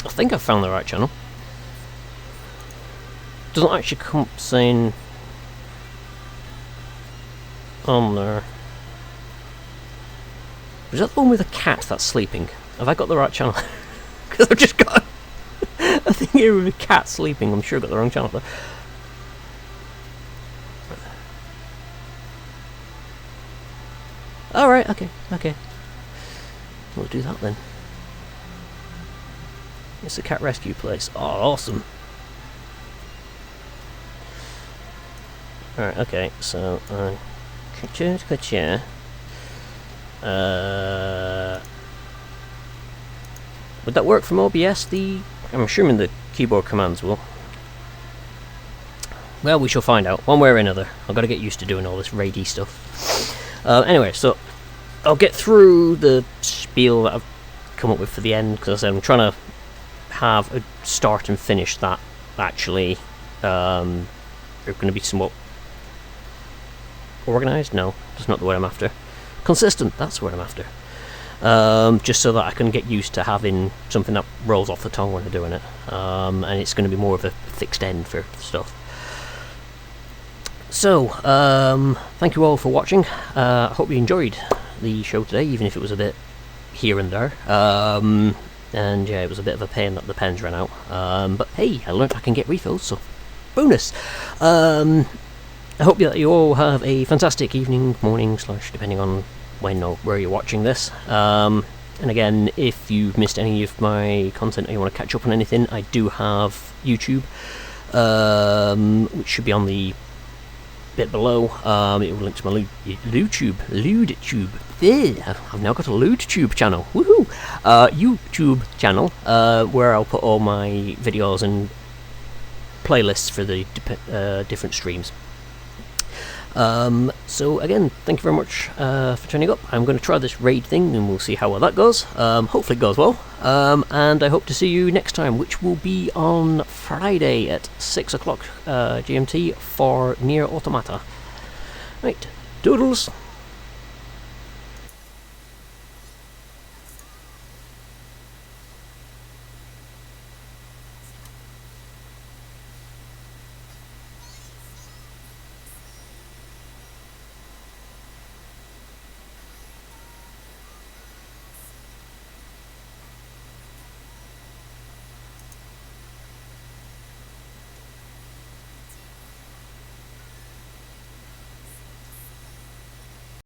I think I've found the right channel. Doesn't actually come up saying on there. Is that the one with a cat that's sleeping? Have I got the right channel? Because I've just got a thing here with a cat sleeping. I'm sure I got the wrong channel there. Alright, okay. We'll do that then. It's a cat rescue place. Oh, awesome. Alright, okay, so would that work from OBS? I'm assuming the keyboard commands will. Well, we shall find out, one way or another. I've got to get used to doing all this raidy stuff. Anyway, so I'll get through the spiel that I've come up with for the end, because I'm trying to have a start and finish that actually are going to be somewhat organised. No, that's not the word I'm after. Consistent, that's the word I'm after. Just so that I can get used to having something that rolls off the tongue when I'm doing it, and it's going to be more of a fixed end for stuff. So, thank you all for watching. I hope you enjoyed the show today, even if it was a bit here and there. And yeah, it was a bit of a pain that the pens ran out. But hey, I learned I can get refills, so bonus. I hope that you all have a fantastic evening, morning, / depending on when or where you're watching this. And again, if you've missed any of my content or you want to catch up on anything, I do have YouTube, which should be on the bit below. It will link to my LewDtube. I've now got a LewDtube channel. Woohoo! YouTube channel, where I'll put all my videos and playlists for the different streams. So again, thank you very much for turning up. I'm going to try this raid thing and we'll see how well that goes. Hopefully it goes well. And I hope to see you next time, which will be on Friday at 6 o'clock GMT for Nier Automata. Right, doodles.